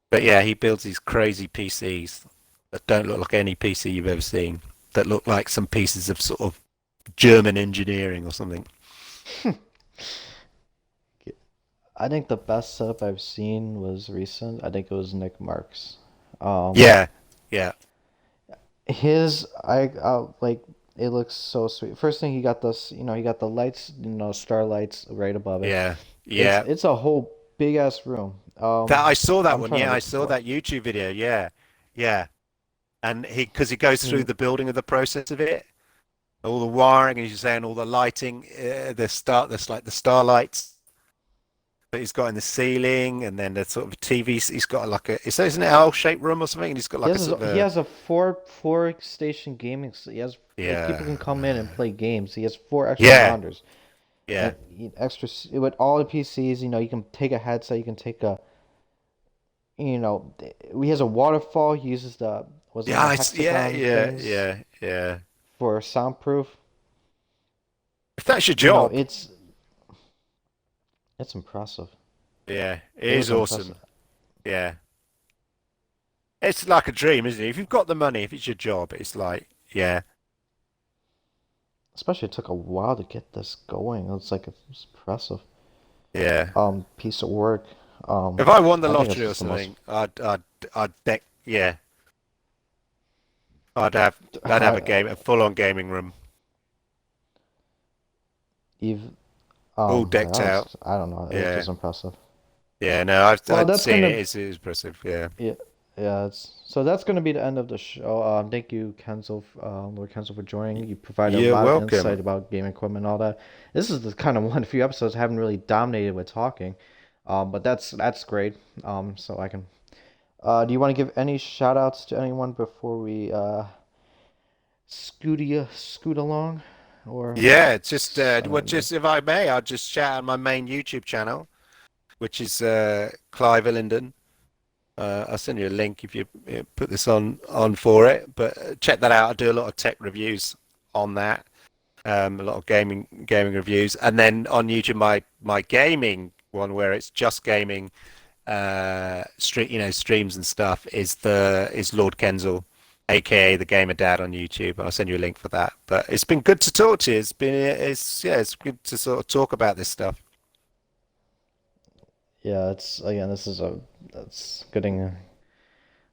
But yeah, he builds these crazy PCs that don't look like any PC you've ever seen. That look like some pieces of sort of German engineering or something. I think the best setup I've seen was recent. I think it was Nick Marks. Um, Yeah, yeah, like it looks so sweet. First thing he got this, he got the lights, starlights right above it. yeah, It's yeah. it's a whole big ass room. That I saw that I'm one. trying to Yeah, I look saw for it. that YouTube video. Yeah, yeah. And because he goes through Mm. the building of the process of it, all the wiring, as you're saying, all the lighting, there's like the starlights that he's got in the ceiling, and then the sort of TV. He's got like isn't it an L-shaped room or something? And he's got like a sort of He a has a four station gaming. He has like people can yeah, come in and play games. He has four extra yeah, monitors yeah, and with all the PCs. You can take a headset. You can take a he has a waterfall. He uses the was it yeah, the yeah, hexagon yeah, things. yeah, yeah. for soundproof. If that's your You know, job, it's impressive. yeah, it It is is impressive. awesome. Yeah, it's like a dream, isn't it? If you've got the money, if it's your job, it's like, yeah, Especially it took a while to get this going. It's like it's impressive. yeah. Piece of work. If I won the I think it's lottery or just the most. something, I'd think, yeah, I'd have, I'd have I, a full-on gaming room, Eve. all Yeah, decked out. I don't know. It was Yeah, just impressive. yeah. No, Well, I'd that's seen it. gonna It's impressive. Yeah, yeah yeah. That's gonna be the end of the show. Thank you, Lord Kensal, for joining. You provided a you're lot of insight welcome. about game equipment and all that. This is the kind of one few episodes I haven't really dominated with talking. But that's great. So I can. Do you want to give any shout outs to anyone before we scoot along, or Yeah, just I well, don't know. just if I may, I'll just shout out my main YouTube channel, which is Clive Illingdon. I'll send you a link if you put this on for it. But check that out. I do a lot of tech reviews on that. A lot of gaming reviews, and then on YouTube my gaming one where it's just gaming, streams and stuff is Lord Kensal, aka the Gamer Dad on YouTube. I'll send you a link for that. But it's been good to talk to you. It's good to sort of talk about this stuff. Yeah, it's again. This is a that's getting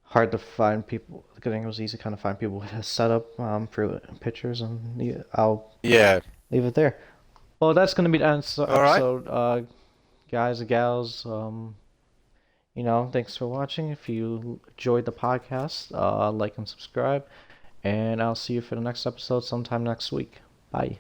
hard to find people. Getting it was easy to kind of find people with a setup for pictures, and yeah, I'll Yeah. leave it there. Well, that's gonna be the end of the All right. episode, guys and gals. Thanks for watching. If you enjoyed the podcast, like and subscribe, and I'll see you for the next episode sometime next week. Bye.